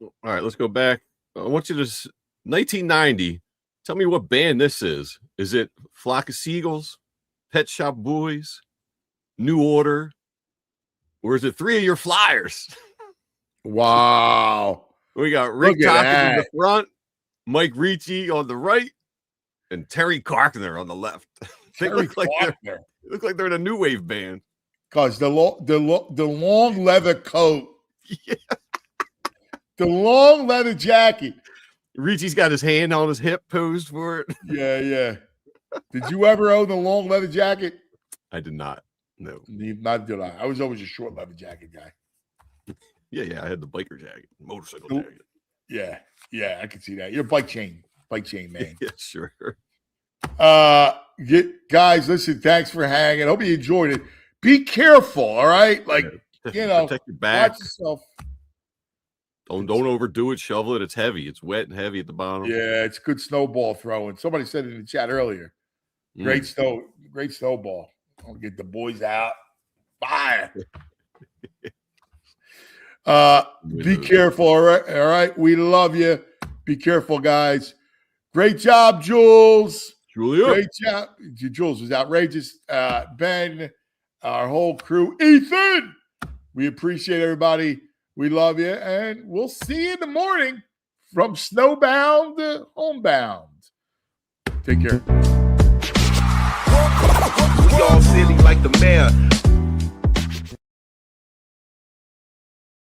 All right, let's go back. I want you to 1990. Tell me what band this is. Is it Flock of Seagulls, Pet Shop Boys, New Order, or is it 3 of your Flyers? Wow. We got Rick Tompkins in the front, Mike Ricci on the right, and Terry Carpenter on the left. They look like they're in a new wave band. Because the long leather coat, the long leather jacket. Ricci's got his hand on his hip, posed for it. Yeah. Did you ever own the long leather jacket? I did not. No. Not did I. I was always a short leather jacket guy. Yeah. I had the biker jacket, motorcycle jacket. Yeah. I can see that. You're a bike chain man. Yeah, sure. Guys, listen. Thanks for hanging. Hope you enjoyed it. Be careful, all right? Protect your back. Watch yourself. Don't overdo it. Shovel it. It's heavy. It's wet and heavy at the bottom. Yeah, it's good snowball throwing. Somebody said in the chat earlier. Great snowball. I'll get the boys out. Fire. Be careful, all right? We love you. Be careful, guys. Great job, Jules. Julia. Great job. Jules was outrageous. Ben, our whole crew. Ethan, we appreciate everybody. We love you, and we'll see you in the morning from snowbound to homebound. Take care. We all silly like the mayor.